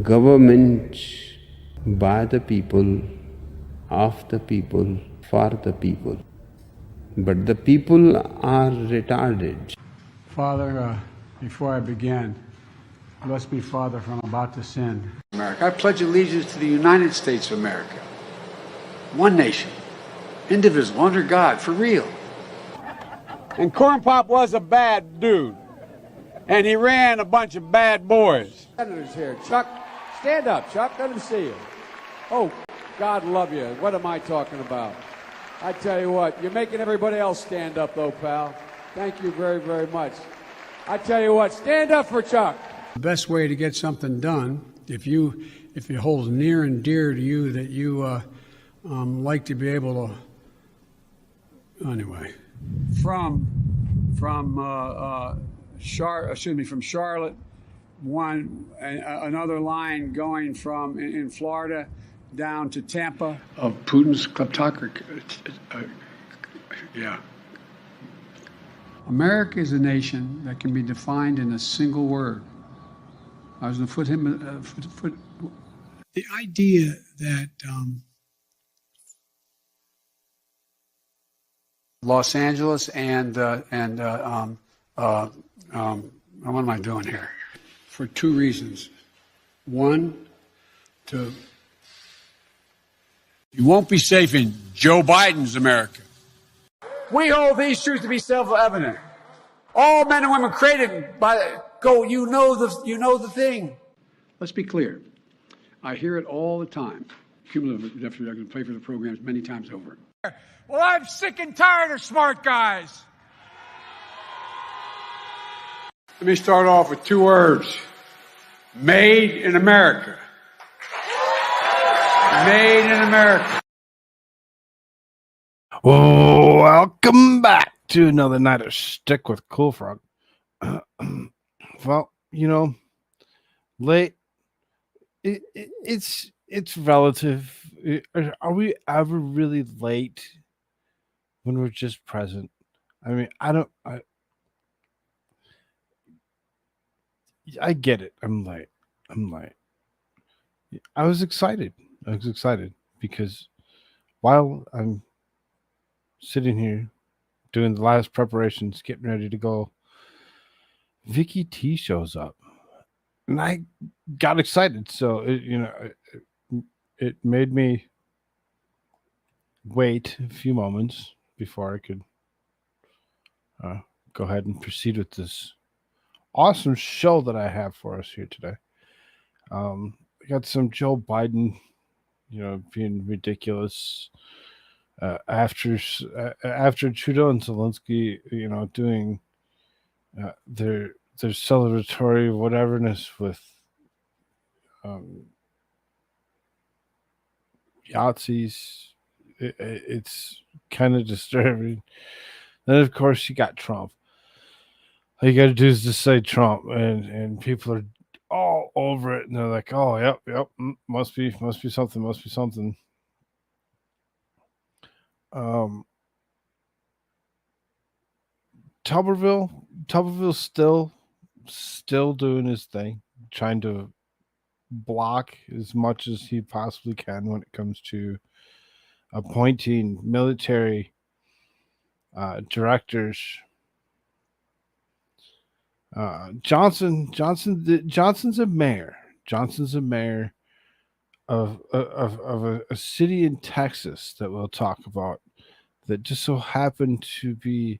government by the people, of the people, for the people. But the people are retarded. Father, before I begin, bless me, Father, for I'm about to sin. America. I pledge allegiance to the United States of America. One nation, indivisible, under God, for real. And Corn Pop was a bad dude. And he ran a bunch of bad boys. Senators here. Chuck, stand up, Chuck. Let him see you. Oh, God love you. What am I talking about? I tell you what, you're making everybody else stand up, though, pal. Thank you very, very much. I tell you what, stand up for Chuck. The best way to get something done, if it holds near and dear to you that you like to be able to, anyway, from Charlotte, another line going from in Florida down to Tampa of Putin's kleptocracy. Yeah. America is a nation that can be defined in a single word. I was going to put him. The idea that Los Angeles and what am I doing here? For two reasons. One, you won't be safe in Joe Biden's America. We hold these truths to be self-evident. All men and women created by you know the thing. Let's be clear. I hear it all the time. Cumulative, definitely, I can play for the programs many times over. Well, I'm sick and tired of smart guys. Let me start off with two words. Made in America. Made in America. Welcome back to another night of Shtick with Koolfrogg. Well, late. It's relative. Are we ever really late when we're just present? I mean, I get it. I'm late. I was excited because while I'm sitting here doing the last preparations, getting ready to go, Vicky T shows up, and I got excited. So it made me wait a few moments before I could go ahead and proceed with this awesome show that I have for us here today. We got some Joe Biden, being ridiculous. After Trudeau and Zelensky, doing their celebratory whateverness with Yahtzees, it's kind of disturbing. Then of course you got Trump. All you got to do is just say Trump, and people are all over it, and they're like, "Oh, yep, must be something." Tubervill still doing his thing, trying to block as much as he possibly can when it comes to appointing military directors. Johnson's a mayor. Johnson's a mayor of a city in Texas that we'll talk about, that just so happened to be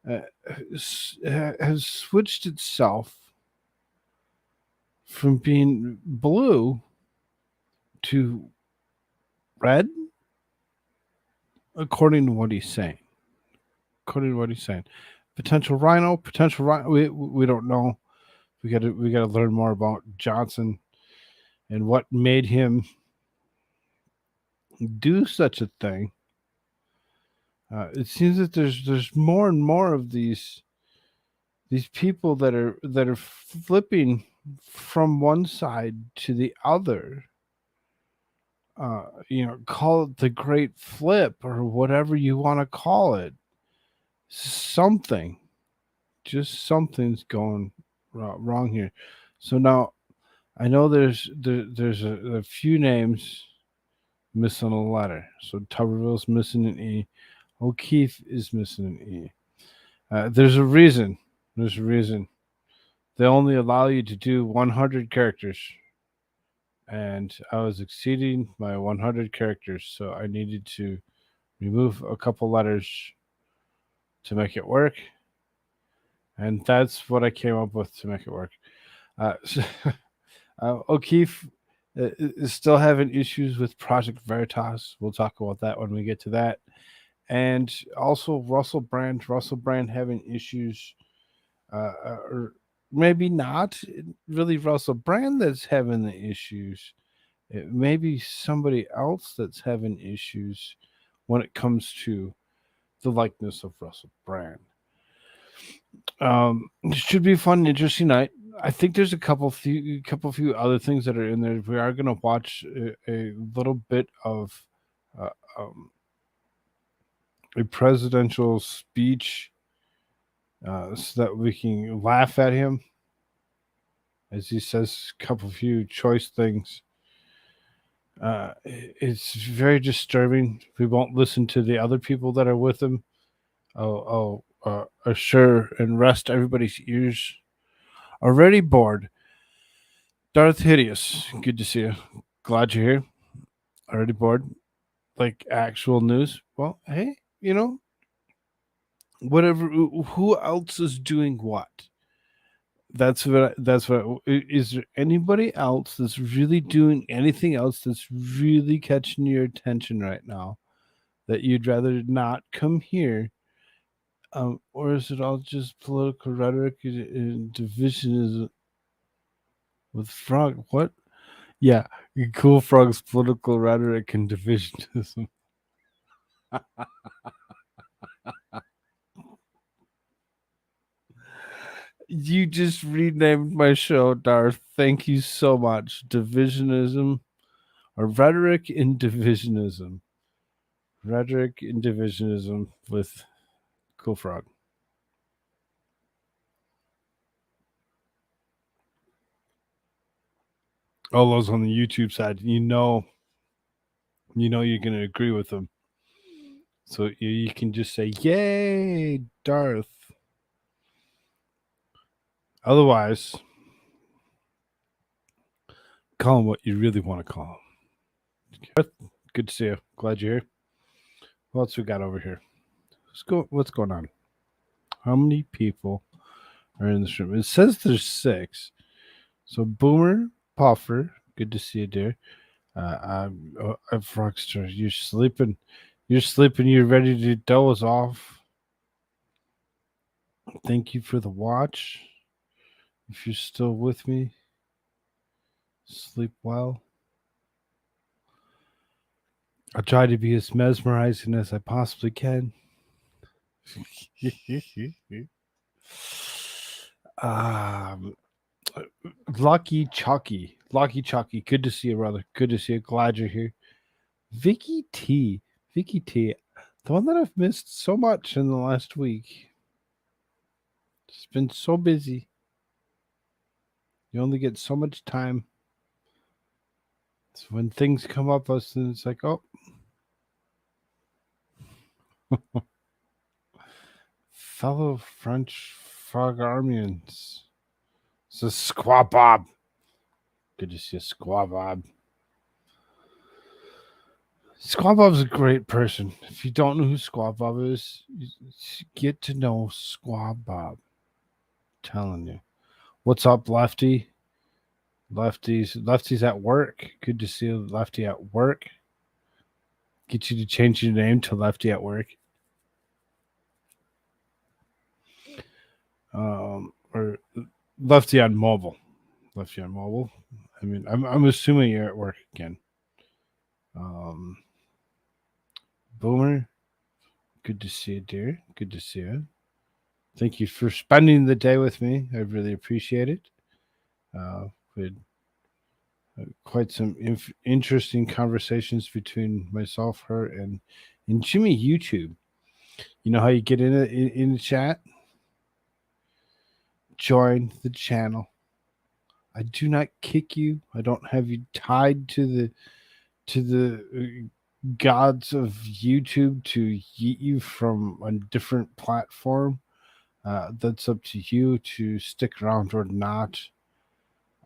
has switched itself from being blue to red, according to what he's saying. Potential rhino. We don't know. We got to learn more about Johnson and what made him do such a thing. It seems that there's more and more of these people that are flipping from one side to the other. Call it the great flip or whatever you want to call it. Something's going wrong here. So now I know there's a few names missing a letter. So Tuberville's missing an E. O'Keefe is missing an E. There's a reason. There's a reason. They only allow you to do 100 characters. And I was exceeding my 100 characters, so I needed to remove a couple letters to make it work. And that's what I came up with to make it work. O'Keefe is still having issues with Project Veritas. We'll talk about that when we get to that. And also Russell Brand. Russell Brand having issues, or maybe not really Russell Brand that's having the issues. It may be somebody else that's having issues when it comes to the likeness of Russell Brand. It should be a fun, interesting night. I think there's a couple few other things that are in there. We are going to watch a little bit of uh, um, a presidential speech so that we can laugh at him as he says a couple few choice things. It's very disturbing. We won't listen to the other people that are with him. I'll assure and rest everybody's ears. Already bored. Darth Hideous, good to see you. Glad you're here. Already bored? Like actual news? Well, hey, whatever. Who else is doing what? That's what. Is there anybody else that's really doing anything else that's really catching your attention right now that you'd rather not come here? Or is it all just political rhetoric and divisionism with Frog? What? Yeah, Koolfrogg's political rhetoric and divisionism. You just renamed my show, Darth. Thank you so much. Divisionism or rhetoric and divisionism. Rhetoric and divisionism with Koolfrogg. All those on the YouTube side, you're going to agree with them. So you can just say, "Yay, Darth." Otherwise, call him what you really want to call him. Good to see you. Glad you're here. What else we got over here? What's going on? How many people are in this room? It says there's 6. So Boomer, Puffer, good to see you, dear. I'm Frogster. You're sleeping. You're sleeping. You're ready to doze off. Thank you for the watch. If you're still with me, sleep well. I'll try to be as mesmerizing as I possibly can. Lucky Chucky. Good to see you, brother. Good to see you. Glad you're here. Vicky T. The one that I've missed so much in the last week. It's been so busy. You only get so much time. So when things come up, it's like, oh. Fellow French Frog Armians. It's a Squaw Bob. Good to see you, Squaw Bob. Squaw Bob's a great person. If you don't know who Squaw Bob is, you get to know Squaw Bob. I'm telling you. What's up, Lefty? Lefty's at work. Good to see you, Lefty at work. Get you to change your name to Lefty at work. Or Lefty on mobile. I mean, I'm assuming you're at work again. Boomer, good to see you, dear. Good to see you. Thank you for spending the day with me. I really appreciate it. We had quite some interesting conversations between myself, her, and Jimmy YouTube. You know how you get in the chat? Join the channel. I do not kick you. I don't have you tied to the gods of YouTube to yeet you from a different platform. That's up to you to stick around or not.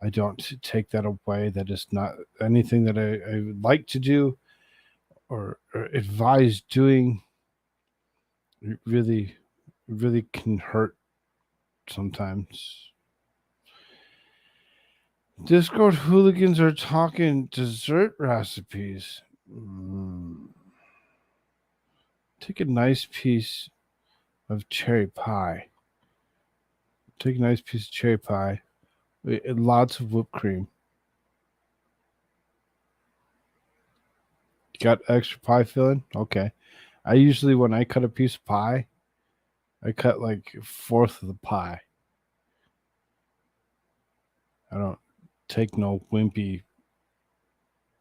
I don't take that away. That is not anything that I would like to do or advise doing. It really can hurt sometimes. Discord hooligans are talking dessert recipes. Take a nice piece of cherry pie. Take a nice piece of cherry pie. Lots of whipped cream. Got extra pie filling? Okay. I usually, when I cut a piece of pie, I cut like a fourth of the pie. I don't take no wimpy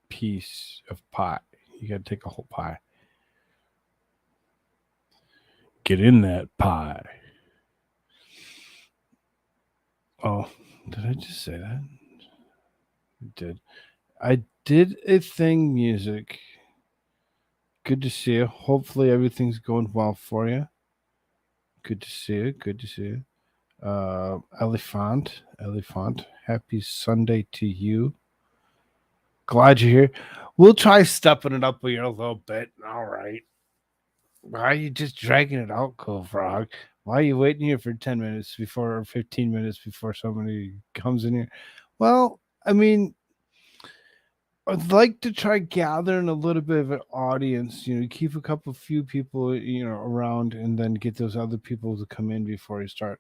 piece of pie. You got to take a whole pie. Get in that pie. Oh, did I just say that? I did. I did a thing music. Good to see you. Hopefully everything's going well for you. Good to see you. Good to see you. Elephant. Happy Sunday to you. Glad you're here. We'll try stepping it up here a little bit. All right. Why are you just dragging it out, Koolfrogg? Why are you waiting here for 10 minutes before or 15 minutes before somebody comes in here? Well, I mean, I'd like to try gathering a little bit of an audience, keep a few people, around and then get those other people to come in before you start.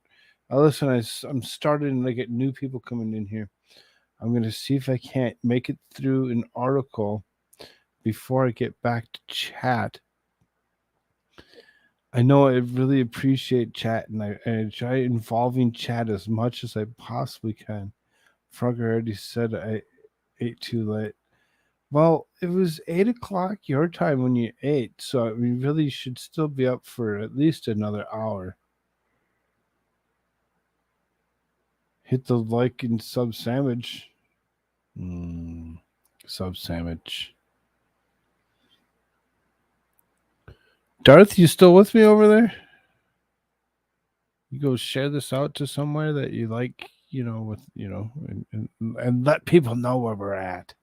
Listen, I'm starting to get new people coming in here. I'm going to see if I can't make it through an article before I get back to chat. I know I really appreciate chat, and I try involving chat as much as I possibly can. Frogger already said I ate too late. Well, it was 8 o'clock your time when you ate, so we really should still be up for at least another hour. Hit the like and sub sandwich. Sub sandwich. Darth, you still with me over there? You go share this out to somewhere that you like, and let people know where we're at.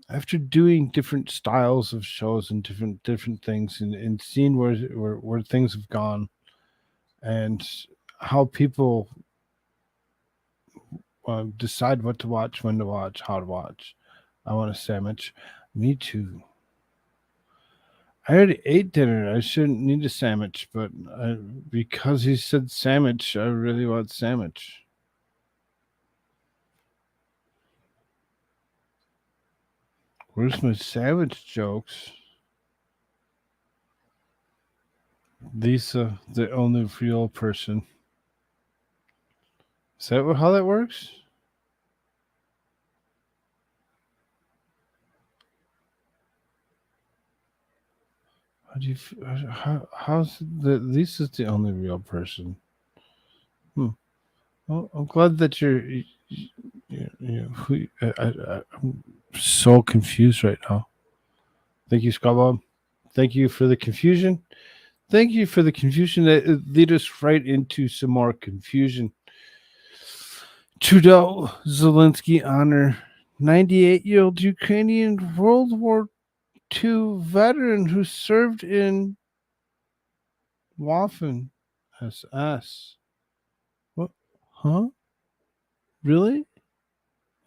After doing different styles of shows and different things and seeing where things have gone and how people decide what to watch, when to watch, how to watch. I want a sandwich. Me too. I already ate dinner. I shouldn't need a sandwich, but because he said sandwich, I really want sandwich. Where's my sandwich jokes? Lisa, the only real person. Is that how that works? How's Lisa's the only real person? Well, I'm glad that I'm so confused right now. Thank you, Scott. Thank you for the confusion. Thank you for the confusion that lead us right into some more confusion. Trudeau, Zelensky honor 98-year-old Ukrainian World War II veteran who served in Waffen SS. What? Huh? Really?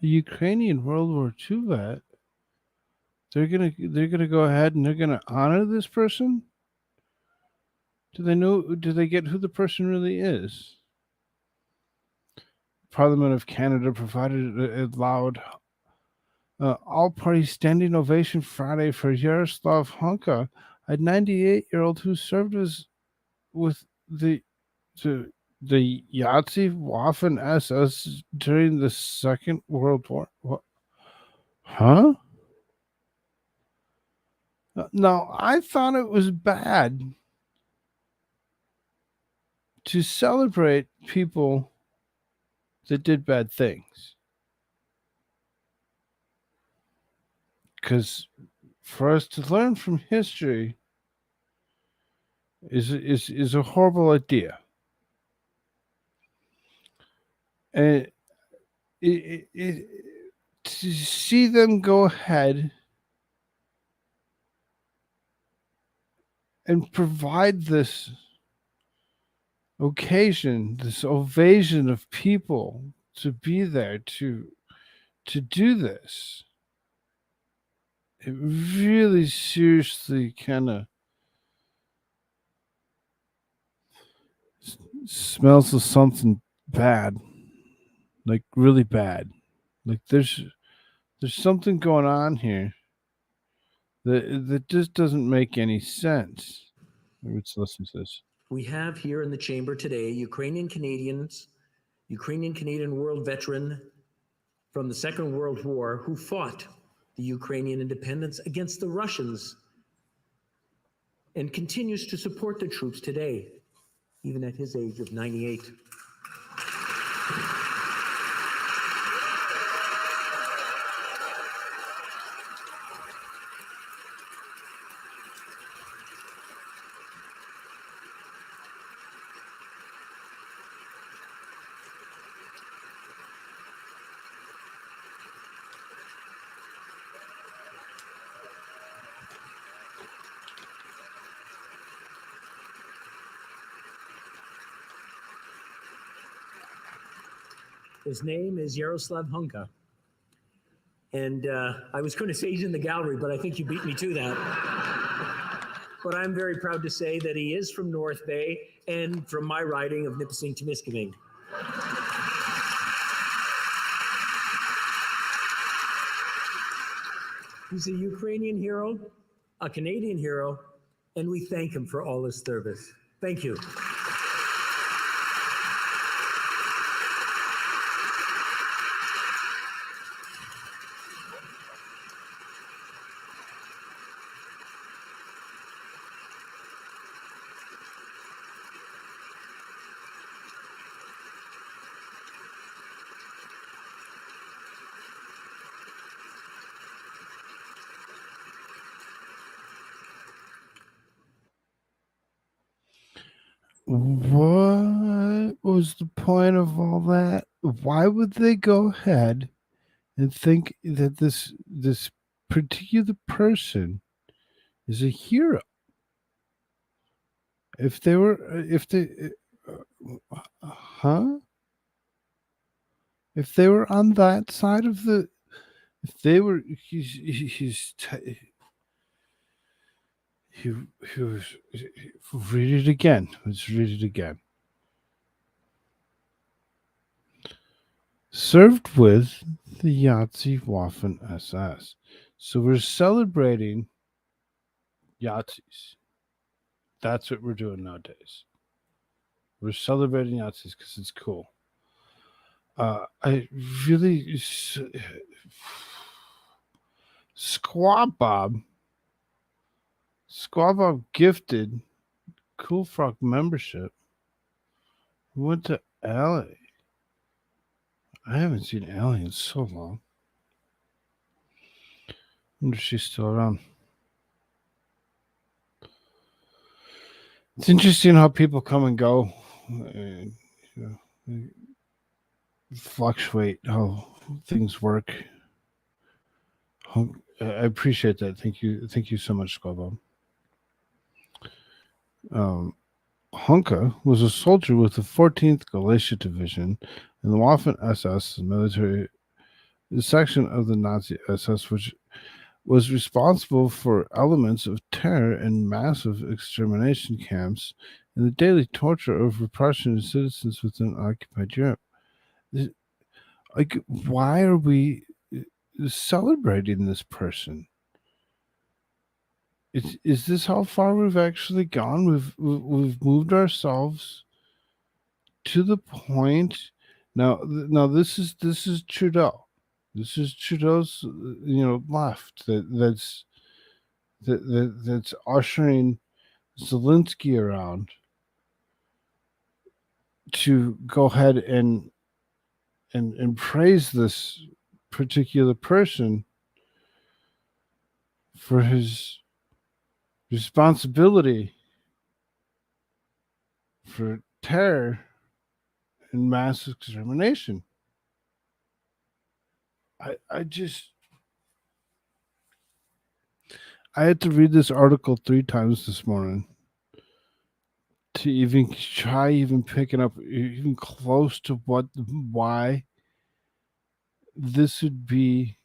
A Ukrainian World War II vet? They're gonna go ahead and they're gonna honor this person? Do they get who the person really is? Parliament of Canada provided a loud all-party standing ovation Friday for Yaroslav Honka, a 98-year-old who served with the Yahtzee Waffen SS during the Second World War. What? Huh? No, I thought it was bad. to celebrate people that did bad things. Because for us to learn from history is a horrible idea. And to see them go ahead and provide this occasion, this ovation of people to be there to do this, it really seriously kind of smells of something bad, like really bad. Like there's something going on here that just doesn't make any sense. Let's listen to this. We have here in the chamber today Ukrainian Canadian world veteran from the Second World War who fought the Ukrainian independence against the Russians and continues to support the troops today, even at his age of 98. His name is Yaroslav Hunka. And I was going to say he's in the gallery, but I think you beat me to that. But I'm very proud to say that he is from North Bay and from my riding of Nipissing-Temiskaming. He's a Ukrainian hero, a Canadian hero, and we thank him for all his service. Thank you. What was the point of all that? Why would they go ahead and think that this particular person is a hero? If they were, if they on that side of the, if they were, he was, read it again. Let's read it again. Served with the Yahtzee Waffen SS. So we're celebrating Yahtzees. That's what we're doing nowadays. We're celebrating Yahtzees because it's cool. I really Squab Bob gifted Koolfrogg membership. We went to LA. I haven't seen Allie in so long. I wonder if she's still around. It's interesting how people come and go, fluctuate, how things work. I appreciate that. Thank you so much, Squabo. Hunka was a soldier with the 14th Galicia Division in the Waffen SS, the military section of the Nazi SS, which was responsible for elements of terror and massive extermination camps and the daily torture of repression of citizens within occupied Europe. Like, why are we celebrating this person? Is this how far we've actually gone? We've moved ourselves to the point. Now this is Trudeau. This is Trudeau's left that's ushering Zelensky around to go ahead and praise this particular person for his responsibility for terror and mass extermination. I had to read this article 3 times this morning to even try even picking up even close to why this would be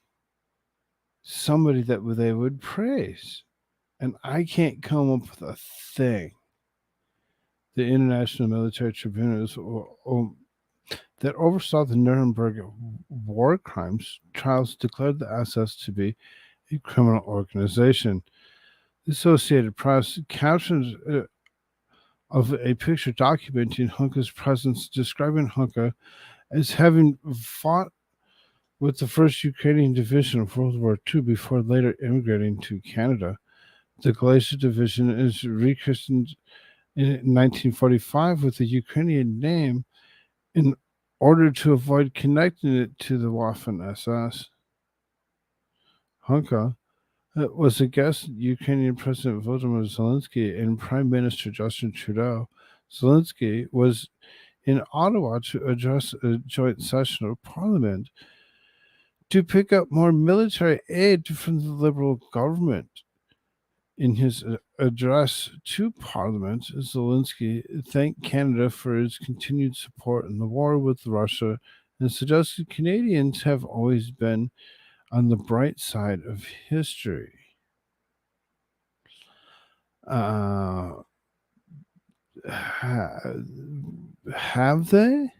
somebody that they would praise. And I can't come up with a thing. The International Military Tribunals that oversaw the Nuremberg war crimes trials declared the SS to be a criminal organization. The Associated Press captions of a picture documenting Hunka's presence, describing Hunka as having fought with the 1st Ukrainian Division of World War II before later immigrating to Canada. The Glacier Division is rechristened in 1945 with the Ukrainian name in order to avoid connecting it to the Waffen-SS. Hunka was a guest Ukrainian President Volodymyr Zelensky and Prime Minister Justin Trudeau. Zelensky was in Ottawa to address a joint session of Parliament to pick up more military aid from the Liberal government. In his address to Parliament, Zelensky thanked Canada for its continued support in the war with Russia and suggested Canadians have always been on the bright side of history. Have they?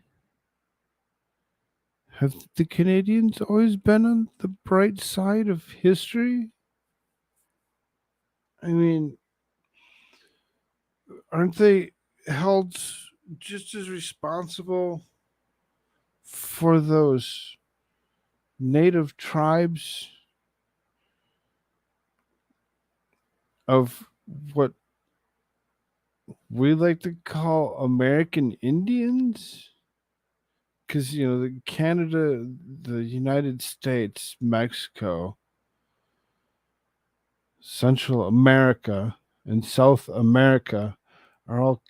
Have the Canadians always been on the bright side of history? I mean, aren't they held just as responsible for those native tribes of what we like to call American Indians? Because, Canada, the United States, Mexico, Central America, and South America are all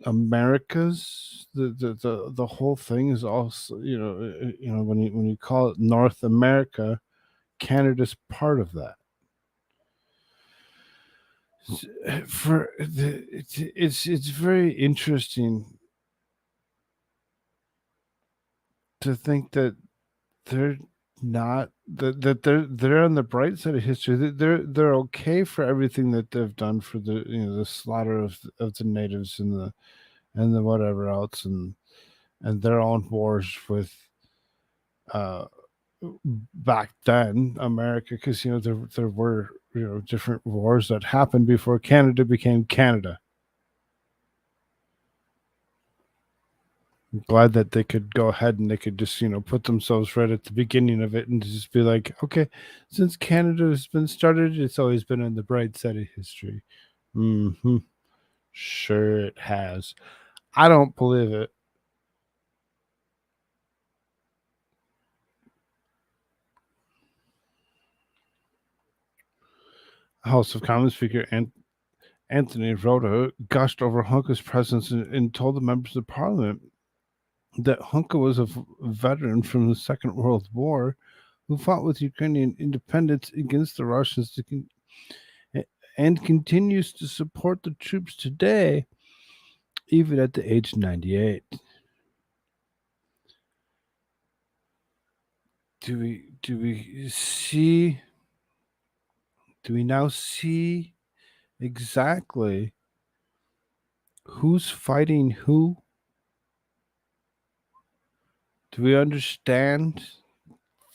Americas. The whole thing is also, when you call it North America, Canada's part of that. It's very interesting to think that they're not that they're on the bright side of history. They're okay for everything that they've done for the the slaughter of the natives and the whatever else and their own wars with back then America, because there were different wars that happened before Canada became Canada. I'm glad that they could go ahead and they could just, put themselves right at the beginning of it and just be like, okay, since Canada has been started, it's always been on the bright side of history. Sure it has. I don't believe it. House of Commons Speaker Anthony Rota gushed over Hunka's presence and told the members of Parliament that Hunka was a veteran from the Second World War who fought with Ukrainian independence against the Russians and continues to support the troops today, even at the age of 98. Do we now see exactly who's fighting who? Do we understand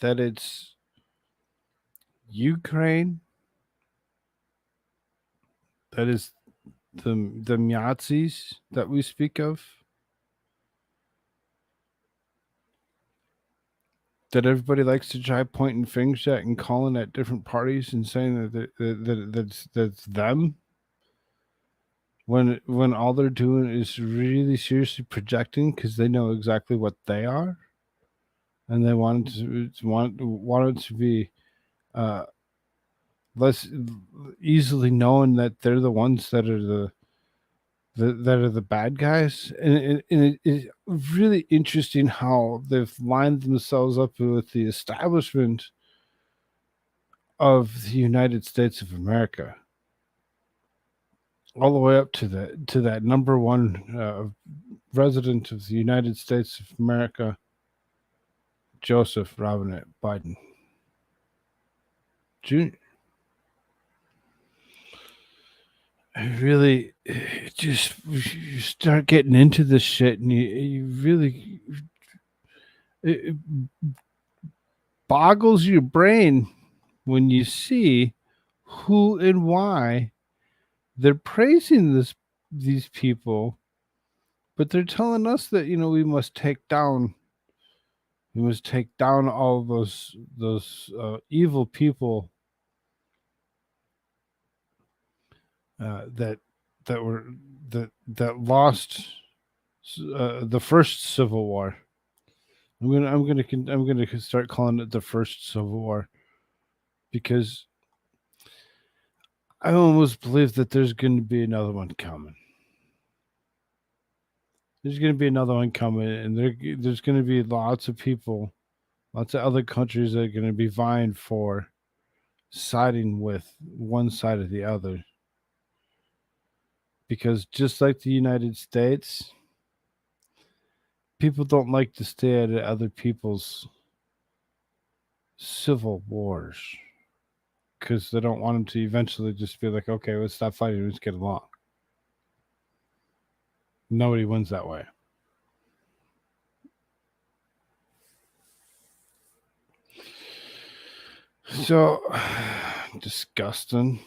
that it's Ukraine that is the Nazis that we speak of? That everybody likes to try pointing fingers at and calling at different parties and saying that that's them? when all they're doing is really seriously projecting because they know exactly what they are, and they want it to be less easily known that they're the ones that are the bad guys. And it's really interesting how they've lined themselves up with the establishment of the United States of America, all the way up to that number one resident of the United States of America, Joseph Robinette Biden Jr. Really, just you start getting into this shit, and you really it boggles your brain when you see who and why they're praising these people, but they're telling us that we must take down all those evil people that were that lost the first Civil War. I'm gonna start calling it the first Civil War, because I almost believe that there's going to be another one coming. There's going to be another one coming, and there's going to be lots of people, lots of other countries that are going to be vying for siding with one side or the other. Because just like the United States, people don't like to stay out of other people's civil wars, because they don't want them to eventually just be like, okay, let's stop fighting, let's get along. Nobody wins that way. So disgusting.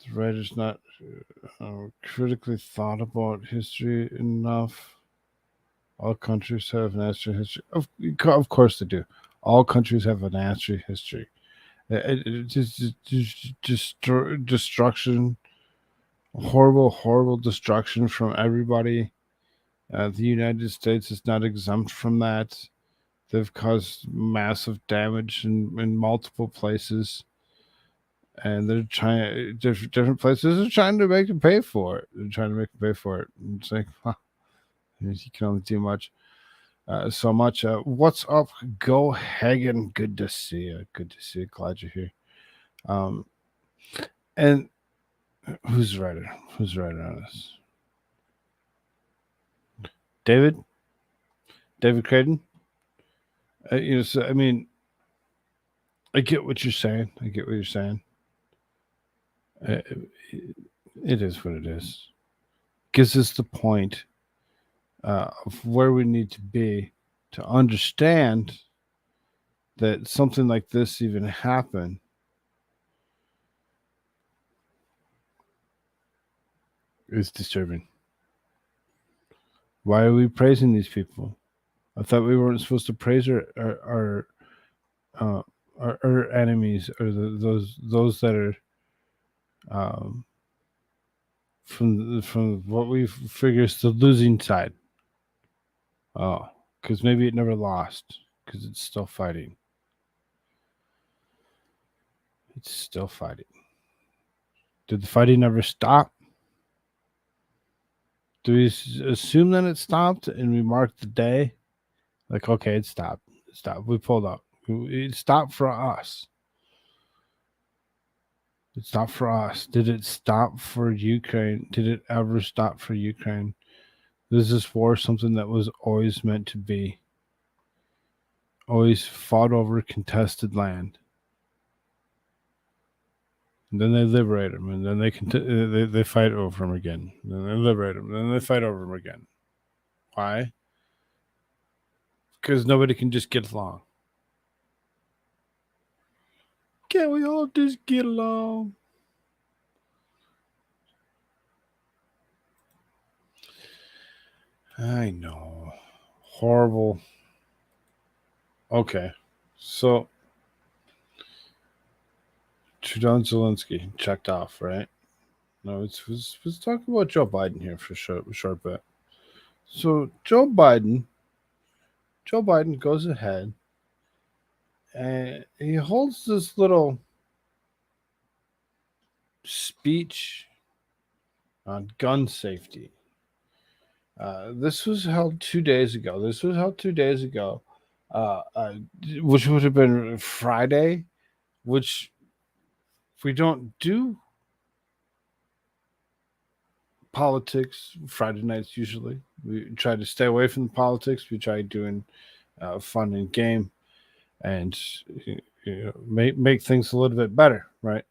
The writer's not critically thought about history enough. All countries have an nasty history. Of course they do. All countries have a nasty history. Just destruction, horrible destruction from everybody. The United States is not exempt from that. They've caused massive damage in multiple places, and they're trying different places are trying to make them pay for it. They're trying to make them pay for it. And it's like, you can only do so much. What's up, Go Hagen? Good to see you. Good to see you. Glad you're here. And who's the writer? Who's the writer on this? David Creighton. So, I mean, I get what you're saying. It is what it is. Gives us the point of where we need to be to understand that something like this even happened. Is disturbing. Why are we praising these people? I thought we weren't supposed to praise our enemies, or those that are from what we figure is the losing side. Oh, because maybe it never lost, because it's still fighting. It's still fighting. Did the fighting ever stop? Do we assume that it stopped and we mark the day? Like, okay, it stopped. We pulled up. It stopped for us. It stopped for us. Did it stop for Ukraine? Did it ever stop for Ukraine? Is this war something that was always meant to be? Always fought over contested land. And then they liberate them, and then they fight over them again. And then they liberate them, and then they fight over them again. Why? Because nobody can just get along. Can't we all just get along? I know. Horrible. Okay. So Trudeau and Zelensky checked off, right? No, let's talk about Joe Biden here for a short bit. So Joe Biden goes ahead and he holds this little speech on gun safety. This was held 2 days ago. Which would have been Friday, which we don't do politics Friday nights usually. We try to stay away from the politics. We try doing fun and game and make things a little bit better, right?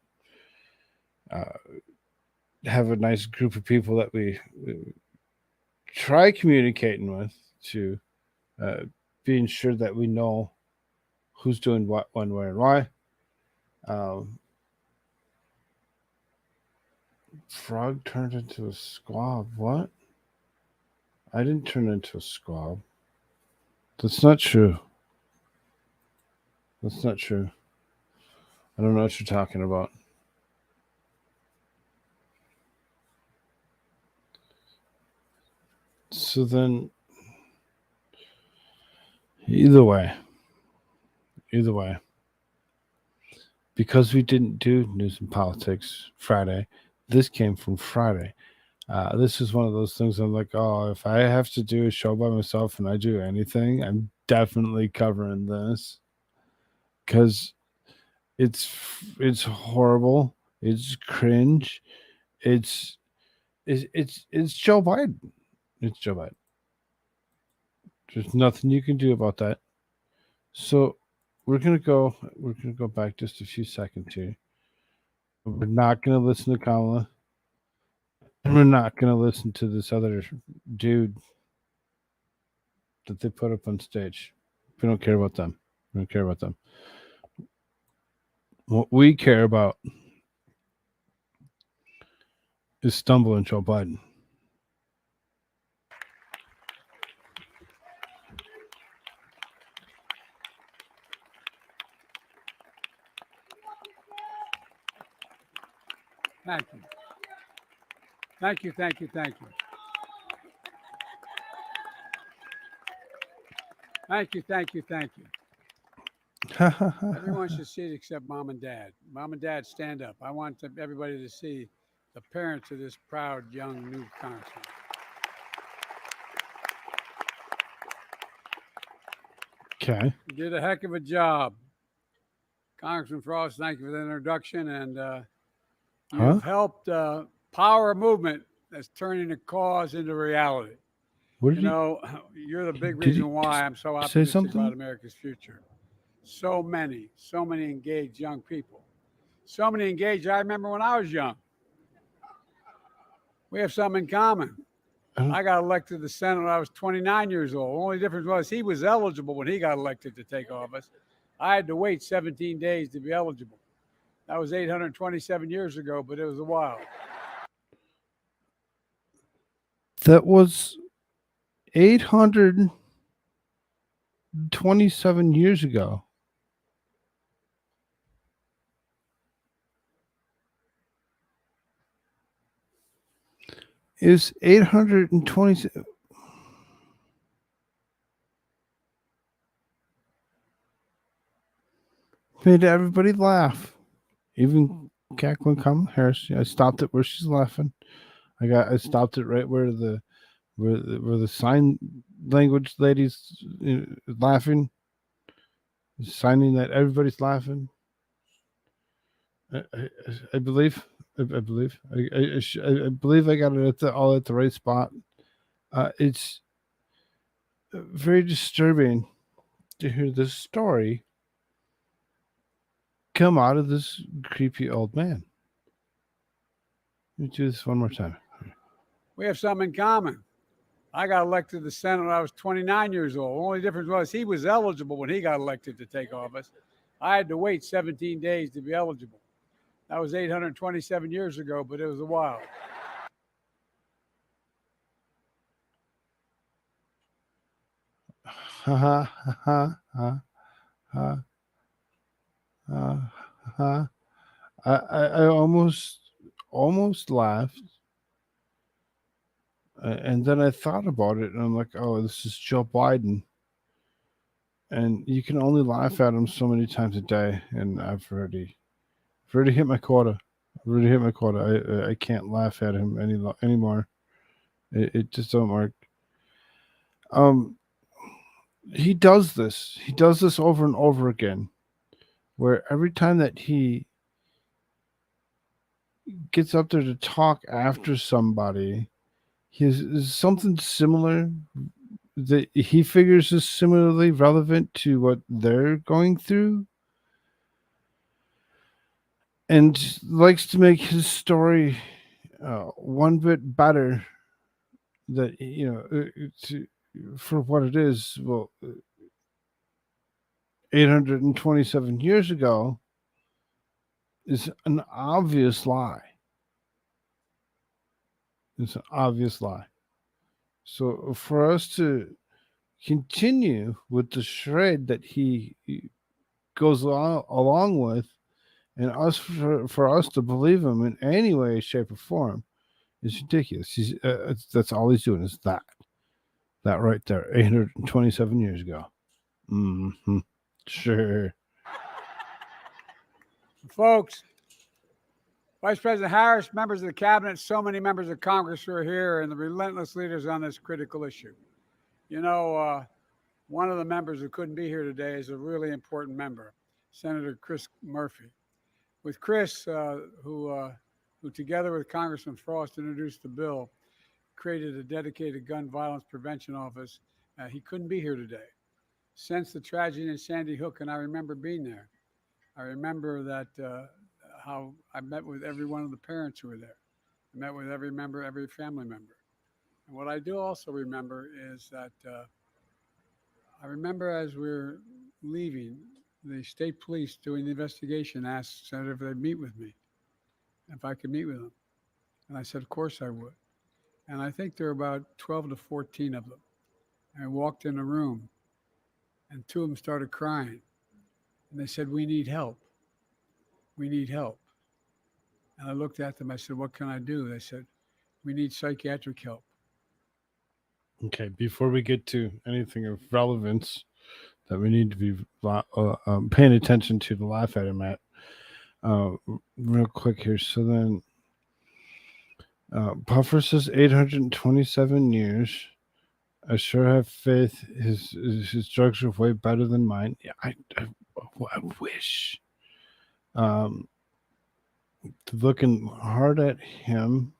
Have a nice group of people that we try communicating with to being sure that we know who's doing what, when, where, and why. Frog turned into a squab. What? I didn't turn into a squab. That's not true. I don't know what you're talking about. So then, either way, because we didn't do news and politics Friday, this came from Friday. This is one of those things I'm like, oh, if I have to do a show by myself and I do anything, I'm definitely covering this because it's horrible. It's cringe. It's Joe Biden. It's Joe Biden. There's nothing you can do about that. So we're gonna go back just a few seconds here. We're not gonna listen to Kamala. And we're not gonna listen to this other dude that they put up on stage. We don't care about them. What we care about is stumbling Joe Biden. Thank you. Thank you, thank you, thank you. Thank you, thank you, thank you. Everyone should see it except mom and dad. Mom and dad, stand up. I want everybody to see the parents of this proud young new congressman. Okay. You did a heck of a job. Congressman Frost, thank you for the introduction. And you've helped power a movement that's turning a cause into reality. You're the big reason why I'm so optimistic about America's future. So many engaged young people. So many engaged. I remember when I was young. We have something in common. I got elected to the Senate when I was 29 years old. The only difference was he was eligible when he got elected to take office. I had to wait 17 days to be eligible. That was 827 years ago, but it was a while. That was 827 years ago. Is 820 made everybody laugh, even Jacqueline Kamala Harris. I stopped it where she's laughing. I stopped it right where the sign language ladies laughing, signing that everybody's laughing. I believe I believe I got it all at the right spot. It's very disturbing to hear this story come out of this creepy old man. Let me do this one more time. We have something in common. I got elected to the Senate when I was 29 years old. The only difference was he was eligible when he got elected to take office. I had to wait 17 days to be eligible. That was 827 years ago, but it was a while. I almost almost laughed. And then I thought about it, and I'm like, oh, this is Joe Biden. And you can only laugh at him so many times a day, and I've already hit my quota. I've already hit my quota. I can't laugh at him anymore. It just don't work. He does this. He does this over and over again, where every time that he gets up there to talk after somebody, is something similar that he figures is similarly relevant to what they're going through, and likes to make his story one bit better. That for what it is. Well, 827 years ago is an obvious lie. It's an obvious lie. So for us to continue with the charade that he goes along with, and for us to believe him in any way, shape, or form, is ridiculous. That's all he's doing is that right there, 827 years ago. Mm-hmm. Sure. Folks, Vice President Harris, members of the cabinet, so many members of Congress who are here, and the relentless leaders on this critical issue. You know, one of the members who couldn't be here today is a really important member, Senator Chris Murphy. With Chris, who together with Congressman Frost introduced the bill, created a dedicated gun violence prevention office. He couldn't be here today. Since the tragedy in Sandy Hook, and I remember being there. I remember that how I met with every one of the parents who were there. I met with every member, every family member. And what I do also remember is that I remember as we were leaving, the state police doing the investigation asked Senator if they'd meet with me, if I could meet with them. And I said, of course I would. And I think there were about 12 to 14 of them. And I walked in a room, and two of them started crying. And they said, we need help. We need help. And I looked at them. I said, what can I do? They said, we need psychiatric help. Okay, before we get to anything of relevance that we need to be paying attention to laugh at him at, real quick here. So then, Puffer says 827 years. I sure have faith his drugs are way better than mine. Yeah, I wish. Looking hard at him.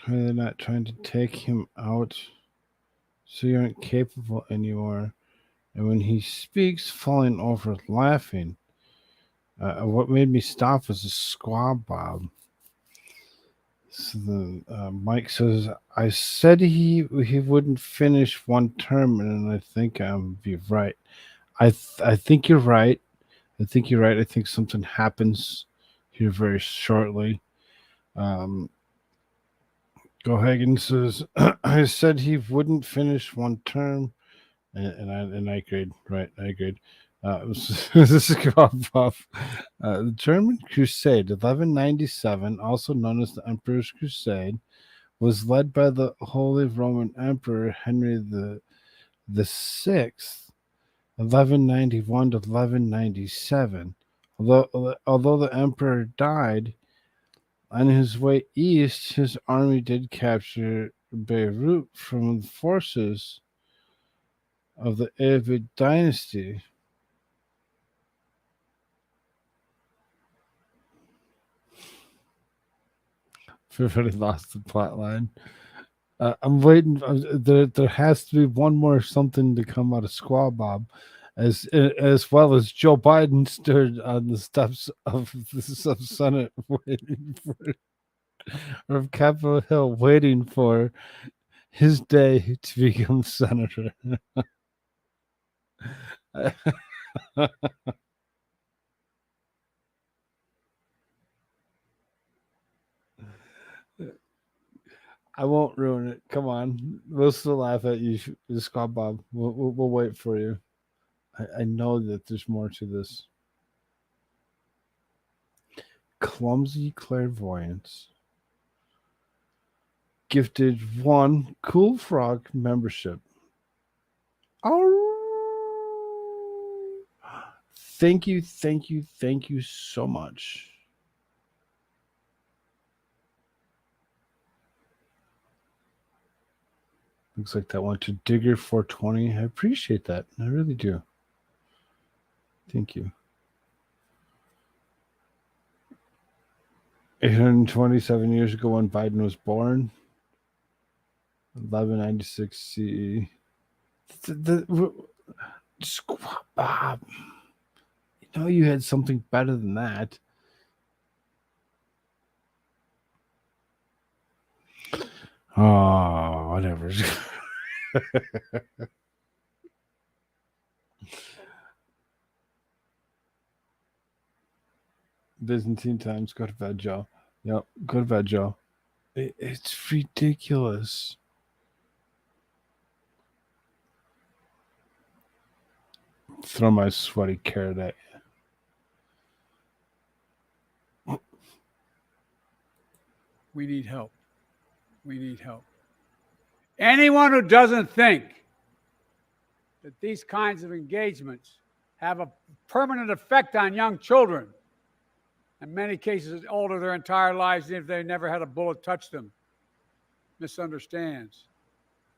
They're not trying to take him out so you aren't capable anymore. And when he speaks, falling over laughing. What made me stop was a squab bob. So then Mike says, I said he wouldn't finish one term, and I think I'm right. I think you're right. I think you're right. I think something happens here very shortly. Gohagen says, I said he wouldn't finish one term, and I agreed. Right, I agreed. This is the German Crusade, 1197, also known as the Emperor's Crusade, was led by the Holy Roman Emperor Henry the Sixth, 1191 to 1197. Although the emperor died, on his way east, his army did capture Beirut from the forces of the Ayyubid dynasty. Everybody lost the plot line. I'm waiting. There has to be one more something to come out of Squaw Bob, as well as Joe Biden stood on the steps of the Senate waiting of Capitol Hill, waiting for his day to become senator. I won't ruin it. Come on. We'll still laugh at you, Scott Bob. We'll wait for you. I know that there's more to this. Clumsy Clairvoyance gifted 1 Koolfrogg membership. Oh, thank you so much. Looks like that went to Digger 420. I appreciate that. I really do. Thank you. 827 years ago when Biden was born. 1196 CE. You had something better than that. Oh, whatever. Byzantine times. Go to bed, Joe. Yep, go to bed, Joe. It's ridiculous. Throw my sweaty carrot at you. We need help. We need help. Anyone who doesn't think that these kinds of engagements have a permanent effect on young children, in many cases alter their entire lives even if they never had a bullet touch them, misunderstands.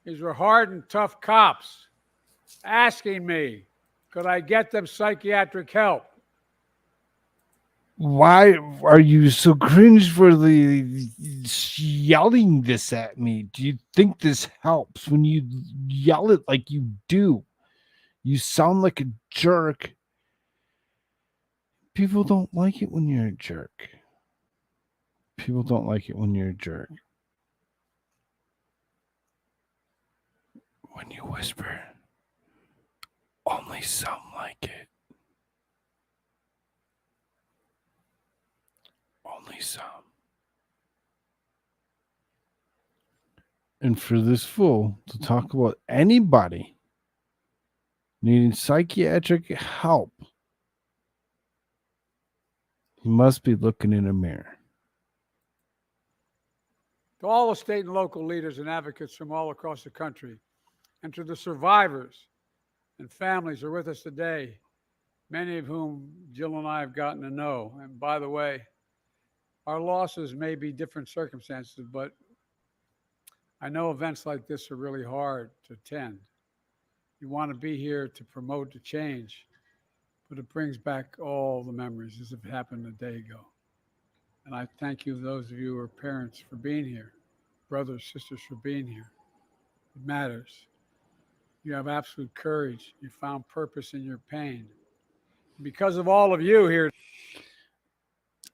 These were hard and tough cops asking me, could I get them psychiatric help? Why are you so cringeworthy yelling this at me? Do you think this helps when you yell it like you do? You sound like a jerk. People don't like it when you're a jerk. People don't like it when you're a jerk. When you whisper, only some like it. Only some. And for this fool to talk about anybody needing psychiatric help, he must be looking in a mirror. To all the state and local leaders and advocates from all across the country, and to the survivors and families who are with us today, many of whom Jill and I have gotten to know. And by the way, our losses may be different circumstances, but I know events like this are really hard to attend. You want to be here to promote the change, but it brings back all the memories as if it happened a day ago. And I thank you, those of you who are parents, for being here, brothers, sisters, for being here. It matters. You have absolute courage. You found purpose in your pain. Because of all of you here.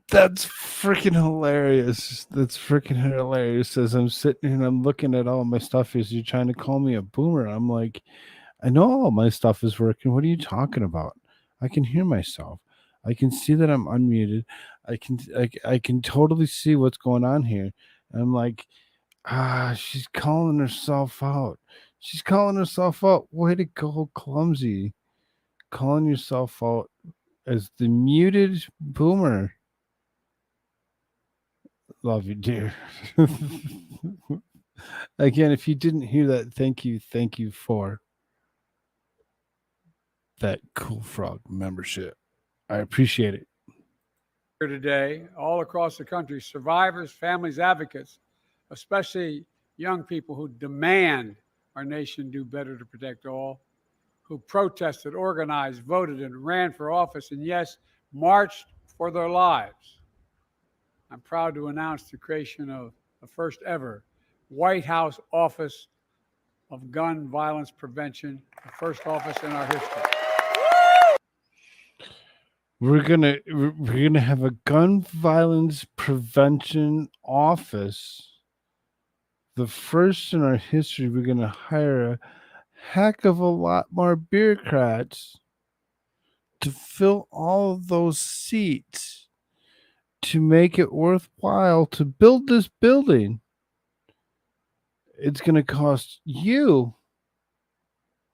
That's freaking hilarious. That's freaking hilarious. As I'm sitting here and I'm looking at all my stuff, is you're trying to call me a boomer. I'm like, I know all my stuff is working. What are you talking about? I can hear myself. I can see that I'm unmuted. I can totally see what's going on here. And I'm like, she's calling herself out. She's calling herself out. Way to go, clumsy. Calling yourself out as the muted boomer. Love you, dear. Again, if you didn't hear that, thank you for that Koolfrogg membership. I appreciate it. Here today, all across the country, survivors, families, advocates, especially young people who demand our nation do better to protect all, who protested, organized, voted, and ran for office, and yes, marched for their lives. I'm proud to announce the creation of the first ever White House Office of Gun Violence Prevention, the first office in our history. We're gonna have a gun violence prevention office. The first in our history. We're gonna hire a heck of a lot more bureaucrats to fill all of those seats to make it worthwhile to build this building. It's gonna cost you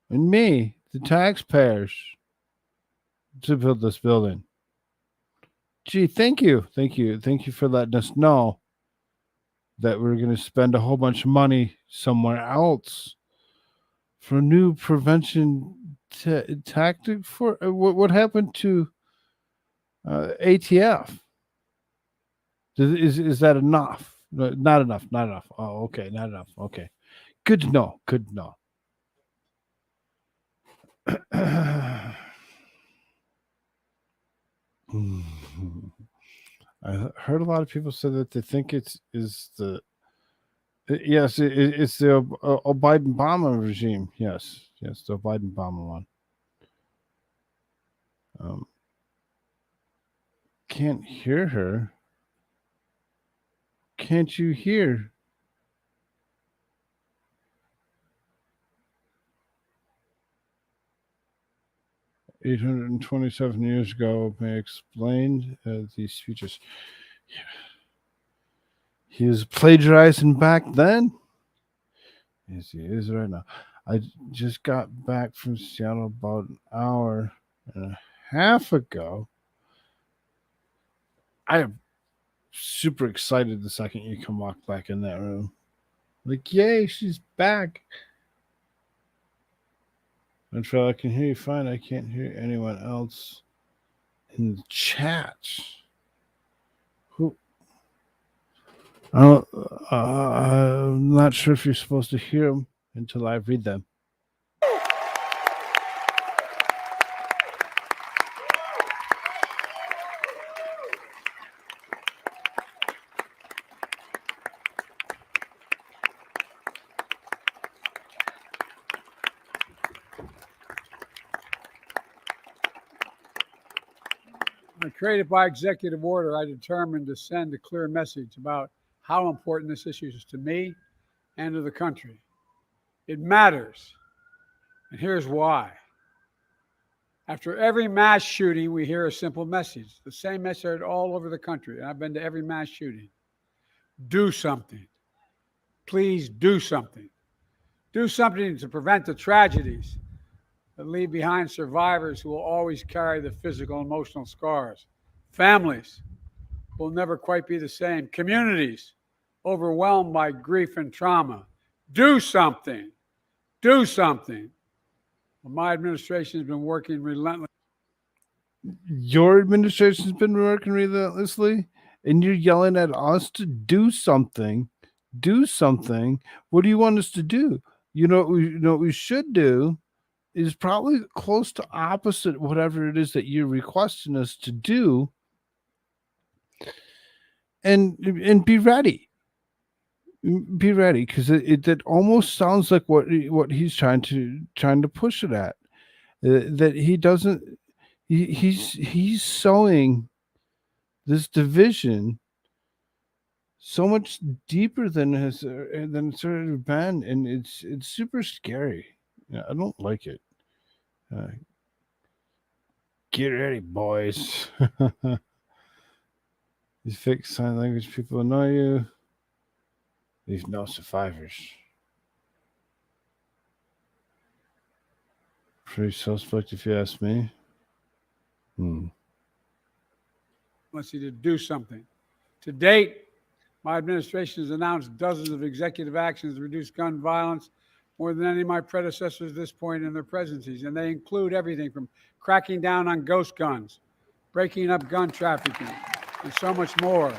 and me, the taxpayers, to build this building. Gee, thank you for letting us know that we're going to spend a whole bunch of money somewhere else for a new prevention tactic. For what happened to ATF? Is that enough? Not enough. Not enough. Oh, okay. Not enough. Okay. Good to know. Good to know. I heard a lot of people say that they think it's the yes, it's the Biden Obama regime. Yes, the Biden Obama one. Can't hear her. Can't you hear? $827 ago, may explain these speeches. Yeah. He was plagiarizing back then. Yes, he is right now. I just got back from Seattle about an hour and a half ago. I am super excited the second you come walk back in that room. Like, yay, she's back. And Phil, I can hear you fine. I can't hear anyone else in the chat. Who? I'm not sure if you're supposed to hear them until I read them. Created by executive order, I determined to send a clear message about how important this issue is to me and to the country. It matters, and here's why. After every mass shooting, we hear a simple message, the same message all over the country, and I've been to every mass shooting. Do something. Please do something. Do something to prevent the tragedies that leave behind survivors who will always carry the physical and emotional scars. Families will never quite be the same. Communities overwhelmed by grief and trauma. Do something. Do something. Well, my administration has been working relentlessly. Your administration's been working relentlessly, and you're yelling at us to do something. Do something. What do you want us to do? You know what we should do is probably close to opposite whatever it is that you're requesting us to do, and be ready. Be ready, because it almost sounds like what he's trying to push it at. That he doesn't. He's sowing this division so much deeper than it's already been, and it's super scary. Yeah, I don't like it. Get ready, boys. These fake sign language people annoy you. Leave no survivors. Pretty suspect, if you ask me. Let's need to do something. To date, my administration has announced dozens of executive actions to reduce gun violence, more than any of my predecessors at this point in their presidencies, and they include everything from cracking down on ghost guns, breaking up gun trafficking, and so much more.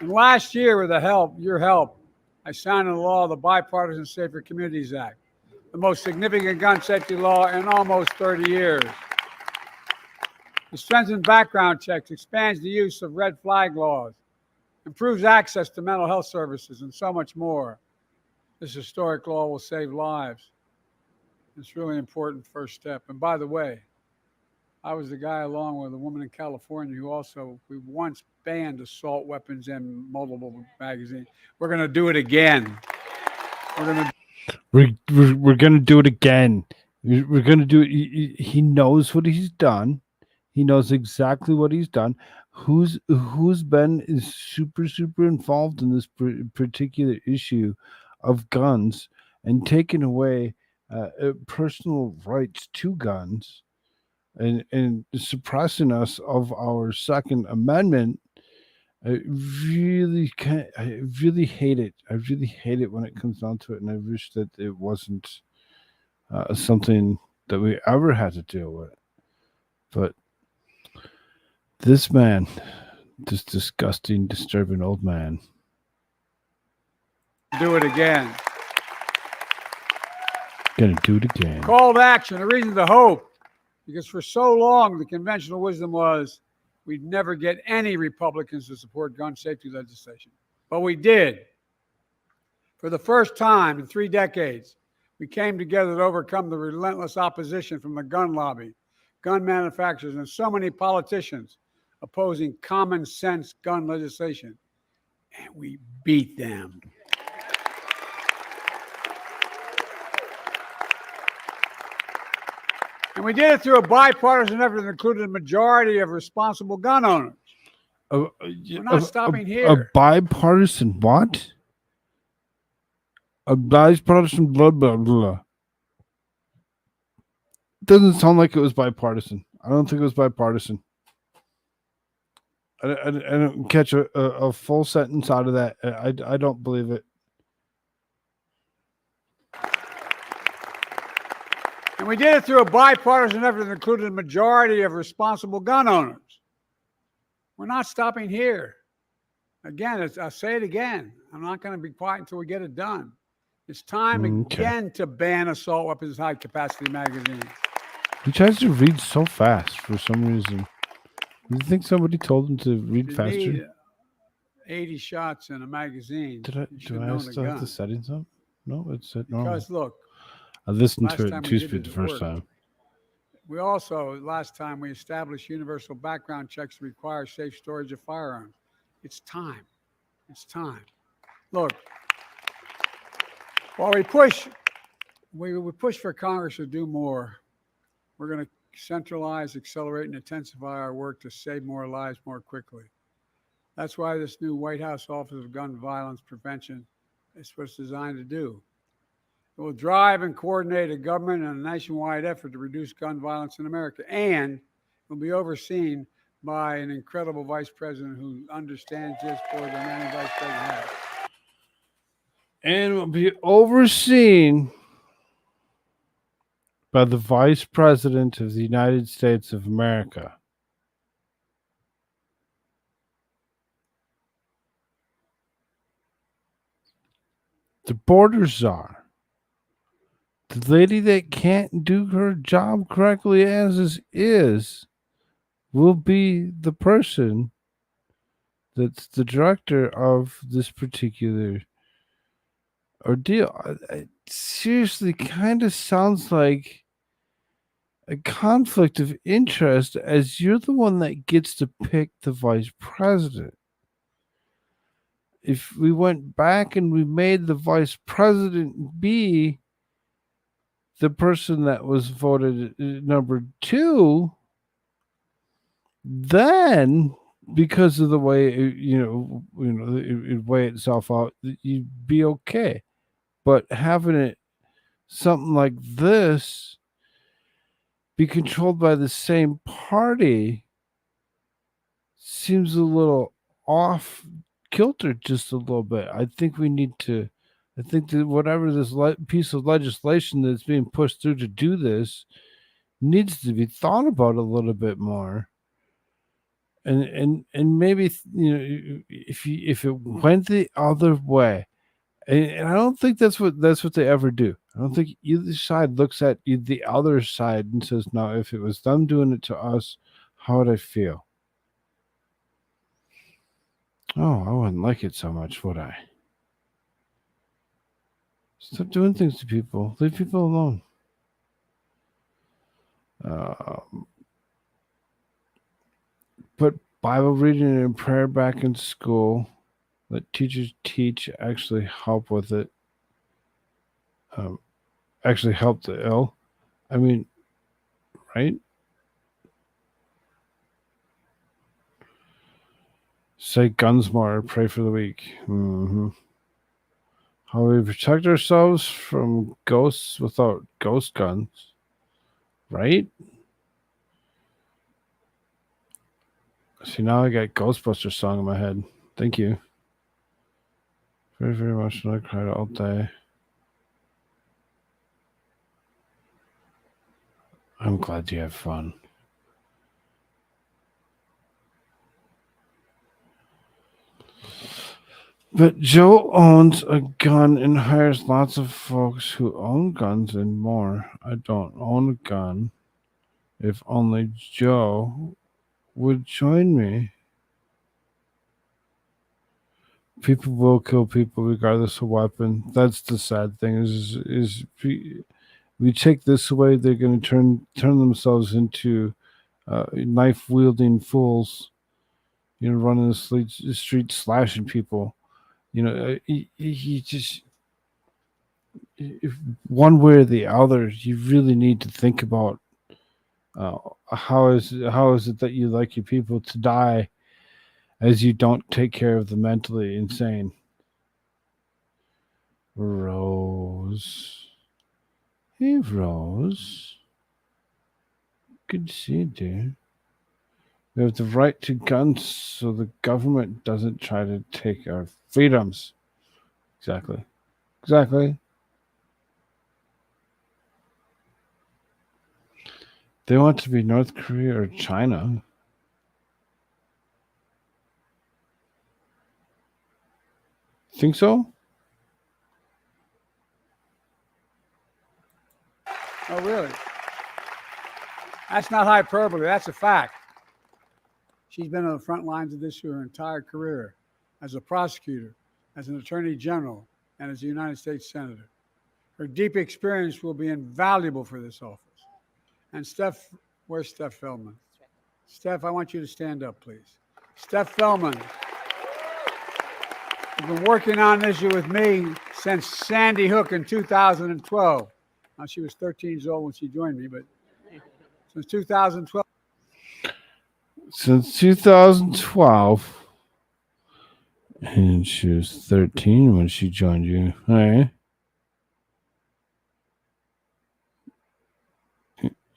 And last year, with your help, I signed into law the Bipartisan Safer Communities Act, the most significant gun safety law in almost 30 years. It strengthens background checks, expands the use of red flag laws, improves access to mental health services, and so much more. This historic law will save lives. It's really important first step. And by the way, I was the guy, along with a woman in California, we once banned assault weapons and multiple magazines. We're going to do it again. We're going to do it again. We're going to do it. He knows what he's done. He knows exactly what he's done. Who's been is super involved in this particular issue of guns and taking away personal rights to guns. and suppressing us of our Second Amendment. I really hate it. I really hate it when it comes down to it, and I wish that it wasn't something that we ever had to deal with. But this man, this disgusting, disturbing old man, Do it again. gonna do it again. Call to action, a reason to hope. Because for so long, the conventional wisdom was we'd never get any Republicans to support gun safety legislation. But we did. For the first time in 3 decades, we came together to overcome the relentless opposition from the gun lobby, gun manufacturers, and so many politicians opposing common sense gun legislation. And we beat them. And we did it through a bipartisan effort that included a majority of responsible gun owners. We're not stopping here. A bipartisan what? A bipartisan blah, blah, blah. Doesn't sound like it was bipartisan. I don't think it was bipartisan. I don't catch a full sentence out of that. I don't believe it. And we did it through a bipartisan effort that included a majority of responsible gun owners. We're not stopping here. Again, I'll say it again. I'm not going to be quiet until we get it done. It's time again to ban assault weapons high-capacity magazines. He tries to read so fast for some reason. Do you think somebody told him to read You faster? need 80 shots in a magazine. Do I still have the settings up? No, it's set normal. Because look, I listened last to it time in we 2-speed did the this first work. time. we also, last time, we established universal background checks to require safe storage of firearms. It's time. It's time. Look, while we push for Congress to do more, we're going to centralize, accelerate, and intensify our work to save more lives more quickly. That's why this new White House Office of Gun Violence Prevention is what it's designed to do. It will drive and coordinate a government and a nationwide effort to reduce gun violence in America, and will be overseen by an incredible vice president who understands this more than any vice president has. And will be overseen by the Vice President of the United States of America. The border czar. The lady that can't do her job correctly as is will be the person that's the director of this particular ordeal. It seriously kind of sounds like a conflict of interest, as you're the one that gets to pick the vice president. If we went back and we made the vice president be the person that was voted number 2, then because of the way it weigh itself out, you'd be okay. But having it something like this be controlled by the same party seems a little off kilter, just a little bit. I think that whatever this piece of legislation that's being pushed through to do this needs to be thought about a little bit more. And maybe if it went the other way, and I don't think that's what they ever do. I don't think either side looks at the other side and says, "No, if it was them doing it to us, how would I feel?" Oh, I wouldn't like it so much, would I? Stop doing things to people. Leave people alone. Put Bible reading and prayer back in school. Let teachers teach. Actually help with it. Actually help the ill. I mean, right? Say guns more. Pray for the weak. Mm-hmm. How we protect ourselves from ghosts without ghost guns, right? See, now I got Ghostbusters song in my head. Thank you. Very, very much. I cried all day. I'm glad you have fun. But Joe owns a gun and hires lots of folks who own guns and more. I don't own a gun. If only Joe would join me. People will kill people regardless of weapon. That's the sad thing. Is we take this away, they're going to turn themselves into knife wielding fools. Running the street slashing people. He just, if one way or the other, you really need to think about how is it that you like your people to die as you don't take care of the mentally insane. Rose. Hey, Rose. Good to see you, dear. We have the right to guns so the government doesn't try to take our freedoms. Exactly. They want to be North Korea or China. Think so? Oh, really? That's not hyperbole. That's a fact. She's been on the front lines of this her entire career as a prosecutor, as an attorney general, and as a United States senator. Her deep experience will be invaluable for this office. And Steph, where's Steph Feldman? Steph, I want you to stand up, please. Steph Feldman has been working on this issue with me since Sandy Hook in 2012. Now, she was 13 years old when she joined me, but since 2012. Since 2012. And she was 13 when she joined you. All right.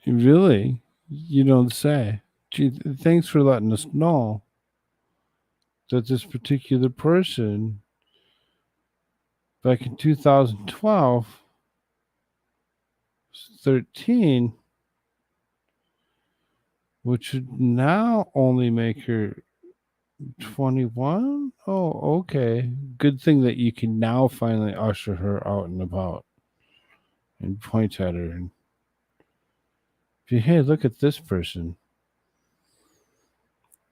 Really? You don't say. Gee, thanks for letting us know that this particular person back in 2012 was 13, which would now only make her 21? Oh, okay. Good thing that you can now finally usher her out and about and point at her and be, hey, look at this person.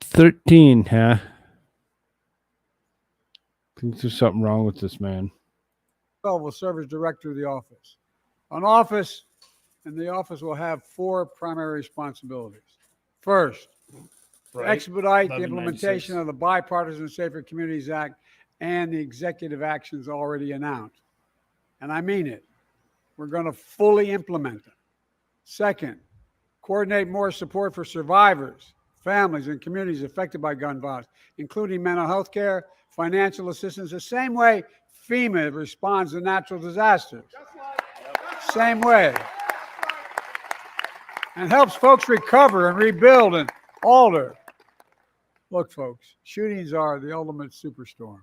13, huh? Think there's something wrong with this man. Will serve as director of the office. The office will have 4 primary responsibilities. First, expedite the implementation of the Bipartisan Safer Communities Act and the executive actions already announced. And I mean it. We're going to fully implement them. Second, coordinate more support for survivors, families, and communities affected by gun violence, including mental health care, financial assistance, the same way FEMA responds to natural disasters. Same way. And helps folks recover and rebuild and alter. Look, folks, shootings are the ultimate superstorm,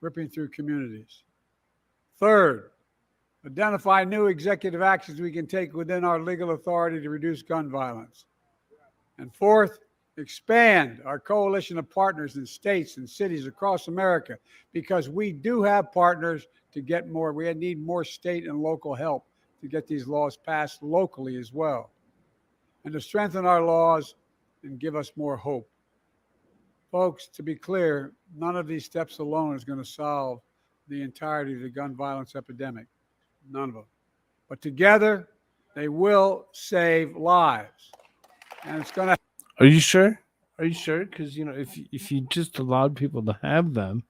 ripping through communities. Third, identify new executive actions we can take within our legal authority to reduce gun violence. And fourth, expand our coalition of partners in states and cities across America, because we do have partners to get more. We need more state and local help to get these laws passed locally as well, and to strengthen our laws and give us more hope. Folks, to be clear, none of these steps alone is going to solve the entirety of the gun violence epidemic. None of them. But together, they will save lives. And it's going to... Are you sure? Are you sure? Because, if you just allowed people to have them,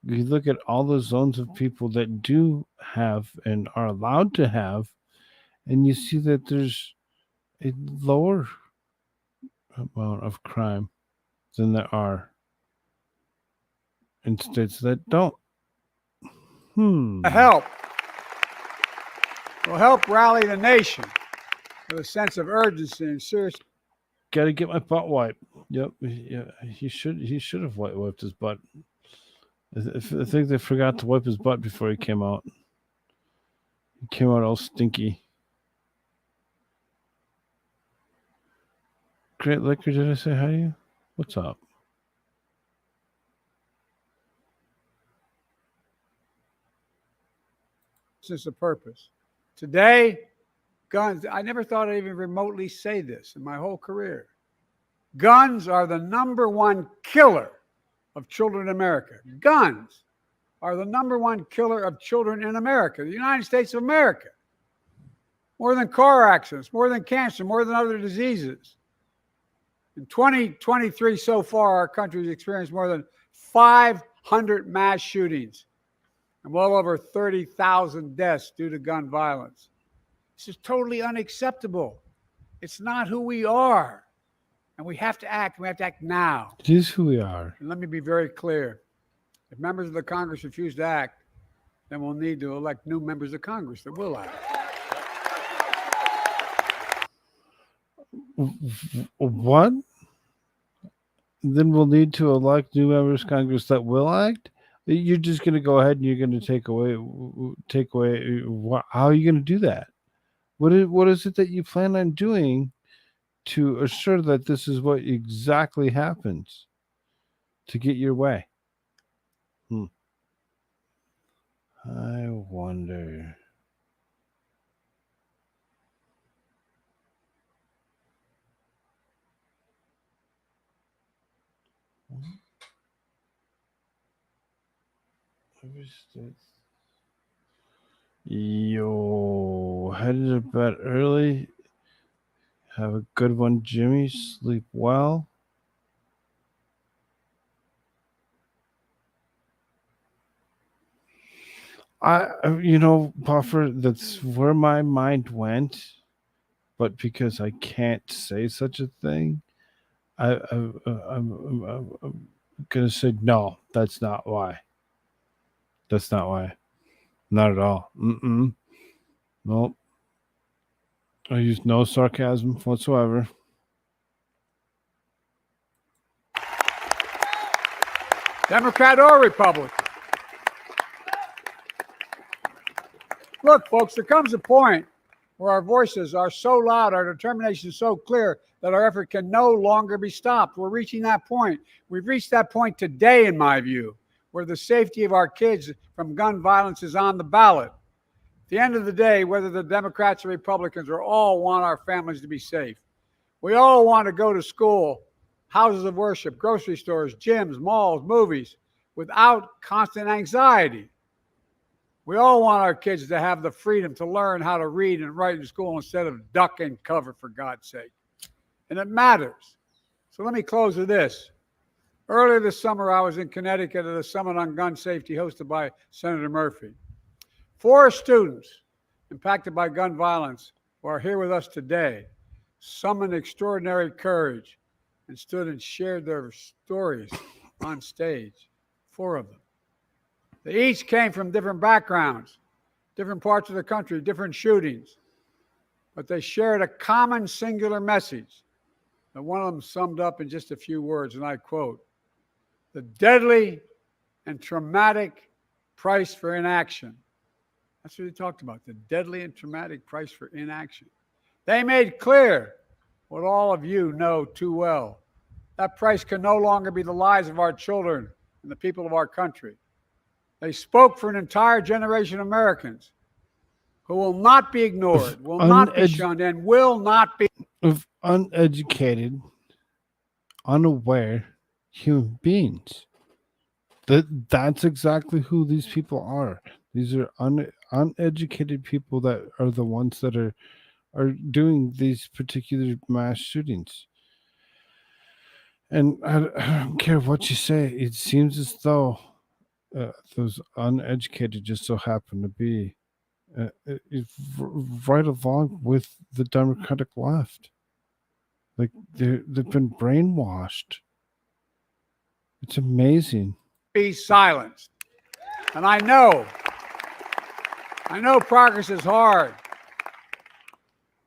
you look at all the zones of people that do have and are allowed to have, and you see that there's a lower amount of crime than there are in states that don't. Help. Will help rally the nation with a sense of urgency and seriousness. Gotta get my butt wiped. Yep. Yeah, he should have wiped his butt. I think they forgot to wipe his butt before he came out. He came out all stinky. Great Liquor, did I say hi to you? What's up? This is the purpose. Today, guns, I never thought I'd even remotely say this in my whole career. Guns are the #1 killer of children in America. Guns are the #1 killer of children in America, the United States of America. More than car accidents, more than cancer, more than other diseases. In 2023 so far, our country has experienced more than 500 mass shootings and well over 30,000 deaths due to gun violence. This is totally unacceptable. It's not who we are. And we have to act. We have to act now. It is who we are. And let me be very clear. If members of the Congress refuse to act, then we'll need to elect new members of Congress that will act. What? Then we'll need to elect new members of Congress that will act? You're just going to go ahead and you're going to take away. How are you going to do that? What is it that you plan on doing to assure that this is what exactly happens to get your way? I wonder. Yo, headed to bed early. Have a good one, Jimmy. Sleep well. Buffer, that's where my mind went, but because I can't say such a thing, I'm gonna say no. That's not why. That's not why. Not at all. Nope. I use no sarcasm whatsoever. Democrat or Republican. Look, folks, there comes a point where our voices are so loud, our determination is so clear that our effort can no longer be stopped. We're reaching that point. We've reached that point today, in my view, where the safety of our kids from gun violence is on the ballot. At the end of the day, whether the Democrats or Republicans, we all want our families to be safe. We all want to go to school, houses of worship, grocery stores, gyms, malls, movies, without constant anxiety. We all want our kids to have the freedom to learn how to read and write in school instead of duck and cover, for God's sake. And it matters. So let me close with this. Earlier this summer, I was in Connecticut at a summit on gun safety hosted by Senator Murphy. 4 students impacted by gun violence who are here with us today summoned extraordinary courage and stood and shared their stories on stage. 4 of them. They each came from different backgrounds, different parts of the country, different shootings, but they shared a common singular message that one of them summed up in just a few words, and I quote, "The deadly and traumatic price for inaction." That's what he talked about, the deadly and traumatic price for inaction. They made clear what all of you know too well. That price can no longer be the lives of our children and the people of our country. They spoke for an entire generation of Americans who will not be ignored, will not be shunned, and will not be of uneducated, unaware human beings. That's exactly who these people are. These are uneducated people that are the ones that are doing these particular mass shootings. And I don't care what you say. It seems as though those uneducated just so happen to be right along with the Democratic left. Like they've been brainwashed. It's amazing. Be silenced. And I know progress is hard.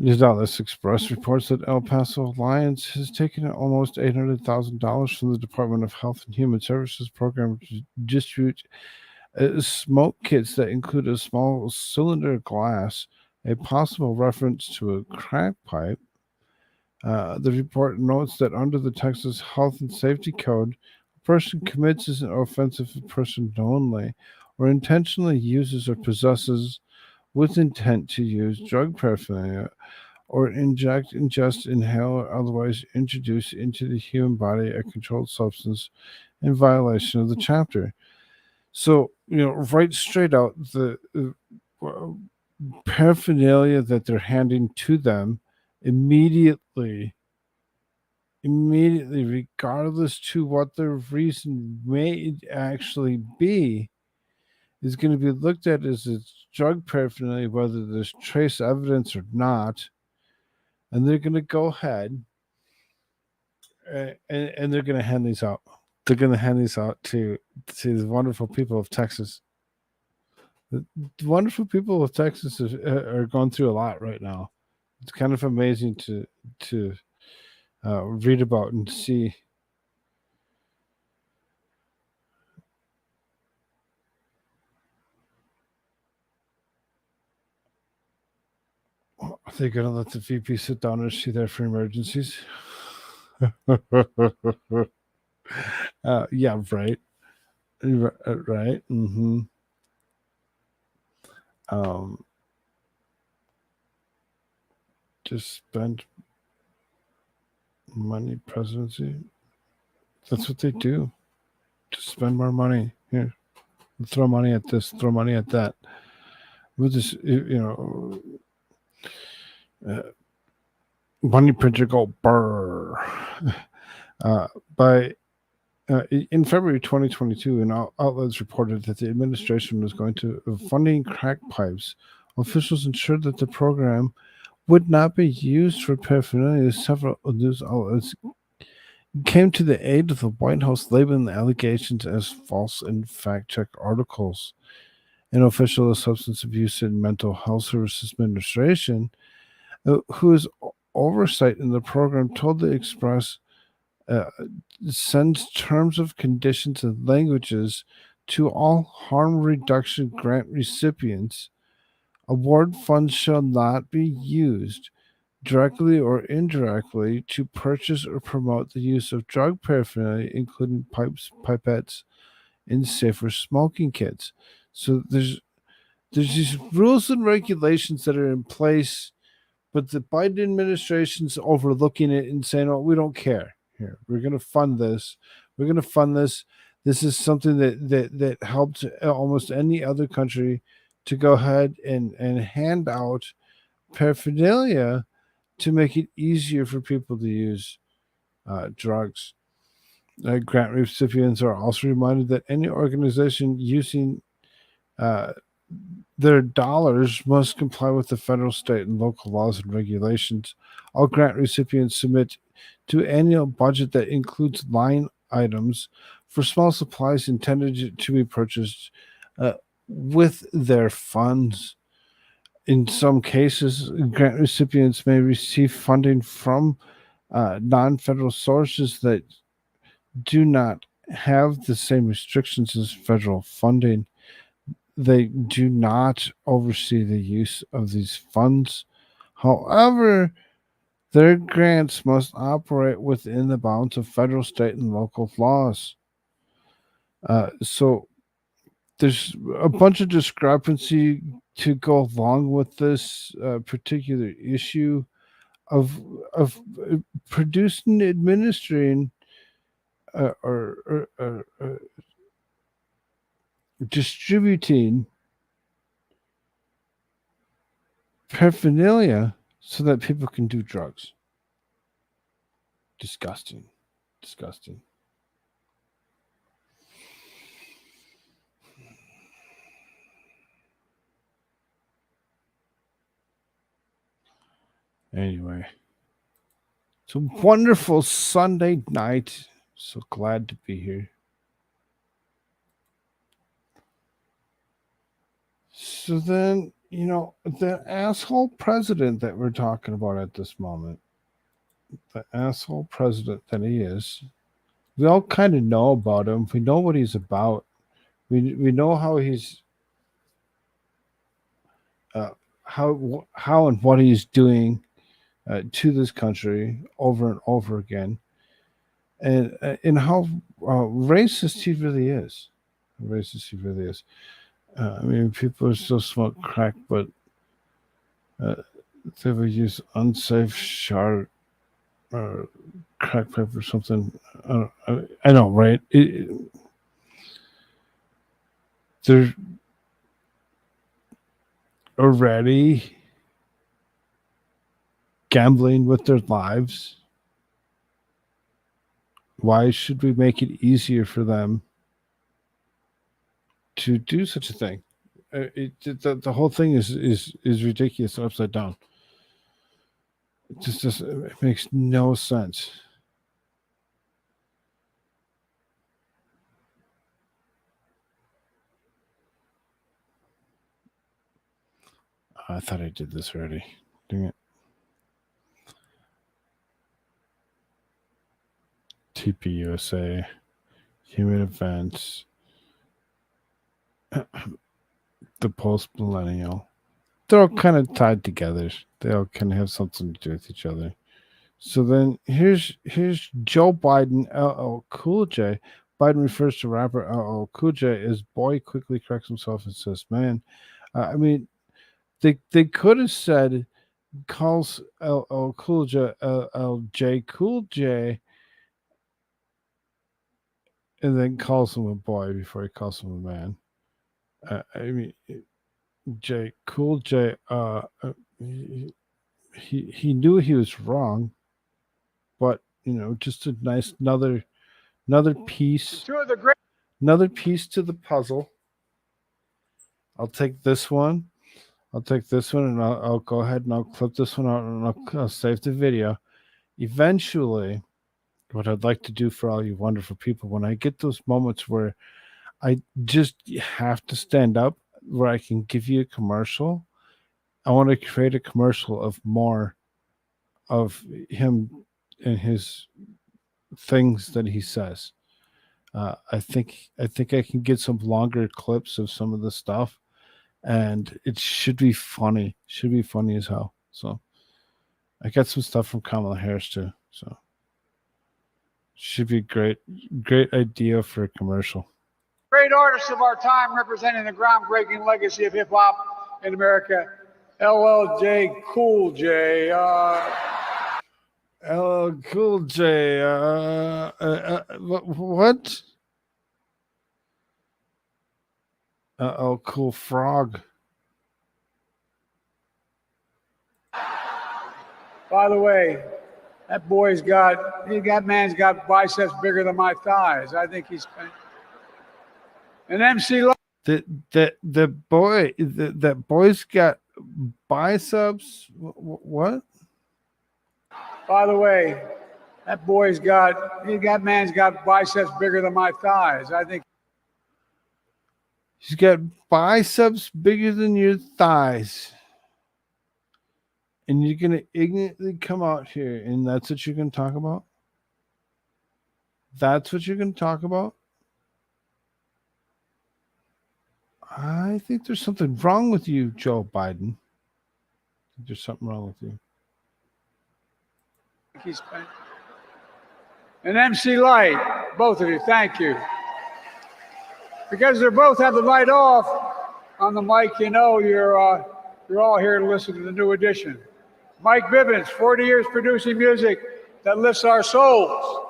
News Dallas Express reports that El Paso Alliance has taken almost $800,000 from the Department of Health and Human Services program to distribute smoke kits that include a small cylinder glass, a possible reference to a crack pipe. The report notes that under the Texas Health and Safety Code, a person commits an offense if a person knowingly or intentionally uses or possesses with intent to use drug paraphernalia or inject, ingest, inhale, or otherwise introduce into the human body a controlled substance in violation of the chapter. So, right straight out, the paraphernalia that they're handing to them immediately, regardless to what their reason may actually be, is going to be looked at as it's drug paraphernalia, whether there's trace evidence or not. And they're going to go ahead and they're going to hand these out. They're going to hand these out to the wonderful people of Texas. The wonderful people of Texas are going through a lot right now. It's kind of amazing to read about and see. Are they going to let the VP sit down and see there for emergencies? Yeah, right. Right. Mm-hmm. Just spend money presidency. That's what they do. Just spend more money. Here, throw money at this, throw money at that. We'll just, money printer go burr. In February 2022, outlets reported that the administration was going to funding crack pipes. Officials ensured that the program would not be used for paraphernalia. Several news outlets came to the aid of the White House, labeling the allegations as false and fact-check articles. An official of Substance Abuse and Mental Health Services Administration, who is oversight in the program, told the Express sends terms of conditions and languages to all harm reduction grant recipients. Award funds shall not be used directly or indirectly to purchase or promote the use of drug paraphernalia, including pipes, pipettes, and safer smoking kits. So there's these rules and regulations that are in place, but the Biden administration's overlooking it and saying, "Oh, we don't care. Here, we're going to fund this. We're going to fund this. This is something that helped almost any other country to go ahead and hand out paraphernalia to make it easier for people to use drugs." Grant recipients are also reminded that any organization using their dollars must comply with the federal, state, and local laws and regulations. All grant recipients submit to annual budget that includes line items for small supplies intended to be purchased with their funds. In some cases, grant recipients may receive funding from non-federal sources that do not have the same restrictions as federal funding. They do not oversee the use of these funds. However, their grants must operate within the bounds of federal, state, and local laws. So there's a bunch of discrepancy to go along with this particular issue of producing, administering, or distributing paraphernalia so that people can do drugs. Disgusting. Anyway, it's a wonderful Sunday night. So glad to be here. So then You know, the asshole president that we're talking about at this moment, the asshole president that he is, we all kind of know about him. We know what he's about. We know how he's how and what he's doing to this country over and over again, and how racist he really is. Racist he really is. I mean, people still smoke crack, but they would use unsafe shard or crack pipe or something. I know, right? They're already gambling with their lives. Why should we make it easier for them to do such a thing? The whole thing is ridiculous, upside down. It makes no sense. I thought I did this already. Dang it. TPUSA, human events, the post millennial. They're all kind of tied together. They all kind of have something to do with each other. So then here's Joe Biden, LL Cool J. Biden refers to rapper LL Cool J as boy, quickly corrects himself and says, man. I mean, they could have said, calls LL Cool J, LJ Cool J, and then calls him a boy before he calls him a man. I mean, J Cool J, he knew he was wrong, but you know, just a nice another piece, another piece to the puzzle. I'll take this one. And I'll go ahead and I'll clip this one out and I'll save the video. Eventually, what I'd like to do for all you wonderful people, when I get those moments where I just have to stand up, where I can give you a commercial, I want to create a commercial of more of him and his things that he says. I think I can get some longer clips of some of the stuff, and it should be funny. Should be funny as hell. So I got some stuff from Kamala Harris too. So should be great idea for a commercial. Great artists of our time representing the groundbreaking legacy of hip hop in America. LLJ Cool J. LL Cool J. What? Koolfrogg. By the way, that man's got biceps bigger than my thighs. I think he's an MC. That boy's got biceps. What? By the way, that man's got biceps bigger than my thighs. I think he's got biceps bigger than your thighs. And you're going to ignorantly come out here and that's what you're going to talk about? That's what you're going to talk about? I think there's something wrong with you, Joe Biden. I think there's something wrong with you. he's an MC Light, both of you. Thank you. Because they both have the light off on the mic, you know you're all here to listen to the new edition. Mike Bivens, 40 years producing music that lifts our souls.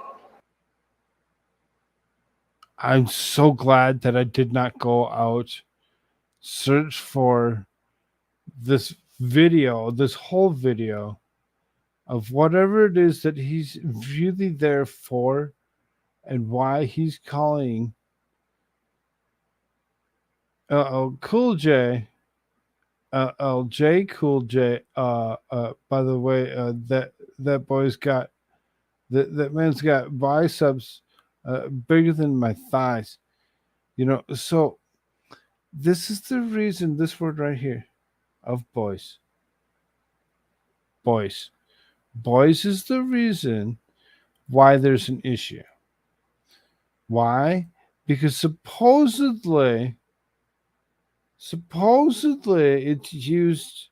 I'm so glad that I did not go out, search for this video, this whole video of whatever it is that he's really there for and why he's calling Cool J, LJ Cool J. By the way, that boy's got that man's got biceps bigger than my thighs. You know, so this is the reason. This word right here. of boys. Boys. Boys is the reason why there's an issue. Why? Because supposedly it's used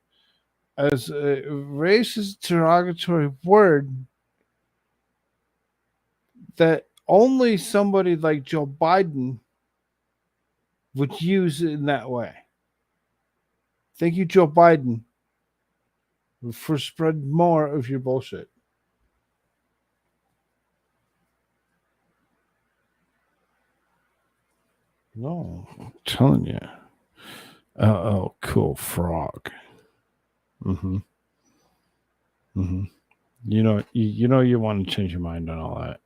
as a racist derogatory word that only somebody like Joe Biden would use it in that way. Thank you, Joe Biden, for spreading more of your bullshit. No, I'm telling you. Oh, Koolfrogg. Mm-hmm. Mm-hmm. You want to change your mind on all that.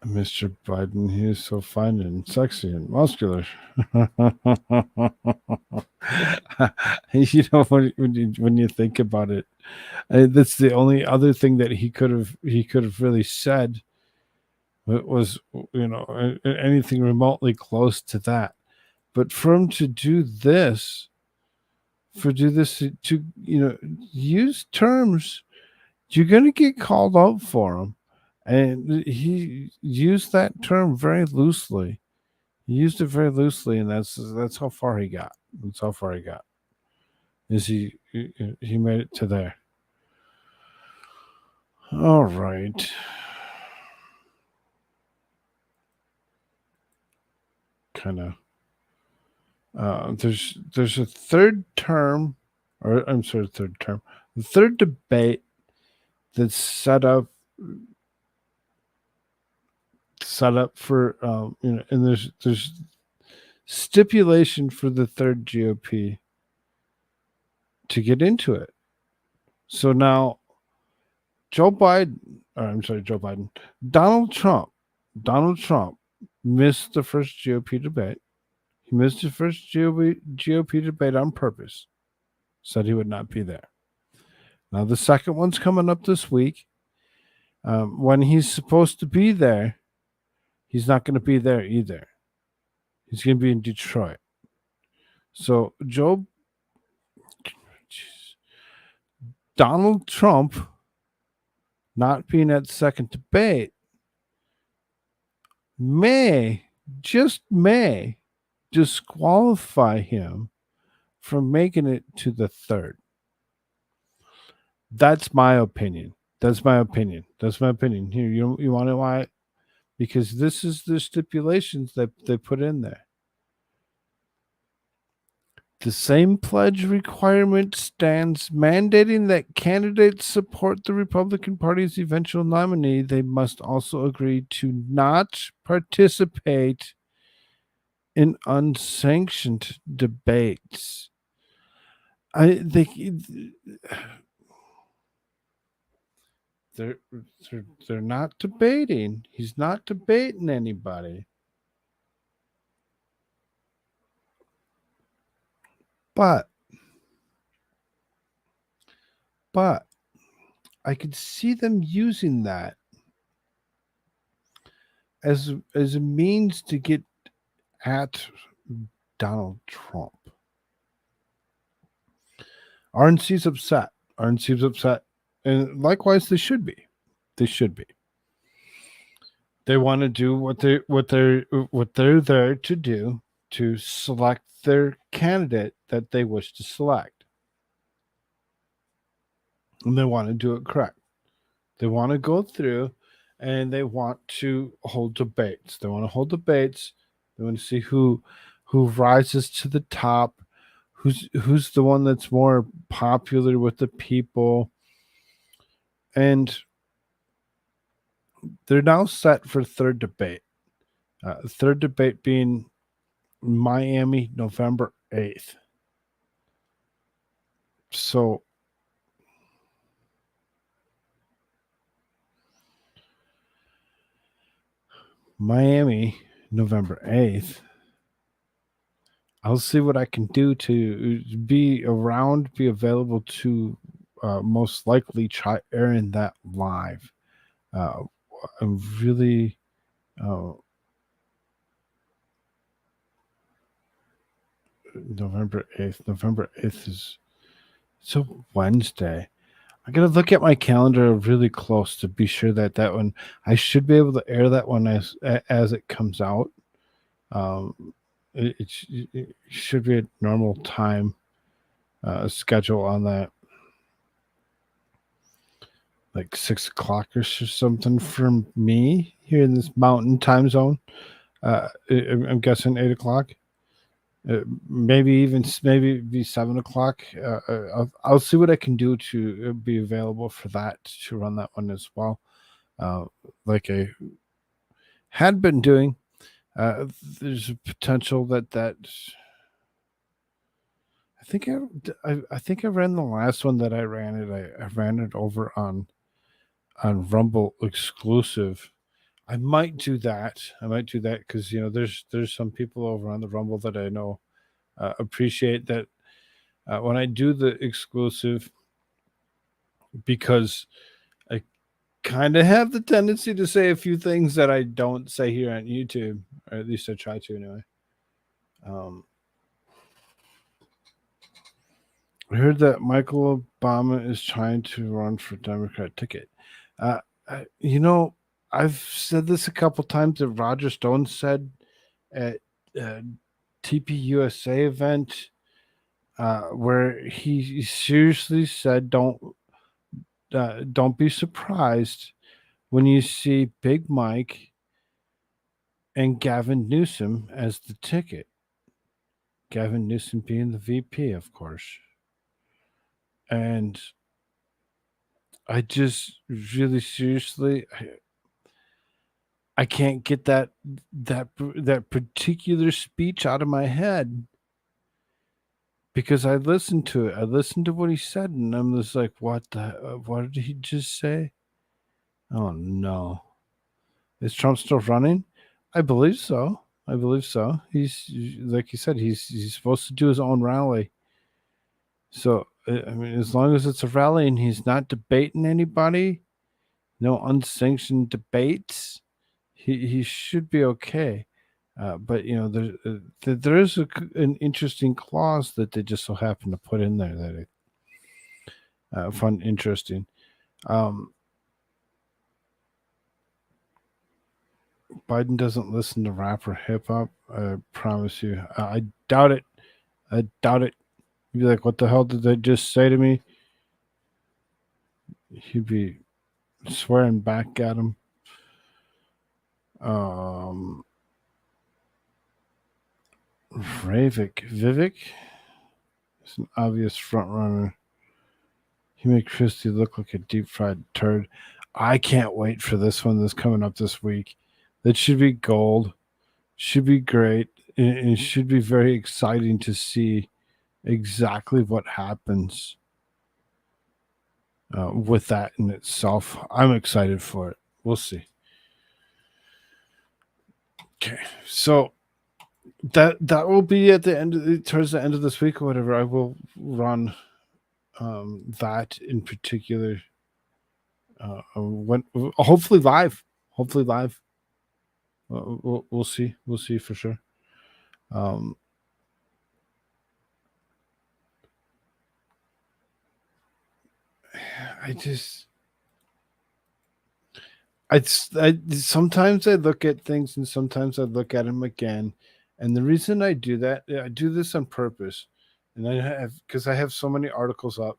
Mr. Biden, he is so fine and sexy and muscular. When you think about it, that's the only other thing that he could have really said was anything remotely close to that. But for him to do this, to use terms, you're going to get called out for them. And he used that term very loosely. He used it very loosely, and that's how far he got. That's how far he got. Is he made it to there? All right. Kind of. There's a third term, or I'm sorry, third term. The third debate that's set up for and there's stipulation for the third GOP to get into it. So now Donald Trump missed the first GOP debate. He missed the first GOP debate on purpose. Said he would not be there. Now the second one's coming up this week. When he's supposed to be there, he's not going to be there either. He's going to be in Detroit. So Donald Trump not being at the second debate may disqualify him from making it to the third. That's my opinion. Here, you want to know why? Because this is the stipulations that they put in there. The same pledge requirement stands, mandating that candidates support the Republican Party's eventual nominee. They must also agree to not participate in unsanctioned debates. They're not debating. He's not debating anybody. But I could see them using that as a means to get at Donald Trump. RNC's upset. And likewise, they should be. They want to do what they're there to do, to select their candidate that they wish to select. And they want to do it correct. They want to go through and they want to hold debates. They want to see who rises to the top, who's the one that's more popular with the people. And they're now set for third debate. Third debate being Miami, November 8th. So Miami, November 8th. I'll see what I can do to be around, be available to most likely try airing that live. I'm really November 8th. November 8th is it's a Wednesday. I gotta look at my calendar really close to be sure that one I should be able to air that one as it comes out. It should be a normal time schedule on that, like 6 o'clock or something for me here in this mountain time zone. I'm guessing 8 o'clock. Maybe be 7 o'clock. I'll see what I can do to be available for that, to run that one as well. Like I had been doing. There's a potential that I think I ran the last one that I ran it. I ran it over on Rumble exclusive. I might do that. Because there's some people over on the Rumble that I know appreciate that when I do the exclusive, because I kind of have the tendency to say a few things that I don't say here on YouTube, or at least I try to anyway. I heard that Michael Obama is trying to run for Democrat ticket. I've said this a couple times that Roger Stone said at TPUSA event, where he seriously said, don't be surprised when you see Big Mike and Gavin Newsom as the ticket. Gavin Newsom being the VP, of course. And I just really seriously, I can't get that particular speech out of my head, because I listened to it. I listened to what he said, and I'm just like, what did he just say? Oh no. Is Trump still running? I believe so. He's, like you said, he's supposed to do his own rally. So, I mean, as long as it's a rally and he's not debating anybody, no unsanctioned debates, he should be okay. But there is an interesting clause that they just so happen to put in there that I found interesting. Biden doesn't listen to rap or hip hop. I promise you. I doubt it. You'd be like, what the hell did they just say to me? He'd be swearing back at him. Vivek is an obvious front runner. He made Christie look like a deep fried turd. I can't wait for this one that's coming up this week. That should be gold. Should be great. And it should be very exciting to see exactly what happens with that in itself. I'm excited for it. We'll see. Okay, so that will be at the end, towards the end of this week or whatever. I will run that in particular. When hopefully live. We'll see. We'll see for sure. Sometimes I look at things and sometimes I look at them again, and the reason I do that, I do this on purpose, and because I have so many articles up.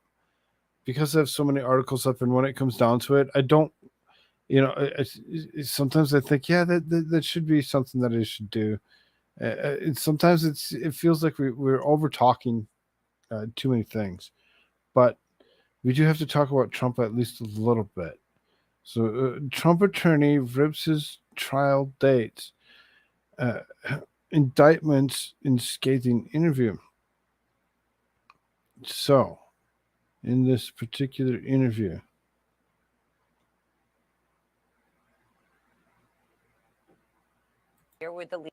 And when it comes down to it, I don't. Sometimes I think, yeah, that should be something that I should do. Sometimes it feels like we're over talking too many things, but we do have to talk about Trump at least a little bit. So, Trump attorney rips his trial dates, indictments in scathing interview. So, in this particular interview, Here with the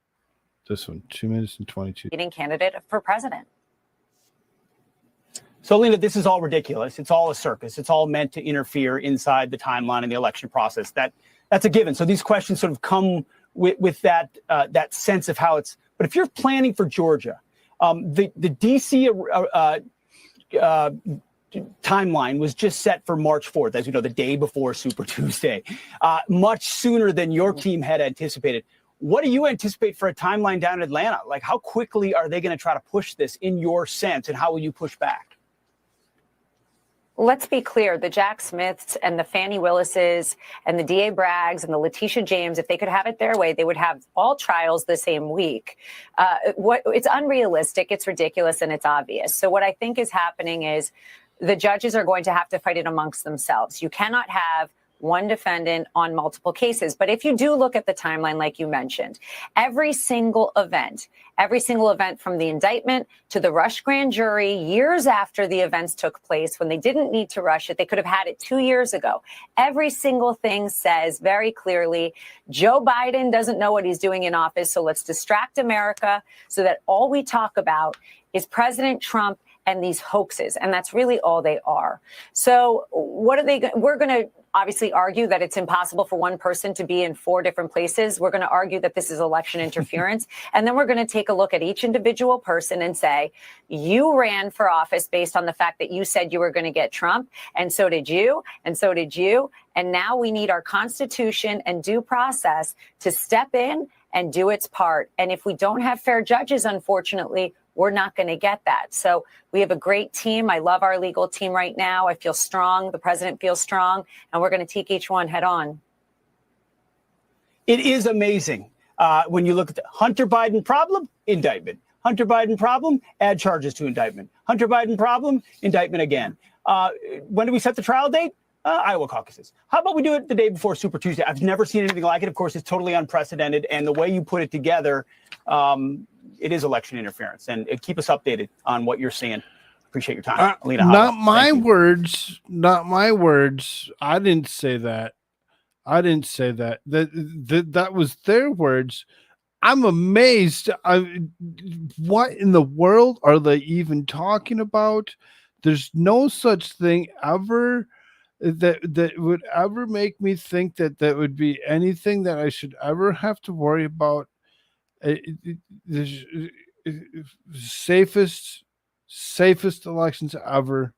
this one, 2 minutes and 22. leading candidate for president. So, Lena, this is all ridiculous. It's all a circus. It's all meant to interfere inside the timeline and the election process. That That's a given. So these questions sort of come with that that sense of how it's. But if you're planning for Georgia, the DC timeline was just set for March 4th, as you know, the day before Super Tuesday, much sooner than your team had anticipated. What do you anticipate for a timeline down in Atlanta? Like, how quickly are they going to try to push this in your sense, and how will you push back? Let's be clear, the Jack Smiths and the Fannie Willises and the DA Braggs and the Letitia James, if they could have it their way, they would have all trials the same week. It's unrealistic, it's ridiculous, and it's obvious. So what I think is happening is the judges are going to have to fight it amongst themselves. You cannot have one defendant on multiple cases. But if you do look at the timeline, like you mentioned, every single event from the indictment to the rush grand jury, years after the events took place, when they didn't need to rush it, they could have had it 2 years ago. Every single thing says very clearly, Joe Biden doesn't know what he's doing in office, so let's distract America so that all we talk about is President Trump and these hoaxes. And that's really all they are. So what are they? We're going to obviously argue that it's impossible for one person to be in 4 different places. We're going to argue that this is election interference. And then we're going to take a look at each individual person and say, you ran for office based on the fact that you said you were going to get Trump. And so did you. And so did you. And now we need our Constitution and due process to step in and do its part. And if we don't have fair judges, unfortunately, we're not going to get that. So we have a great team. I love our legal team right now. I feel strong. The president feels strong. And we're going to take each one head on. It is amazing when you look at the Hunter Biden problem, indictment. Hunter Biden problem, add charges to indictment. Hunter Biden problem, indictment again. When do we set the trial date? Iowa caucuses. How about we do it the day before Super Tuesday? I've never seen anything like it. Of course, it's totally unprecedented. And the way you put it together, it is election interference. And keep us updated on what you're seeing. Appreciate your time. Alina, not my words. Not my words. I didn't say that. I didn't say that. That was their words. I'm amazed. What in the world are they even talking about? There's no such thing ever that would ever make me think that would be anything that I should ever have to worry about. The safest elections ever.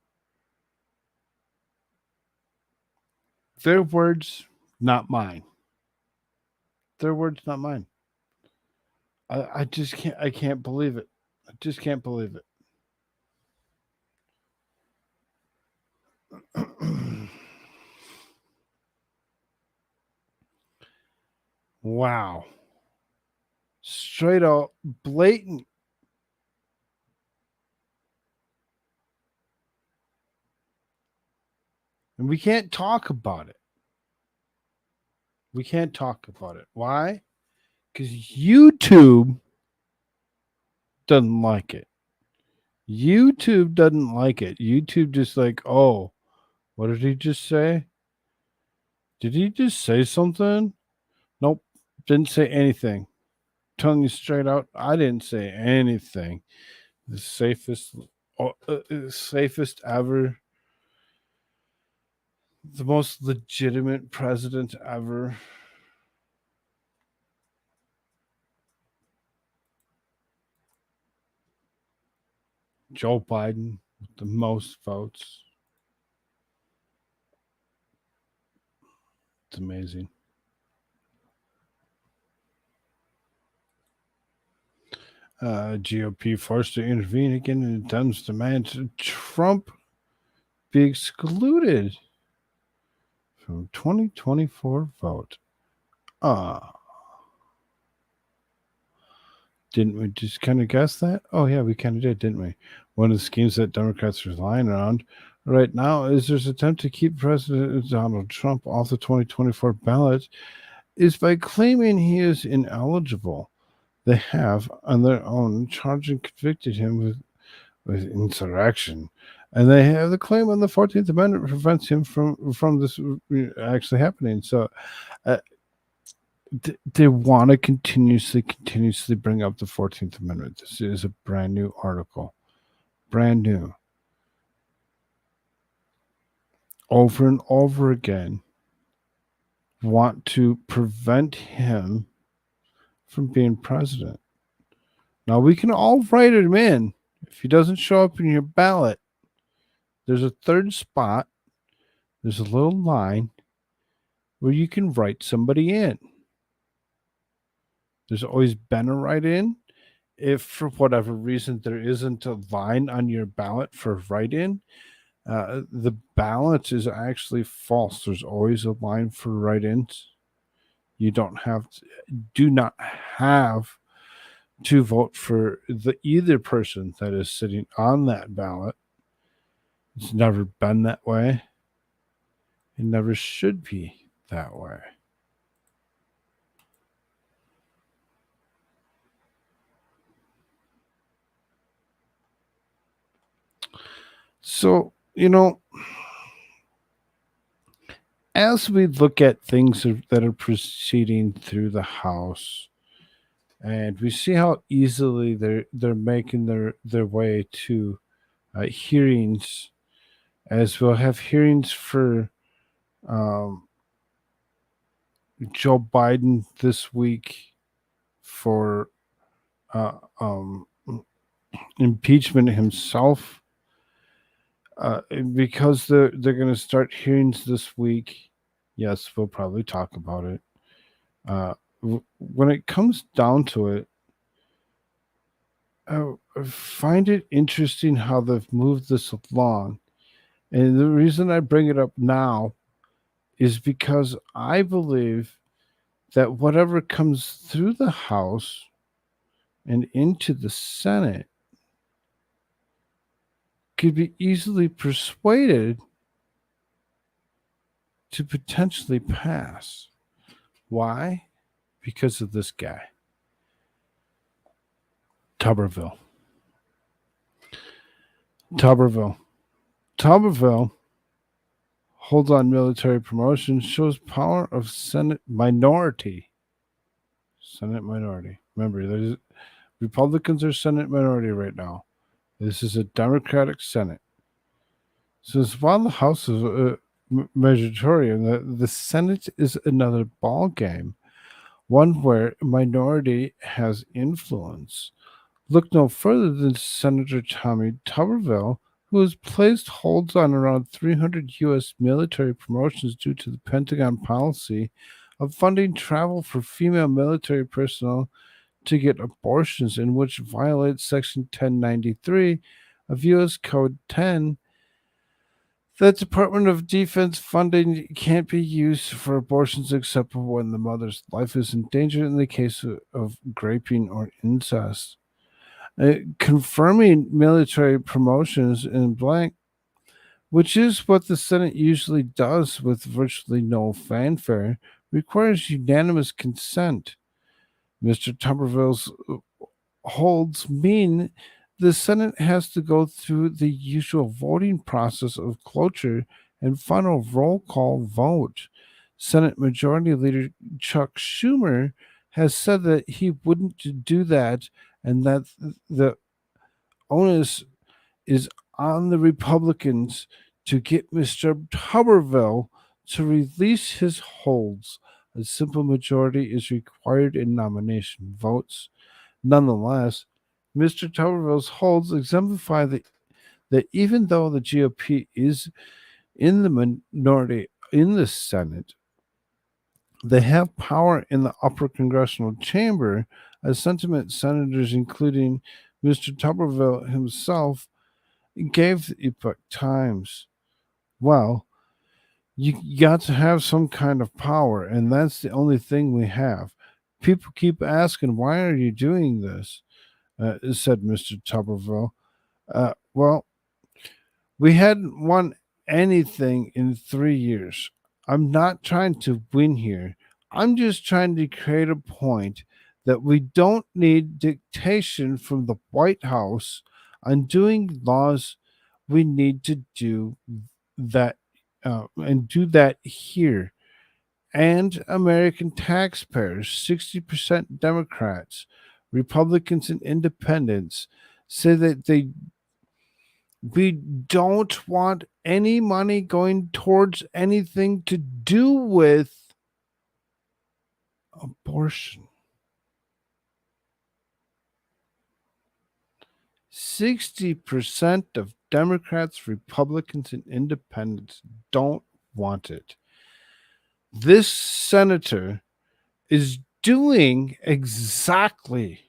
Their words, not mine. Their words, not mine. I just can't. I can't believe it. I just can't believe it. Wow. Straight out blatant. And we can't talk about it. We can't talk about it. Why? Because YouTube doesn't like it. YouTube doesn't like it. YouTube just like, oh, what did he just say? Did he just say something? Nope. Didn't say anything. Telling you straight out, I didn't say anything. The safest ever. The most legitimate president ever. Joe Biden with the most votes. It's amazing. GOP forced to intervene again in attempts to demand Trump be excluded from 2024 vote. Didn't we just kind of guess that? Oh, yeah, we kind of did, didn't we? One of the schemes that Democrats are relying on right now is there's an attempt to keep President Donald Trump off the 2024 ballot is by claiming he is ineligible. They have, on their own, charged and convicted him with insurrection. And they have the claim on the 14th Amendment prevents him from this actually happening. So they want to continuously bring up the 14th Amendment. This is a brand new article. Brand new. Over and over again. want to prevent him from being president. Now, we can all write him in. If he doesn't show up in your ballot, there's a third spot. There's a little line where you can write somebody in. There's always been a write-in. If for whatever reason there isn't a line on your ballot for write-in, the ballot is actually false. There's always a line for write-ins. You do not have to vote for either person that is sitting on that ballot. It's never been that way. It never should be that way. So, as we look at things that are proceeding through the House, and we see how easily they're making their way to hearings, as we'll have hearings for Joe Biden this week for impeachment himself. Because they're going to start hearings this week. Yes, we'll probably talk about it. When it comes down to it, I find it interesting how they've moved this along. And the reason I bring it up now is because I believe that whatever comes through the House and into the Senate could be easily persuaded to potentially pass. Why? Because of this guy, Tubervill. Tubervill holds on military promotions, shows power of Senate minority. Remember, Republicans are Senate minority right now. This is a Democratic Senate. So while the House is majority, the Senate is another ball game, one where minority has influence. Look no further than Senator Tommy Tubervill, who has holds on around 300 U.S. military promotions due to the Pentagon policy of funding travel for female military personnel to get abortions, in which violates Section 1093 of U.S. Code 10. The Department of Defense funding can't be used for abortions except when the mother's life is in danger in the case of raping or incest. Confirming military promotions in blank, which is what the Senate usually does with virtually no fanfare, requires unanimous consent. Mr. Tuberville's holds mean the Senate has to go through the usual voting process of cloture and final roll call vote. Senate Majority Leader Chuck Schumer has said that he wouldn't do that and that the onus is on the Republicans to get Mr. Tuberville to release his holds. A simple majority is required in nomination votes. Nonetheless, Mr. Tuberville's holds exemplify that even though the GOP is in the minority in the Senate, they have power in the upper congressional chamber, as sentiment senators, including Mr. Tuberville himself, gave the Epoch Times. Well, you got to have some kind of power, and that's the only thing we have. People keep asking, why are you doing this? Said Mr. Tuberville. Well, we hadn't won anything in 3 years. I'm not trying to win here. I'm just trying to create a point that we don't need dictation from the White House on doing laws. We need to do that and do that here. And American taxpayers, 60% Democrats, Republicans, and independents, say that we don't want any money going towards anything to do with abortion. 60% of Democrats, Republicans, and independents don't want it. This senator is doing exactly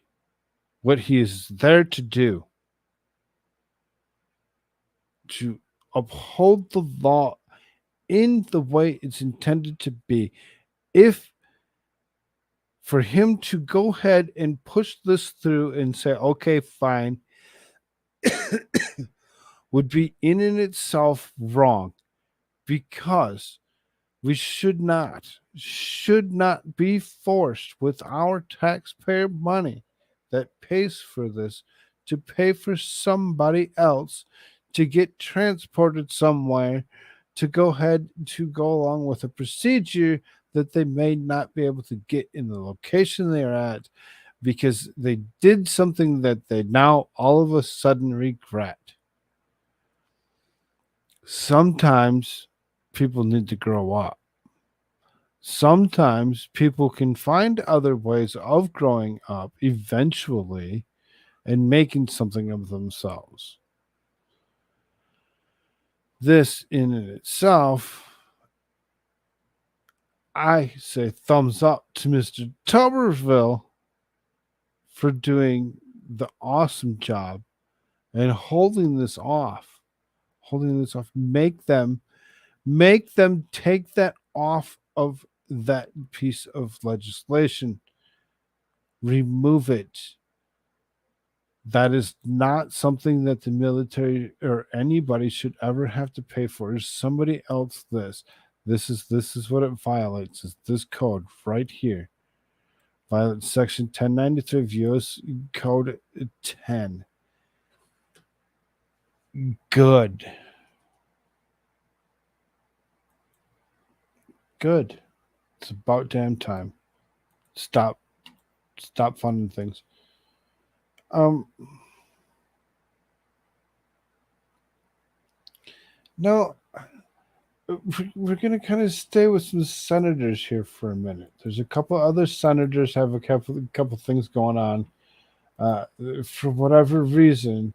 what he is there to do, to uphold the law in the way it's intended to be. If for him to go ahead and push this through and say, okay, fine, would be in and itself wrong, because we should not be forced with our taxpayer money that pays for this to pay for somebody else to get transported somewhere to go ahead to go along with a procedure that they may not be able to get in the location they're at because they did something that they now all of a sudden regret. Sometimes people need to grow up. Sometimes people can find other ways of growing up eventually and making something of themselves. This in itself, I say thumbs up to Mr. Tubervill for doing the awesome job and holding this off. Make them take that off of that piece of legislation. Remove it. That is not something that the military or anybody should ever have to pay for. Is somebody else this? This is what it violates. Is this code right here? Violates Section 1093 of U.S. Code 10. Good. It's about damn time. Stop funding things. Now, we're going to kind of stay with some senators here for a minute. There's a couple other senators have a couple things going on. For whatever reason,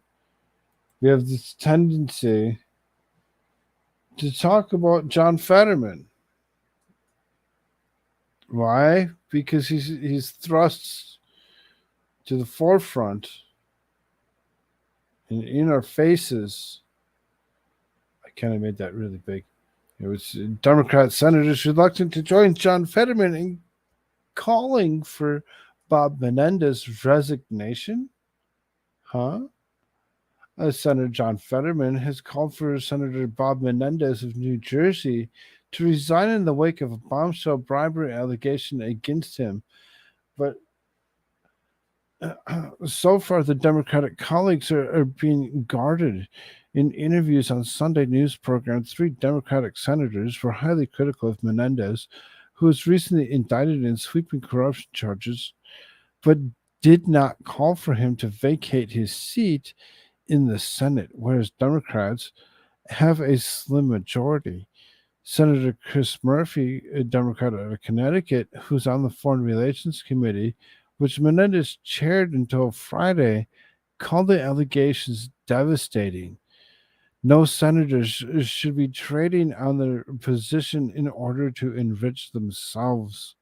we have this tendency to talk about John Fetterman. Why? Because he's thrust to the forefront and in our faces. I kind of made that really big. It was Democrat senators reluctant to join John Fetterman in calling for Bob Menendez's resignation. Senator John Fetterman has called for Senator Bob Menendez of New Jersey to resign in the wake of a bombshell bribery allegation against him. But so far, the Democratic colleagues are being guarded. In interviews on Sunday news program, 3 Democratic senators were highly critical of Menendez, who was recently indicted in sweeping corruption charges, but did not call for him to vacate his seat in the Senate, whereas Democrats have a slim majority. Senator Chris Murphy, a Democrat out of Connecticut, who's on the Foreign Relations Committee, which Menendez chaired until Friday, called the allegations devastating. No senators should be trading on their position in order to enrich themselves.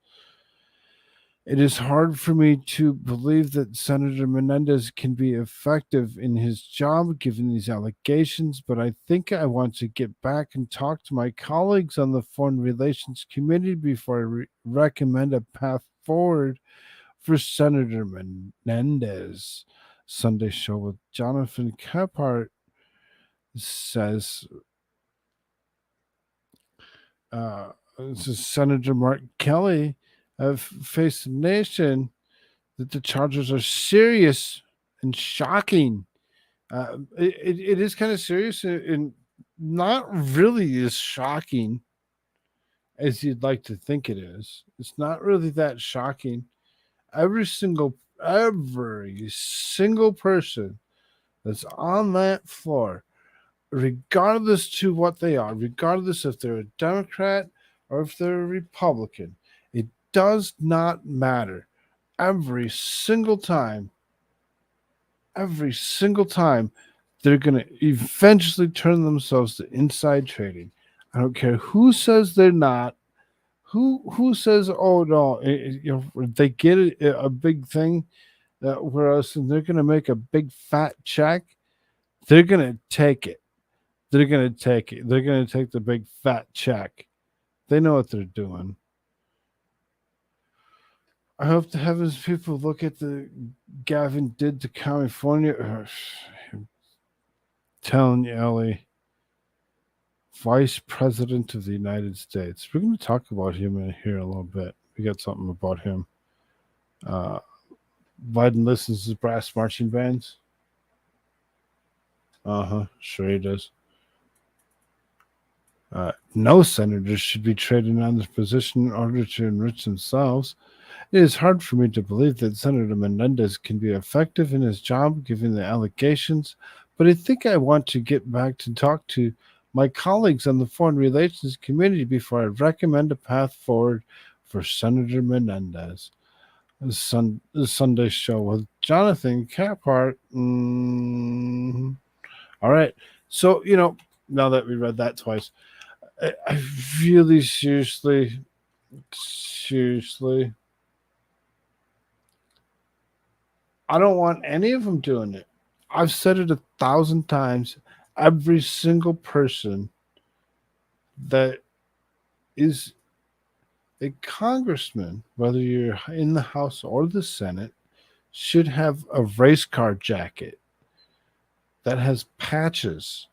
It is hard for me to believe that Senator Menendez can be effective in his job given these allegations, but I think I want to get back and talk to my colleagues on the Foreign Relations Committee before I recommend a path forward for Senator Menendez. Sunday Show with Jonathan Kephart says, this is Senator Mark Kelly have faced the nation that the charges are serious and shocking. It is kind of serious and not really as shocking as you'd like to think it is. It's not really that shocking. Every single person that's on that floor, regardless to what they are, regardless if they're a Democrat or if they're a Republican, it does not matter. Every single time, they're going to eventually turn themselves to inside trading. I don't care who says they're not. Who says, oh no, they get a big thing, whereas they're going to make a big fat check. They're going to take it. They're going to take it. They're going to take the big fat check. They know what they're doing. I hope the heavens people look at the Gavin did to California. I'm telling you, Ellie, Vice President of the United States. We're going to talk about him in here a little bit. We got something about him. Biden listens to brass marching bands. Sure he does. No senators should be trading on this position in order to enrich themselves. It is hard for me to believe that Senator Menendez can be effective in his job given the allegations, but I think I want to get back to talk to my colleagues on the Foreign Relations Committee before I recommend a path forward for Senator Menendez. The Sunday show with Jonathan Caphart. All right. So, now that we read that twice, I really seriously, I don't want any of them doing it. I've said it 1,000 times. Every single person that is a congressman, whether you're in the House or the Senate, should have a race car jacket that has patches.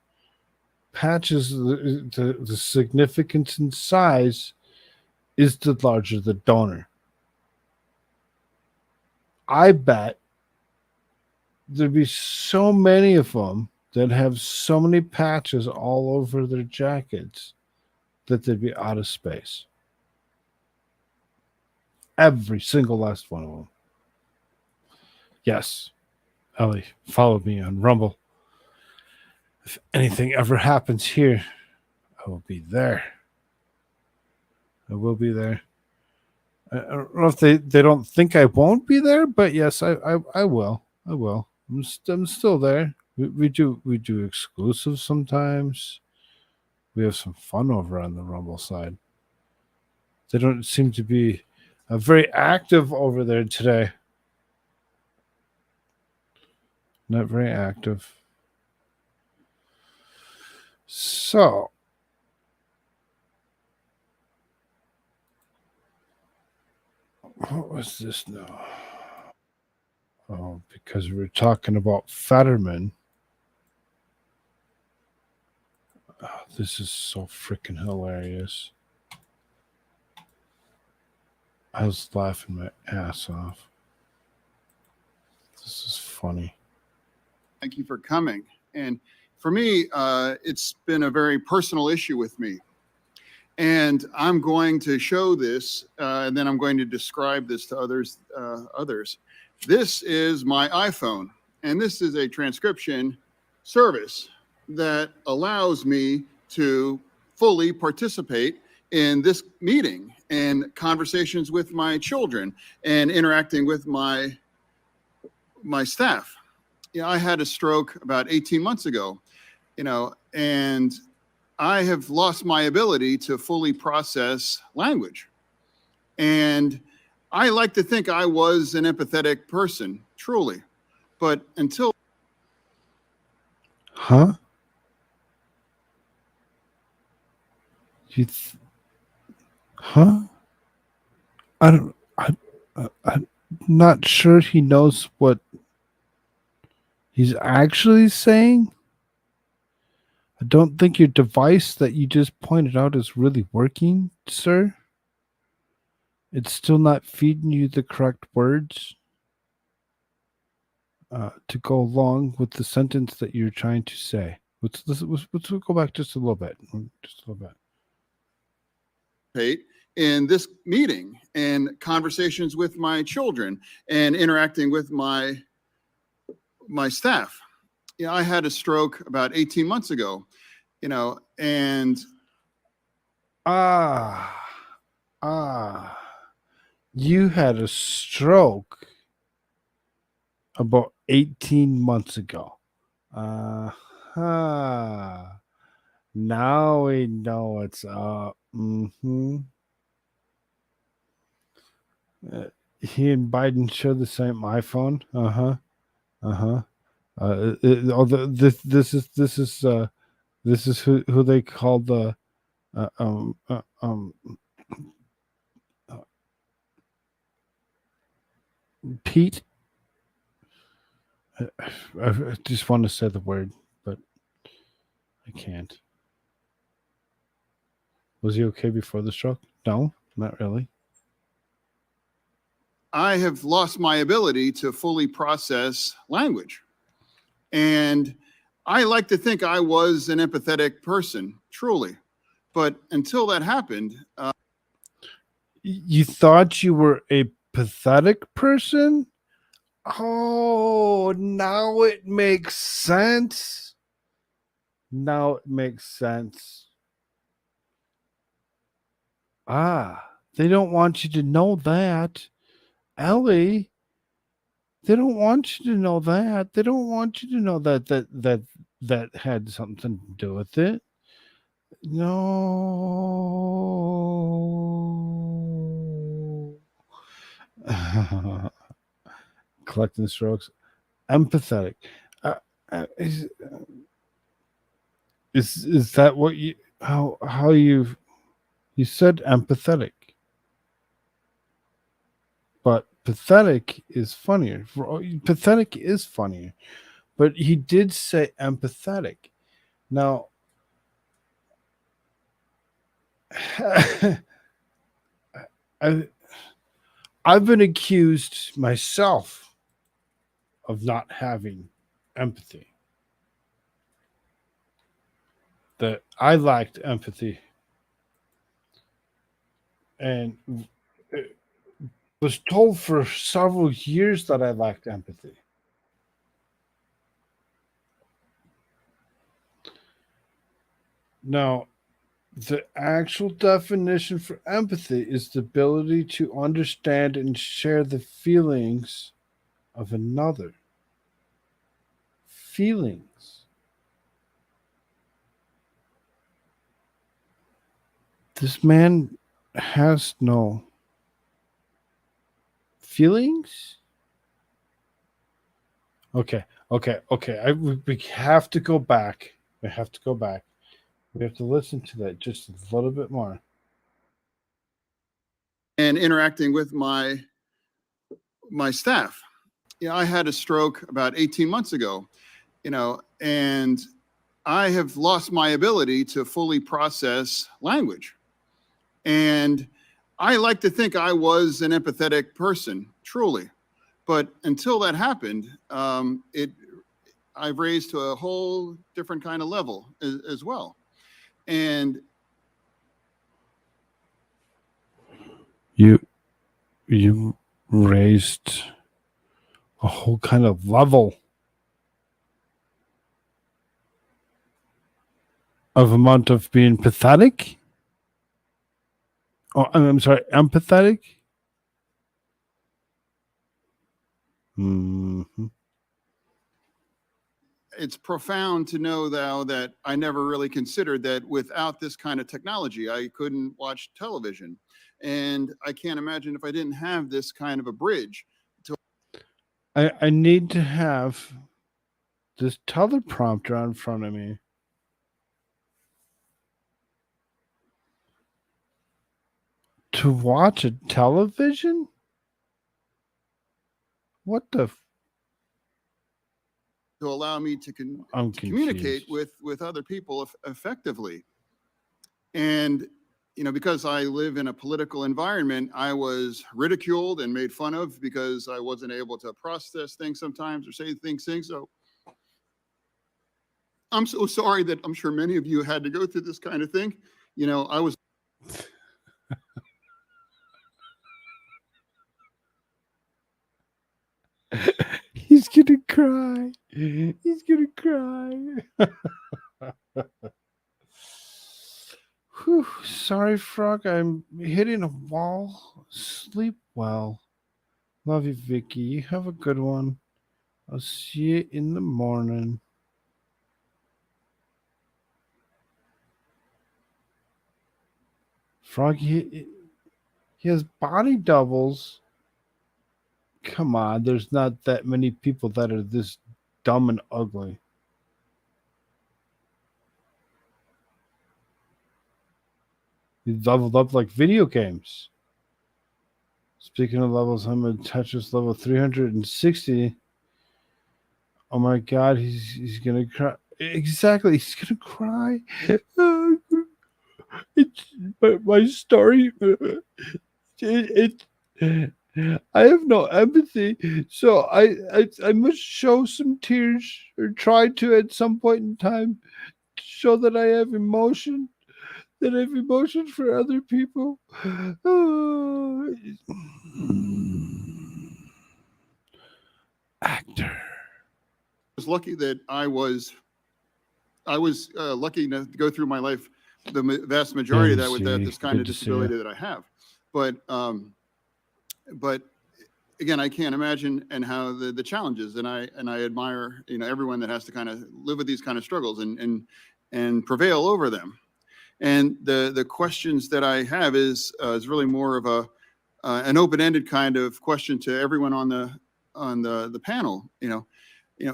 The significance in size is the larger the donor. I bet there'd be so many of them that have so many patches all over their jackets that they'd be out of space. Every single last one of them. Yes, Ellie, follow me on Rumble. If anything ever happens here, I will be there. I will be there. I don't know if they don't think I won't be there, but yes, I will. I will. I'm still there. We do exclusives sometimes. We have some fun over on the Rumble side. They don't seem to be very active over there today. Not very active. So, what was this now? Oh, because we were talking about Fetterman. Oh, this is so freaking hilarious. I was laughing my ass off. This is funny. Thank you for coming. And for me, it's been a very personal issue with me. And I'm going to show this, and then I'm going to describe this to others. This is my iPhone, and this is a transcription service that allows me to fully participate in this meeting and conversations with my children and interacting with my staff. I had a stroke about 18 months ago, and I have lost my ability to fully process language. And I like to think I was an empathetic person, truly. But until... Huh? Huh? I'm not sure he knows what he's actually saying. I don't think your device that you just pointed out is really working, sir. It's still not feeding you the correct words to go along with the sentence that you're trying to say. Let's go back just a little bit. In this meeting and conversations with my children and interacting with my staff. I had a stroke about 18 months ago, and You had a stroke about 18 months ago. Uh-huh. Now we know what's up. Mm-hmm. He and Biden share the same iPhone. Uh-huh. Uh-huh. This is who they call the uh, um uh, um uh, Pete. I just want to say the word, but I can't. Was he okay before the stroke? No, not really. I have lost my ability to fully process language. And I like to think I was an empathetic person, truly. But until that happened, You thought you were a pathetic person? Oh, now it makes sense. Now it makes sense. Ah, they don't want you to know that. Ellie, they don't want you to know that. They don't want you to know that had something to do with it. No. Collecting strokes. Empathetic. Uh, is that what you how you said empathetic? But pathetic is funnier. Pathetic is funnier. But he did say empathetic. Now, I've been accused myself of not having empathy. That I lacked empathy. And it was told for several years that I lacked empathy. Now, the actual definition for empathy is the ability to understand and share the feelings of another. Feelings. This man has no feelings? Okay. We have to go back. We have to go back. We have to listen to that just a little bit more. and interacting with my staff. I had a stroke about 18 months ago, and I have lost my ability to fully process language. And I like to think I was an empathetic person, truly. But until that happened, I've raised to a whole different kind of level as well. And You raised a whole kind of level of amount of being pathetic. Oh, I'm sorry, empathetic. Mm-hmm. it's profound to know, though, that I never really considered that without this kind of technology, I couldn't watch television. And I can't imagine if I didn't have this kind of a bridge. I need to have this teleprompter in front of me. To watch a television? What the? To allow me to communicate with other people effectively. And because I live in a political environment, I was ridiculed and made fun of because I wasn't able to process things sometimes or say things. So I'm so sorry that I'm sure many of you had to go through this kind of thing. I was. He's gonna cry. He's gonna cry. Whew, sorry, Frog. I'm hitting a wall. Sleep well. Love you, Vicky. You have a good one. I'll see you in the morning. Froggy, he has body doubles. Come on, there's not that many people that are this dumb and ugly. He leveled up like video games. Speaking of levels, I'm in Tetris level 360. Oh my god, he's gonna cry. Exactly, he's gonna cry. It's my story. It, I have no empathy, so I must show some tears, or try to at some point in time, to show that I have emotion, that I have emotion for other people. Actor. I was lucky that I was lucky enough to go through my life, the vast majority of that with this kind of disability that I have. But again, I can't imagine and how the challenges, and I admire, everyone that has to kind of live with these kind of struggles and prevail over them. And the questions that I have is really more of an open-ended kind of question to everyone on the panel.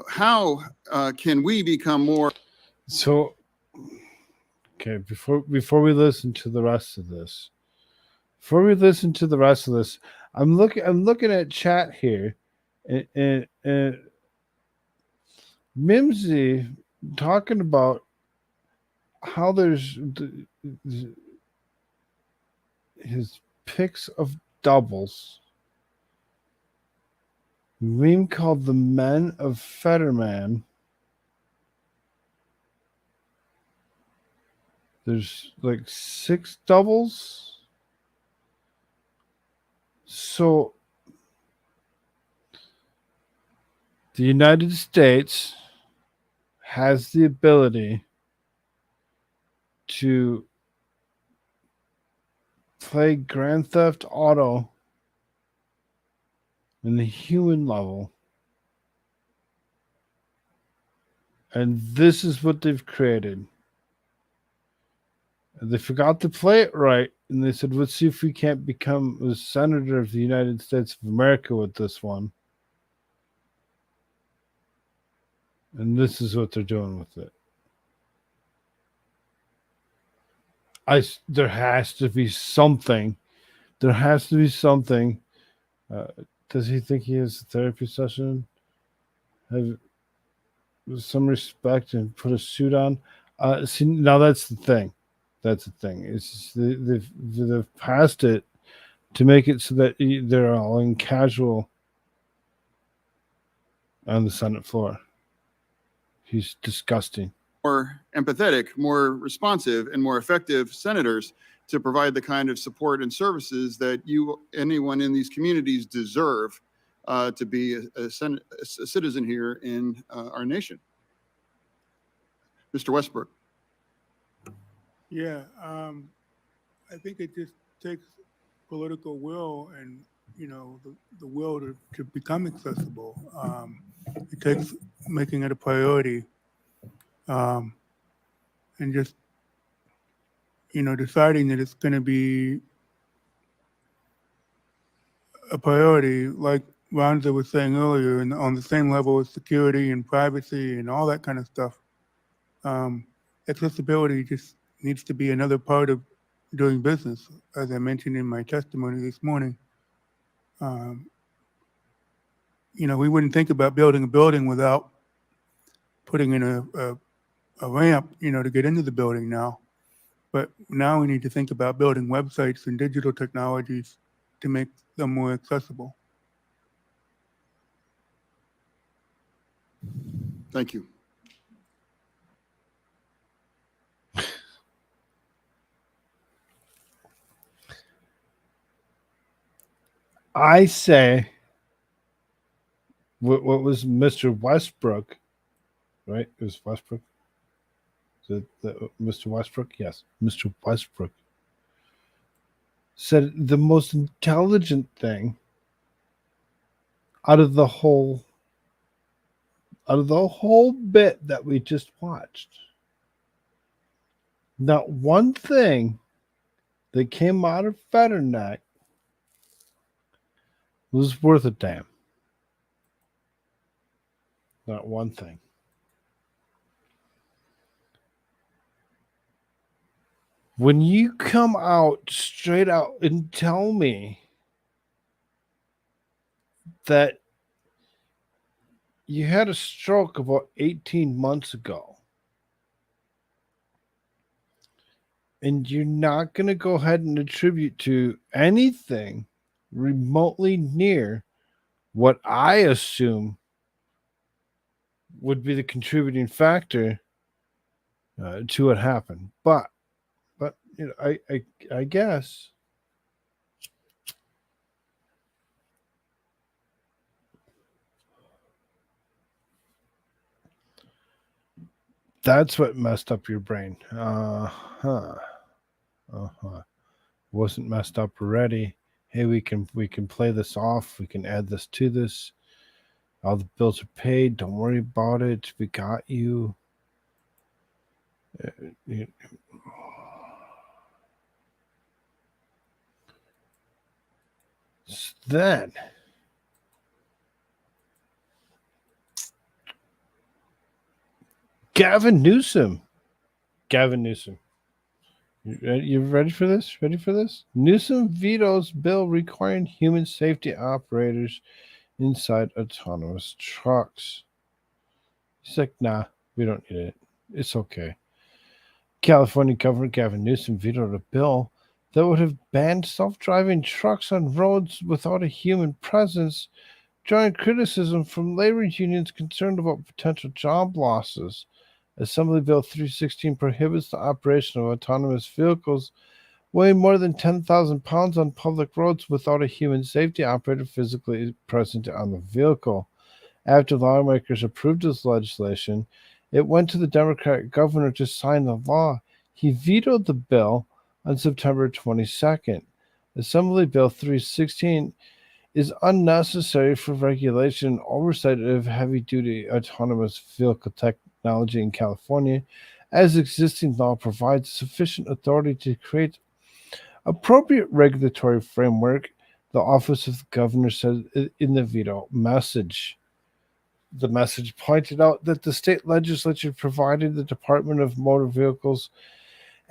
How can we become more? So, okay, before we listen to the rest of this, I'm looking at chat here, and Mimsy talking about how there's his picks of doubles. Meme called the Men of Fetterman. There's like 6 doubles. So the United States has the ability to play Grand Theft Auto in the human level. And this is what they've created. They forgot to play it right, and they said, let's see if we can't become a senator of the United States of America with this one. And this is what they're doing with it. There has to be something. There has to be something. Does he think he has a therapy session? Have some respect and put a suit on? See, now that's the thing. That's the thing. It's they've passed it to make it so that they're all in casual on the Senate floor. He's disgusting. More empathetic, more responsive, and more effective senators to provide the kind of support and services that anyone in these communities deserve to be a citizen here in our nation. Mr. Westbrook. Yeah, I think it just takes political will and, the will to become accessible. It takes making it a priority and just, deciding that it's going to be a priority, like Ronza was saying earlier, and on the same level as security and privacy and all that kind of stuff. Accessibility just needs to be another part of doing business, as I mentioned in my testimony this morning. We wouldn't think about building a building without putting in a ramp, to get into the building now. But now we need to think about building websites and digital technologies to make them more accessible. Thank you. I say, what was Mr. Westbrook, right? It was Westbrook. Is it Mr. Westbrook? Yes, Mr. Westbrook said the most intelligent thing out of the whole bit that we just watched. Not one thing that came out of Fetterneck was worth a damn. Not one thing. When you come out straight out and tell me that you had a stroke about 18 months ago, and you're not going to go ahead and attribute to anything remotely near what I assume would be the contributing factor to what happened. But you know, I guess that's what messed up your brain. Wasn't messed up already. Hey, we can play this off. We can add this to this. All the bills are paid. Don't worry about it. We got you. Then Gavin Newsom. You ready for this? Newsom vetoes bill requiring human safety operators inside autonomous trucks. He's like, nah, we don't need it. It's okay. California Governor Gavin Newsom vetoed a bill that would have banned self-driving trucks on roads without a human presence, drawing criticism from labor unions concerned about potential job losses. Assembly Bill 316 prohibits the operation of autonomous vehicles weighing more than 10,000 pounds on public roads without a human safety operator physically present on the vehicle. After lawmakers approved this legislation, it went to the Democratic governor to sign the law. He vetoed the bill on September 22nd. Assembly Bill 316 is unnecessary for regulation and oversight of heavy-duty autonomous vehicle technology in California, as existing law provides sufficient authority to create appropriate regulatory framework, the Office of the Governor said in the veto message. The message pointed out that the state legislature provided the Department of Motor Vehicles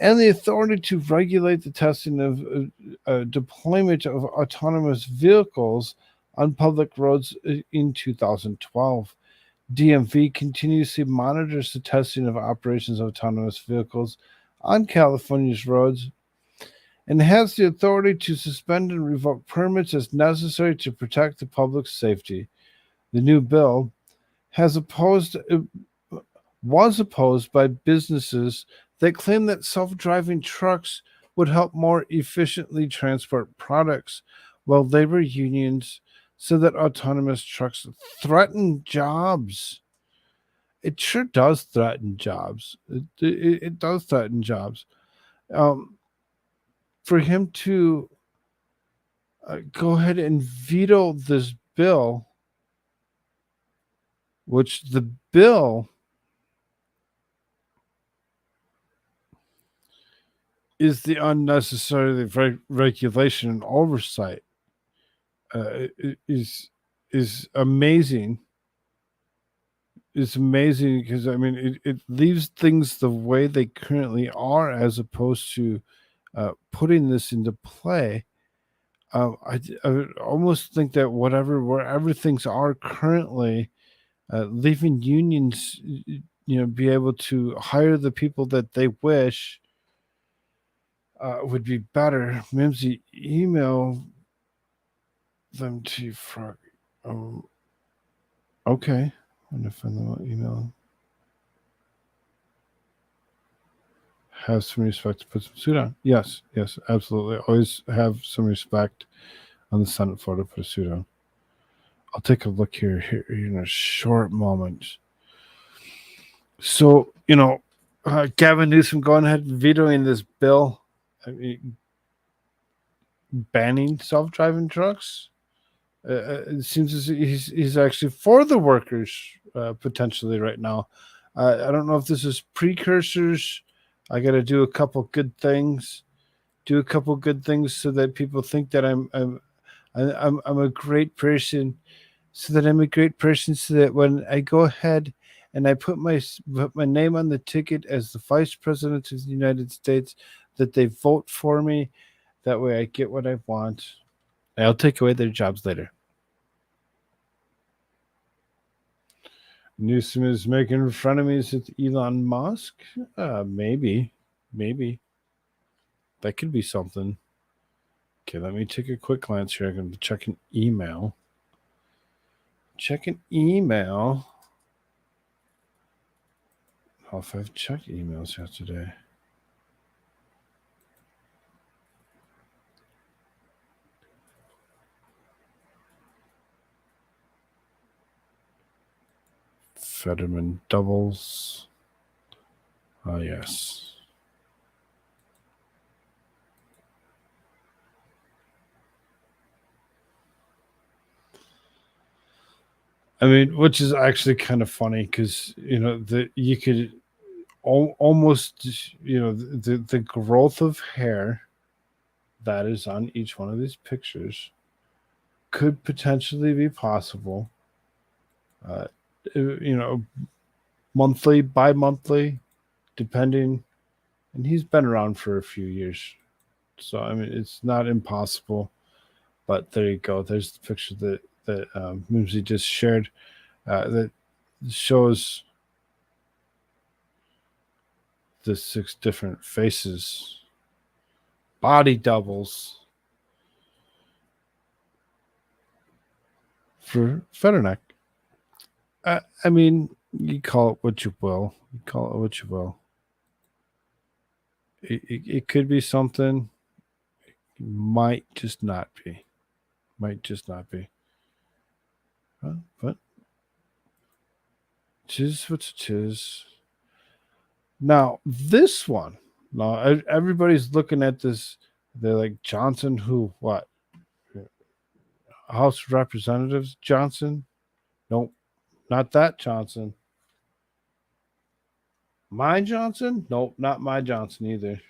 and the authority to regulate the testing of deployment of autonomous vehicles on public roads in 2012. DMV continuously monitors the testing of operations of autonomous vehicles on California's roads and has the authority to suspend and revoke permits as necessary to protect the public's safety. The new bill was opposed by businesses that claim that self-driving trucks would help more efficiently transport products, while labor unions said that autonomous trucks threaten jobs. It sure does threaten jobs. It does threaten jobs. For him to go ahead and veto this bill, which the bill is the unnecessary regulation and oversight, is amazing. It's amazing because, I mean, it leaves things the way they currently are as opposed to putting this into play. I would almost think that wherever things are currently, leaving unions, be able to hire the people that they wish would be better. Mimsy, email them to Frog. Okay. I'm going to find them email. Have some respect to put some suit on. Yes, absolutely. Always have some respect on the Senate floor to put a suit on. I'll take a look here in a short moment. So, Gavin Newsom going ahead and vetoing this bill. I mean, banning self-driving trucks. It seems as he's actually for the workers potentially right now. I don't know if this is precursors. I got to do a couple good things. Do a couple good things so that people think that I'm a great person. So that I'm a great person. So that when I go ahead and I put my name on the ticket as the vice president of the United States, that they vote for me. That way I get what I want. I'll take away their jobs later. Newsom is making frenemies with Elon Musk? Maybe. That could be something. Okay, let me take a quick glance here. I'm going to check an email. Oh, if I've checked emails yesterday. Fetterman doubles. Oh, yes. I mean, which is actually kind of funny because, you could almost, the growth of hair that is on each one of these pictures could potentially be possible. Monthly, bi-monthly, depending. And he's been around for a few years. So, I mean, it's not impossible. But there you go. There's the picture that Mimsy just shared that shows the 6 different faces. Body doubles for Fetterneck. I mean, you call it what you will. It could be something. It might just not be. But tis what it is. Now, this one. Now, everybody's looking at this. They're like, Johnson, who, what? House of Representatives Johnson? Nope, not that Johnson. My Johnson? Nope, not my Johnson either.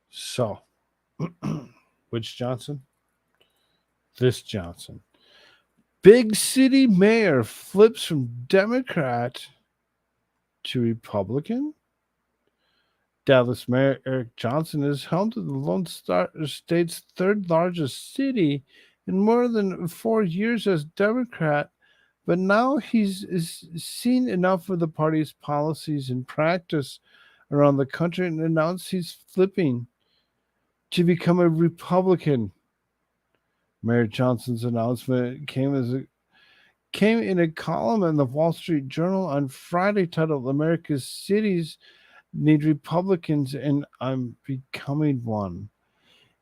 So, which Johnson? This Johnson. Big city mayor flips from Democrat to Republican. Dallas Mayor Eric Johnson is helmed the Lone Star State's 3rd largest city in more than 4 years as Democrat, but now he's seen enough of the party's policies and practice around the country and announced he's flipping to become a Republican. Mayor Johnson's announcement came in a column in the Wall Street Journal on Friday titled "America's Cities Need Republicans and I'm Becoming One."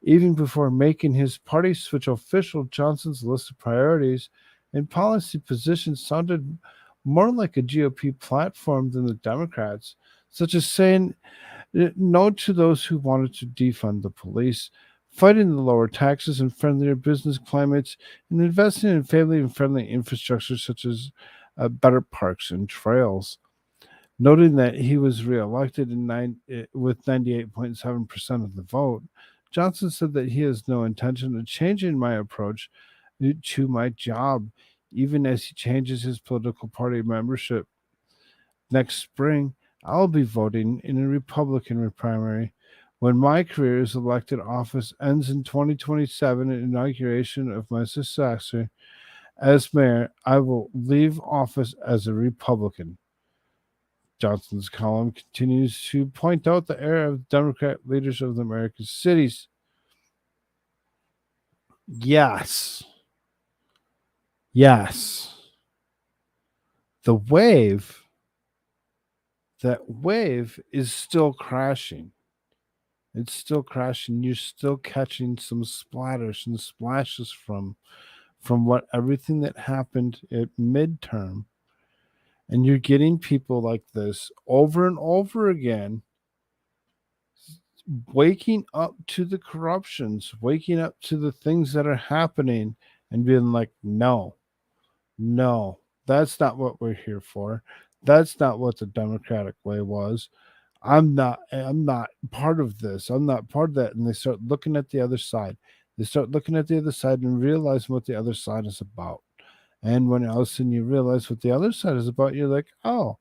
Even before making his party switch official, Johnson's list of priorities and policy positions sounded more like a GOP platform than the Democrats, such as saying no to those who wanted to defund the police, fighting the lower taxes and friendlier business climates, and investing in family and friendly infrastructure such as better parks and trails. Noting that he was reelected with 98.7% of the vote, Johnson said that he has no intention of changing my approach to my job, even as he changes his political party membership. Next spring, I'll be voting in a Republican primary. When my career as elected office ends in 2027, inauguration of my successor as mayor, I will leave office as a Republican. Johnson's column continues to point out the era of Democrat leaders of the American cities. Yes. That wave is still crashing. It's still crashing. You're still catching some splatters and splashes from from what everything that happened at midterm. And you're getting people like this over and over again, waking up to the corruptions, waking up to the things that are happening and being like, no, that's not what we're here for. That's not what the democratic way was. I'm not part of this. I'm not part of that. And they start looking at the other side. They start looking at the other side and realizing what the other side is about. And when all of a sudden you realize what the other side is about, you're like, oh,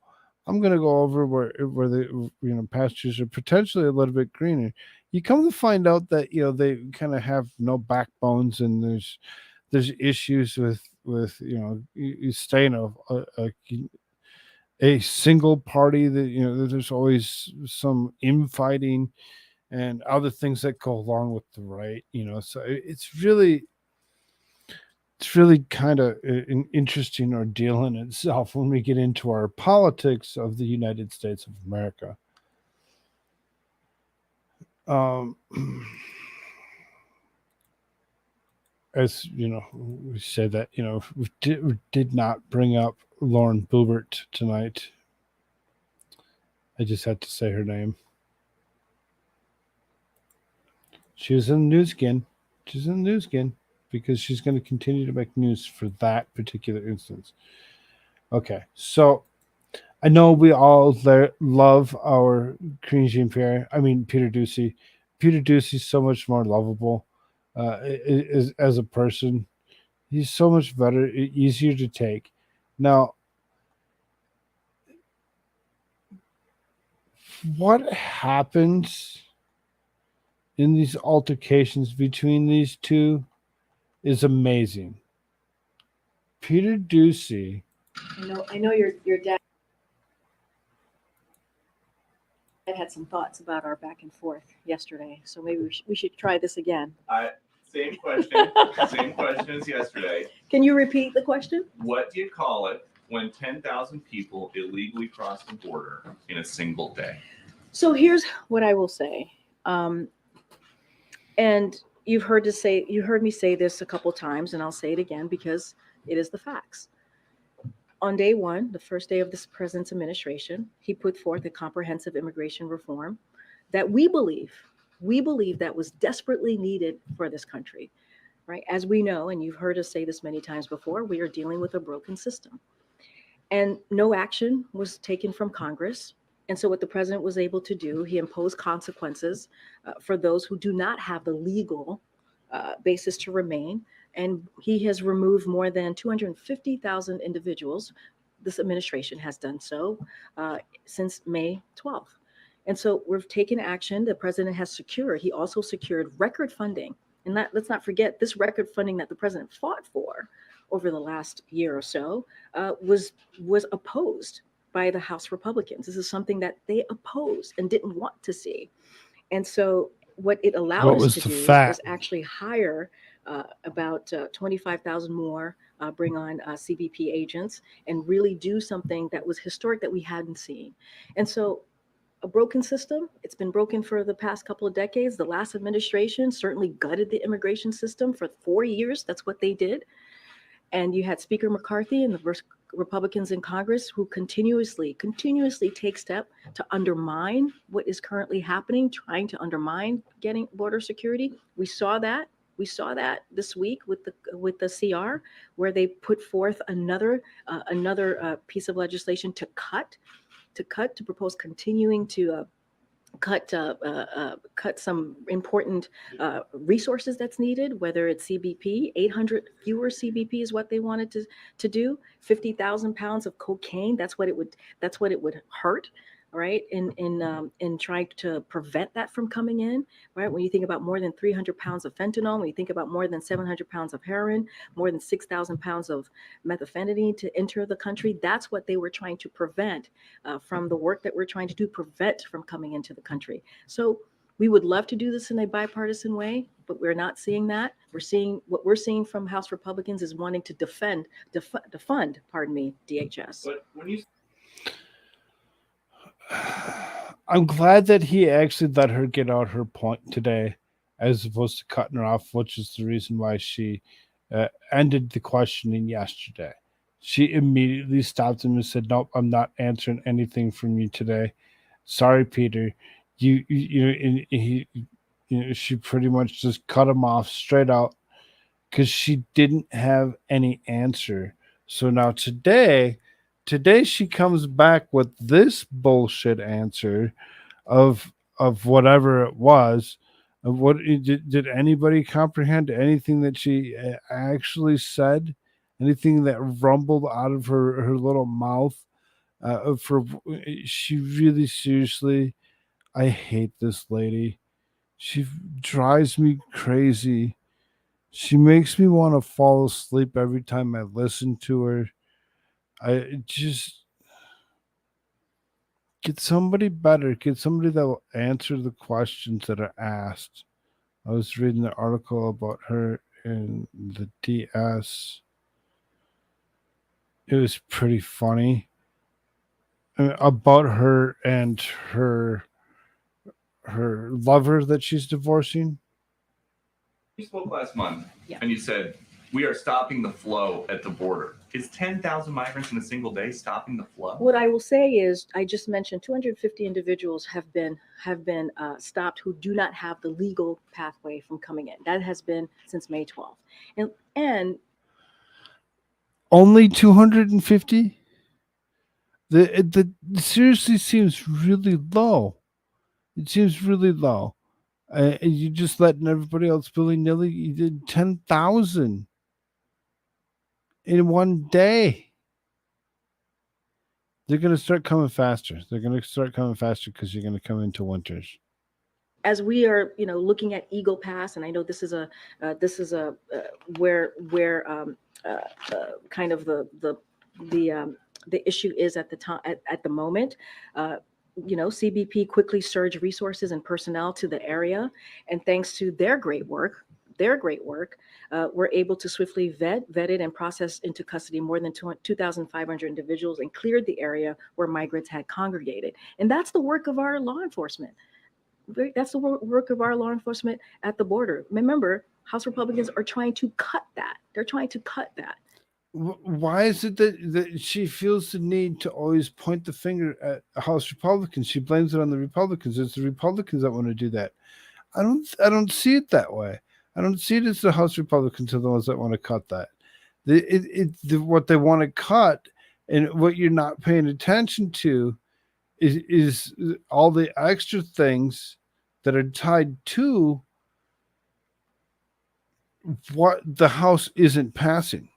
I'm gonna go over where the pastures are potentially a little bit greener. You come to find out that they kind of have no backbones, and there's issues with you stay in a single party that there's always some infighting and other things that go along with the right. So it's really kind of an interesting ordeal in itself when we get into our politics of the United States of America. As we said that we did not bring up Lauren Boebert tonight. I just had to say her name. She was in the news again. She's in the news again because she's going to continue to make news for that particular instance. Okay, so I know we all love our Korean Jean-Pierre. I mean, Peter Doocy. Peter Doocy's so much more lovable as a person. He's so much better, easier to take. Now, what happens in these altercations between these two is amazing. Peter Doocy. I know your dad had some thoughts about our back and forth yesterday, so maybe we should try this again. Same question. Same question as yesterday. Can you repeat the question? What do you call it when 10,000 people illegally cross the border in a single day? So here's what I will say. And you've heard me say this a couple times, and I'll say it again because it is the facts. On day one, the first day of this president's administration, he put forth a comprehensive immigration reform that we believe that was desperately needed for this country, right? As we know, and you've heard us say this many times before, we are dealing with a broken system. And no action was taken from Congress. And so what the president was able to do, he imposed consequences for those who do not have the legal basis to remain. And he has removed more than 250,000 individuals. This administration has done so since May 12th. And so we've taken action. The president has secured. He also secured record funding. And let's not forget this record funding that the president fought for over the last year or so was opposed by the House Republicans. This is something that they opposed and didn't want to see. And so what it allowed us to do was actually hire about 25,000 more, bring on CBP agents, and really do something that was historic that we hadn't seen. And so a broken system, it's been broken for the past couple of decades. The last administration certainly gutted the immigration system for 4 years. That's what they did. And you had Speaker McCarthy and the Republicans in Congress who continuously take steps to undermine what is currently happening, trying to undermine getting border security. We saw that this week with the CR, where they put forth another piece of legislation to propose continuing to cut some important resources that's needed, whether it's CBP. 800 fewer CBP is what they wanted to do. 50,000 pounds of cocaine. That's what it would hurt, right? In trying to prevent that from coming in, right? When you think about more than 300 pounds of fentanyl, when you think about more than 700 pounds of heroin, more than 6,000 pounds of methamphetamine to enter the country, that's what they were trying to prevent from the work that we're trying to do, prevent from coming into the country. So we would love to do this in a bipartisan way, but we're not seeing that. What we're seeing from House Republicans is wanting to defund DHS. But when you I'm glad that he actually let her get out her point today, as opposed to cutting her off, which is the reason why she ended the questioning yesterday. She immediately stopped him and said, "Nope, I'm not answering anything from you today. Sorry, Peter." And she pretty much just cut him off straight out because she didn't have any answer. So now today she comes back with this bullshit answer of whatever it was. What did anybody comprehend anything that she actually said? Anything that rumbled out of her little mouth? For she really seriously, I hate this lady. She drives me crazy. She makes me want to fall asleep every time I listen to her. I just get somebody better. Get somebody that will answer the questions that are asked. I was reading the article about her in the DS. It was pretty funny about her and her lover that she's divorcing. You spoke last month, Yeah. and you said, we are stopping the flow at the border. Is 10,000 migrants in a single day stopping the flow? What I will say is, I just mentioned 250 individuals have been stopped who do not have the legal pathway from coming in. That has been since May 12th, and Only 250? The seriously seems really low. It seems really low. You just letting everybody else willy nilly. You did 10,000 in one day. They're going to start coming faster. They're going to start coming faster because you're going to come into winters. as we are, looking at Eagle Pass, and I know this is where kind of the issue is at the time at the moment. CBP quickly surged resources and personnel to the area, and thanks to their great work, we're able to swiftly vetted and processed into custody more than 2,500 individuals and cleared the area where migrants had congregated. And that's the work of our law enforcement. That's the work of our law enforcement at the border. Remember, House Republicans are trying to cut that. They're trying to cut that. Why is it that she feels the need to always point the finger at House Republicans? She blames it on the Republicans. It's the Republicans that want to do that. I don't see it that way. I don't see it as the House Republicans are the ones that want to cut that. What they want to cut, and what you're not paying attention to, is all the extra things that are tied to what the House isn't passing.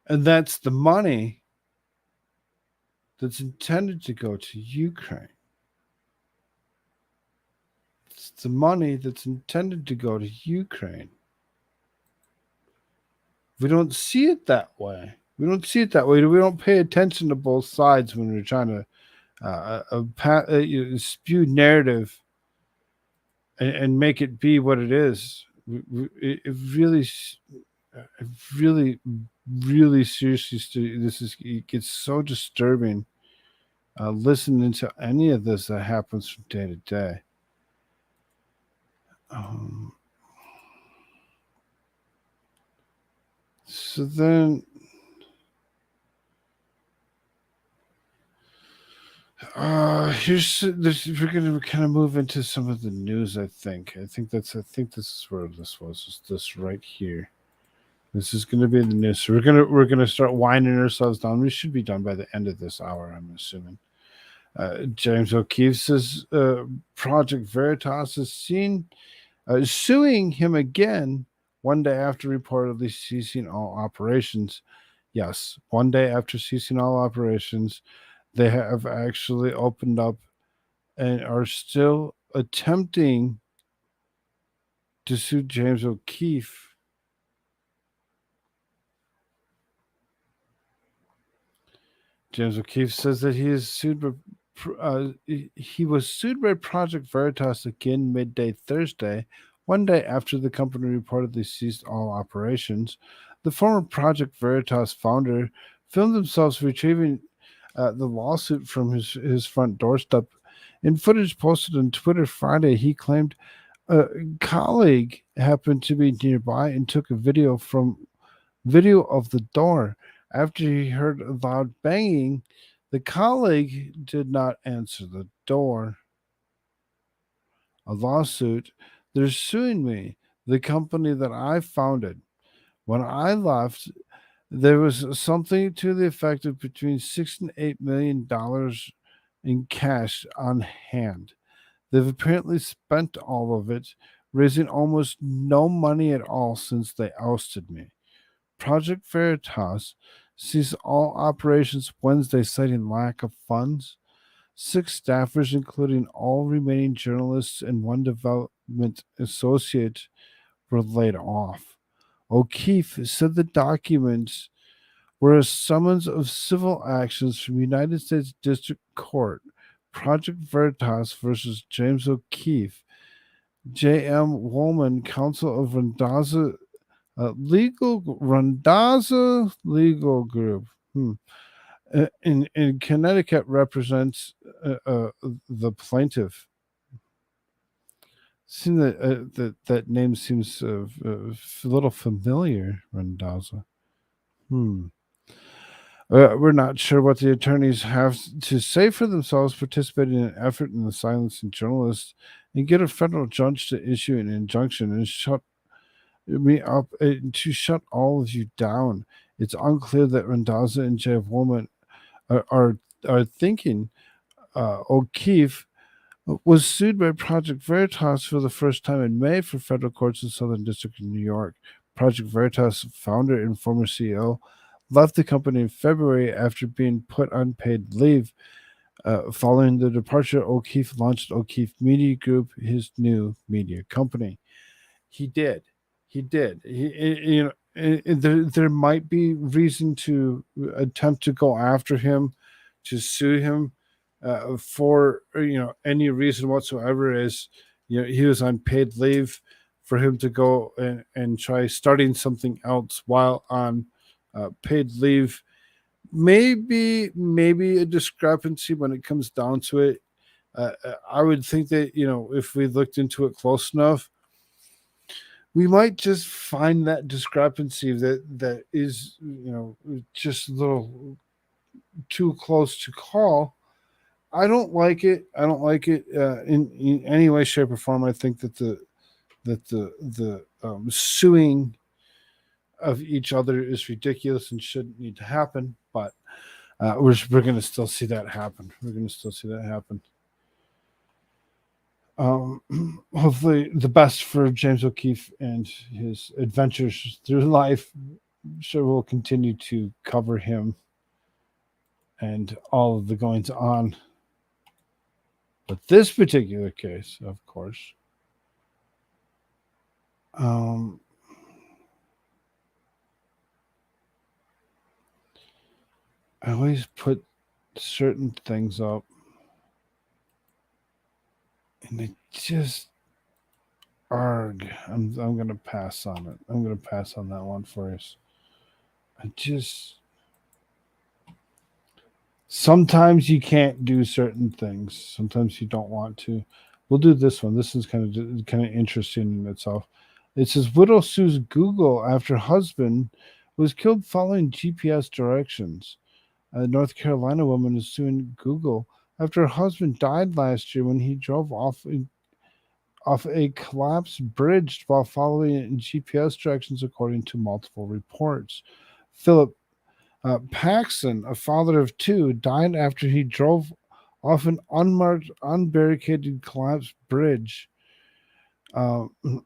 And that's the money that's intended to go to Ukraine. It's the money that's intended to go to Ukraine. We don't see it that way. We don't don't pay attention to both sides when we're trying to spew narrative and make it be what it is. It really seriously, it gets so disturbing listening to any of this that happens from day to day. So then we're gonna kind of move into some of the news. I think this is where this was. Is this right here? This is going to be the news. So we're gonna start winding ourselves down. We should be done by the end of this hour, I'm assuming. James O'Keefe says Project Veritas is suing him again 1 day after reportedly ceasing all operations. Yes, 1 day after ceasing all operations, they have actually opened up and are still attempting to sue James O'Keefe. James O'Keefe says that he was sued by Project Veritas again midday Thursday, 1 day after the company reportedly ceased all operations. The former Project Veritas founder filmed himself retrieving the lawsuit from his front doorstep. In footage posted on Twitter Friday, he claimed A colleague happened to be nearby and took a video of the door. After he heard a loud banging, the colleague did not answer the door. A lawsuit. They're suing me, the company that I founded. When I left, there was something to the effect of between $6 and $8 million in cash on hand. They've apparently spent all of it, raising almost no money at all since they ousted me. Project Veritas ceased all operations Wednesday, citing lack of funds. 6 staffers, including all remaining journalists and one development associate, were laid off. O'Keefe said the documents were a summons of civil actions from United States District Court, Project Veritas versus James O'Keefe, J.M. Woolman, counsel of Randazza Legal Group. In Connecticut, represents the plaintiff. Seems that name seems a little familiar, Randazza. We're not sure what the attorneys have to say for themselves, participating in an effort in the silencing journalists and get a federal judge to issue an injunction and shut me up, to shut all of you down. It's unclear that Randazza and J. Woolman are thinking. O'Keefe was sued by Project Veritas for the first time in May for federal courts in Southern District of New York. Project Veritas founder and former CEO left the company in February after being put on paid leave. Following the departure, O'Keefe launched O'Keefe Media Group, his new media company. He did. There might be reason to attempt to go after him, to sue him for any reason whatsoever. Is he was on paid leave, for him to go and try starting something else while on paid leave. Maybe a discrepancy when it comes down to it. I would think that if we looked into it close enough, we might just find that discrepancy that is just a little too close to call. I don't like it. In any way, shape, or form. I think that the suing of each other is ridiculous and shouldn't need to happen. But we're going to still see that happen. Hopefully the best for James O'Keefe and his adventures through life. I'm sure we'll continue to cover him and all of the goings on. But this particular case, of course, I always put certain things up, and they just arg. I'm going to pass on it. I'm going to pass on that one for us. Sometimes you can't do certain things. Sometimes you don't want to. We'll do this one. This is kind of interesting in itself. It says widow sues Google after husband was killed following GPS directions. A North Carolina woman is suing Google after her husband died last year when he drove off a collapsed bridge while following GPS directions, according to multiple reports. Philip Paxson, a father of 2, died after he drove off an unmarked, unbarricaded, collapsed bridge in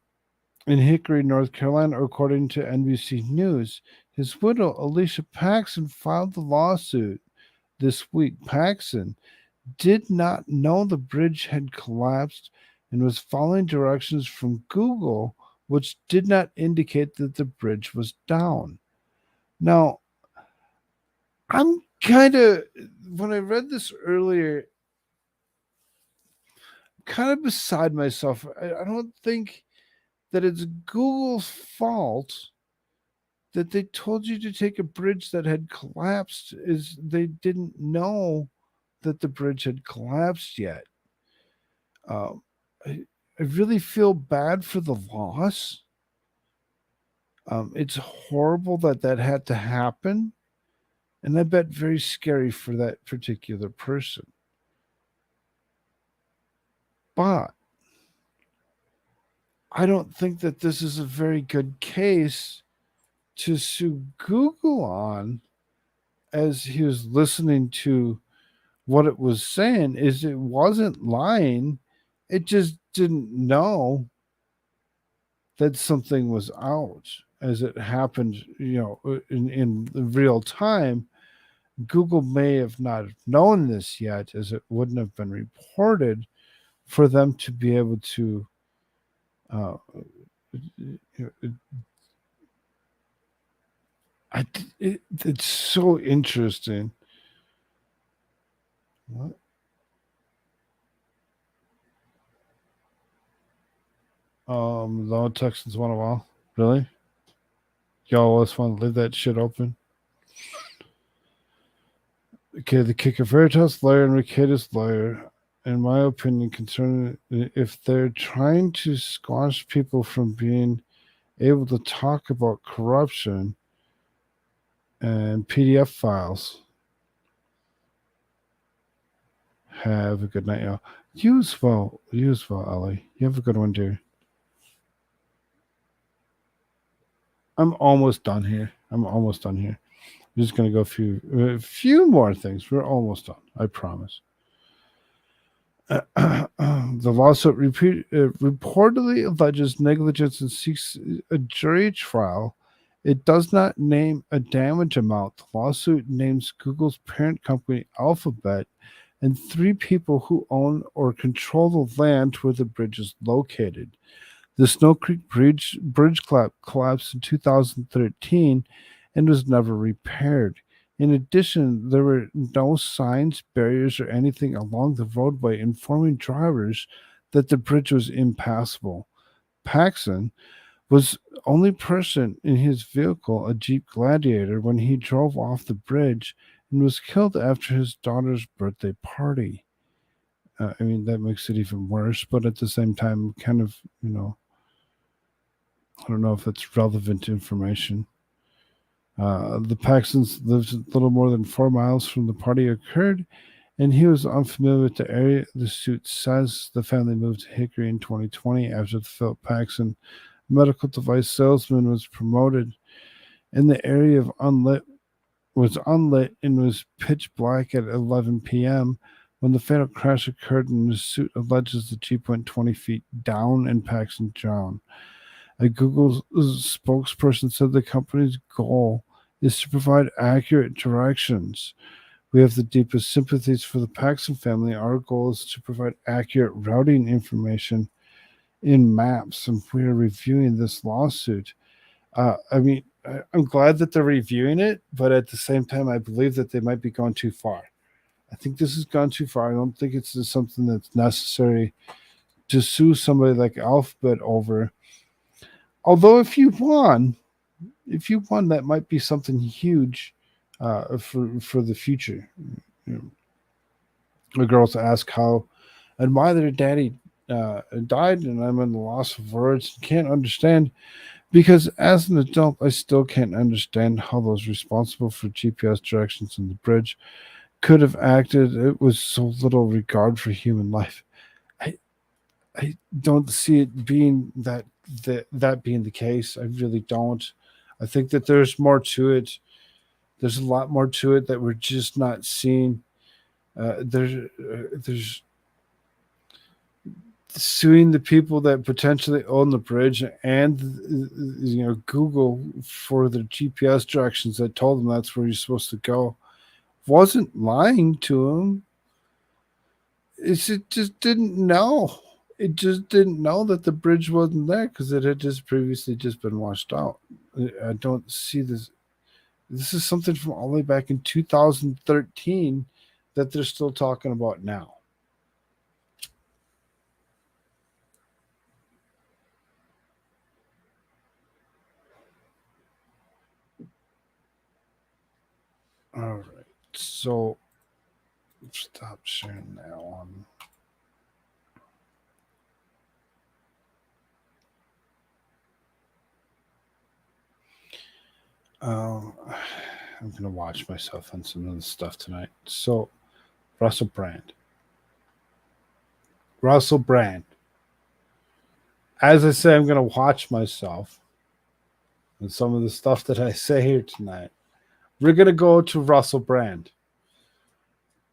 Hickory, North Carolina, according to NBC News. His widow, Alicia Paxson, filed the lawsuit this week. Paxson did not know the bridge had collapsed and was following directions from Google, which did not indicate that the bridge was down. Now, I'm when I read this earlier, kind of beside myself. I don't think that it's Google's fault that they told you to take a bridge that had collapsed. Is they didn't know that the bridge had collapsed yet. I really feel bad for the loss. It's horrible that that had to happen, and I bet very scary for that particular person. But I don't think that this is a very good case to sue Google on, as he was listening to what it was saying. Is it wasn't lying, it just didn't know that something was out as it happened, in real time. Google may have not known this yet, as it wouldn't have been reported for them to be able to uh, it's so interesting. What? The Texans won a while. Really? Y'all always want to leave that shit open? Okay, the kicker Veritas lawyer and Ricardo's lawyer, in my opinion, concerning if they're trying to squash people from being able to talk about corruption and PDF files. Have a good night, y'all. Use well, Ellie. You have a good one, dear. I'm almost done here. I'm just gonna go a few more things. We're almost done. I promise. The lawsuit reportedly alleges negligence and seeks a jury trial. It does not name a damage amount. The lawsuit names Google's parent company, Alphabet, and 3 people who own or control the land where the bridge is located. The Snow Creek Bridge collapsed in 2013 and was never repaired. In addition, there were no signs, barriers, or anything along the roadway informing drivers that the bridge was impassable. Paxson was only person in his vehicle, a Jeep Gladiator, when he drove off the bridge and was killed after his daughter's birthday party. I mean, that makes it even worse, but at the same time, kind of, I don't know if it's relevant information. The Paxtons lived a little more than 4 miles from the party occurred, and he was unfamiliar with the area. The suit says the family moved to Hickory in 2020 after the Philip Paxton medical device salesman was promoted, and the area was unlit and was pitch black at 11 p.m. when the fatal crash occurred, and the suit alleges the Jeep went 20 feet down and Paxton drowned. A Google spokesperson said the company's goal is to provide accurate directions. We have the deepest sympathies for the Paxton family. Our goal is to provide accurate routing information in maps, and we are reviewing this lawsuit. I'm glad that they're reviewing it, but at the same time, I believe that they might be going too far. I think this has gone too far. I don't think it's something that's necessary to sue somebody like Alphabet over. Although if you won, that might be something huge for the future. The girls ask how and why their daddy died, and I'm in the loss of words and can't understand, because as an adult, I still can't understand how those responsible for GPS directions in the bridge could have acted. It was so little regard for human life. I don't see it being that being the case. I really don't. I think that there's more to it. There's a lot more to it that we're just not seeing. There's suing the people that potentially own the bridge and Google for their GPS directions that told them that's where you're supposed to go. Wasn't lying to them. It just didn't know. It just didn't know that the bridge wasn't there because it had just previously just been washed out. I don't see this. This is something from all the way back in 2013 that they're still talking about now. All right. So stop sharing that one. I'm going to watch myself on some of the stuff tonight. So, Russell Brand. As I say, I'm going to watch myself and some of the stuff that I say here tonight. We're going to go to Russell Brand.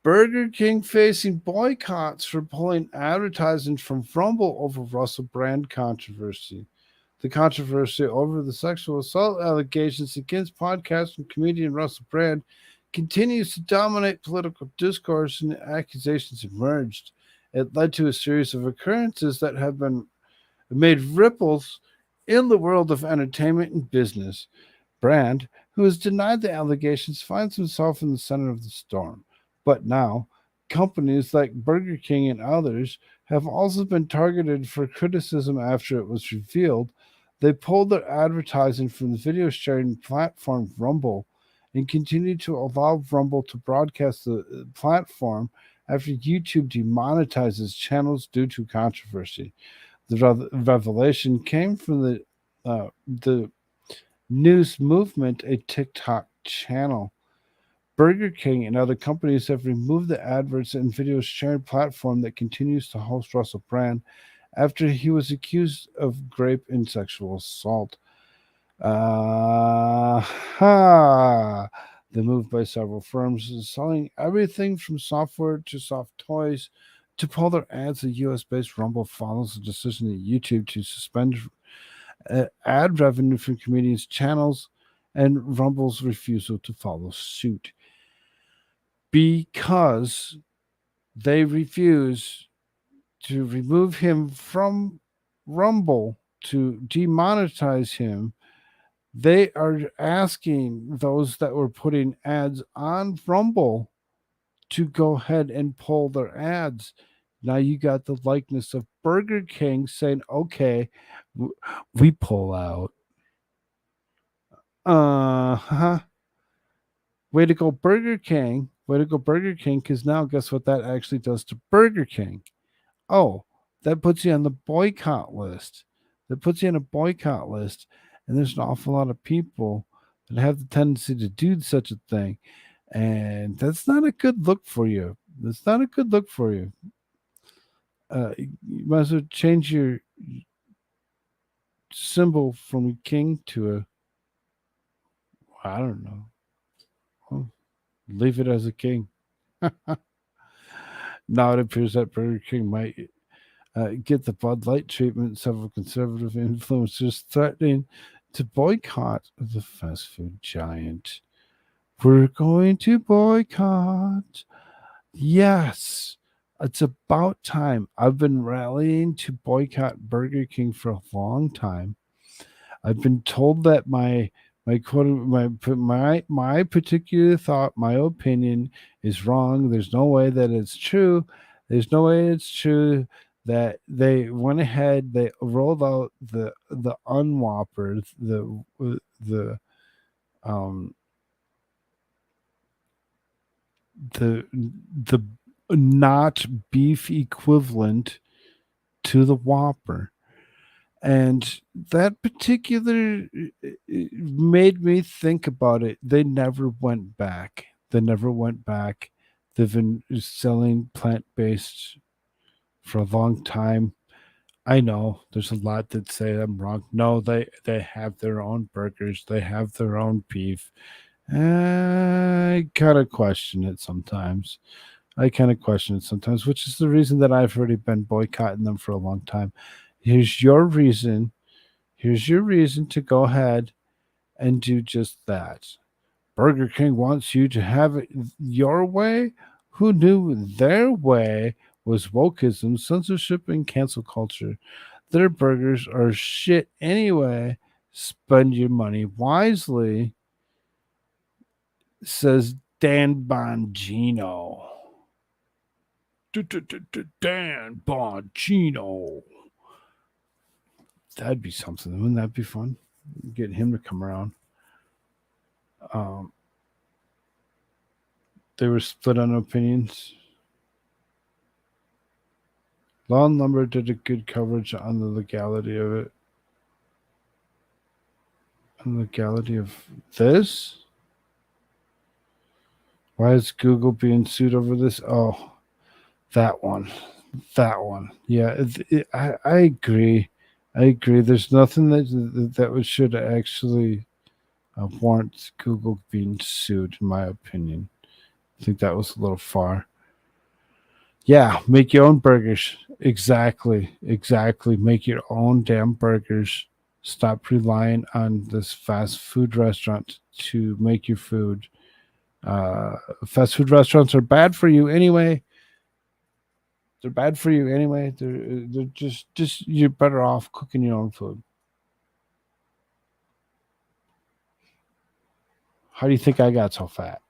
Burger King facing boycotts for pulling advertising from Rumble over Russell Brand controversy. The controversy over the sexual assault allegations against podcast and comedian Russell Brand continues to dominate political discourse, and accusations emerged. It led to a series of occurrences that have been made ripples in the world of entertainment and business. Brand, who has denied the allegations, finds himself in the center of the storm. But now, companies like Burger King and others have also been targeted for criticism after it was revealed they pulled their advertising from the video sharing platform Rumble and continue to allow Rumble to broadcast the platform after YouTube demonetizes channels due to controversy. The revelation came from the News Movement, a TikTok channel. Burger King and other companies have removed the adverts and video sharing platform that continues to host Russell Brand after he was accused of rape and sexual assault. The move by several firms is selling everything from software to soft toys to pull their ads. The US-based Rumble follows the decision of YouTube to suspend ad revenue from comedians' channels and Rumble's refusal to follow suit because they refuse to remove him from Rumble, to demonetize him. They are asking those that were putting ads on Rumble to go ahead and pull their ads. Now you got the likeness of Burger King saying, okay, we pull out. Way to go, Burger King. Way to go, Burger King, because now guess what that actually does to Burger King? Oh, that puts you on the boycott list. And there's an awful lot of people that have the tendency to do such a thing. And that's not a good look for you. You might as well change your symbol from a king to I don't know. Well, leave it as a king. Now it appears that Burger King might get the Bud Light treatment. Several conservative influencers threatening to boycott the fast food giant. We're going to boycott. Yes, it's about time. I've been rallying to boycott Burger King for a long time. I've been told that my particular thought, my opinion is wrong. There's no way that it's true. There's no way it's true that they went ahead, they rolled out the unwhopper, the not beef equivalent to the Whopper. And that particular made me think about it. They never went back. They've been selling plant-based for a long time. I know there's a lot that say I'm wrong. No, they have their own burgers. They have their own beef. I kind of question it sometimes. Which is the reason that I've already been boycotting them for a long time. Here's your reason to go ahead and do just that. Burger King wants you to have it your way. Who knew their way was wokeism, censorship, and cancel culture? Their burgers are shit anyway. Spend your money wisely, says Dan Bongino. Dan Bongino. That'd be something. Wouldn't that be fun? Get him to come around. They were split on opinions. Law and Lumber did a good coverage on the legality of it. and legality of this. Why is Google being sued over this? Oh, that one. That one. Yeah, I agree. I agree. There's nothing that should actually warrant Google being sued, in my opinion. I think that was a little far. Yeah, make your own burgers. Exactly. Make your own damn burgers. Stop relying on this fast food restaurant to make your food. Fast food restaurants are bad for you anyway. They're bad for you anyway. They're just you're better off cooking your own food. How do you think I got so fat?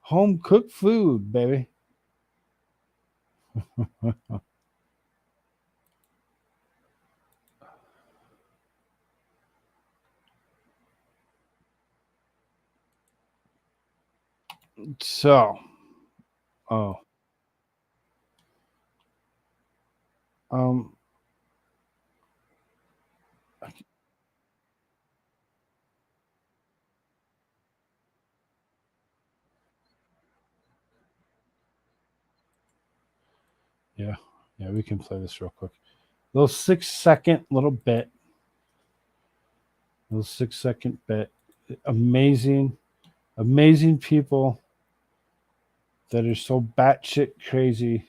Home cooked food, baby. So, oh, um, yeah, we can play this real quick. Little 6 second little bit. Little 6 second bit. Amazing people that are so batshit crazy.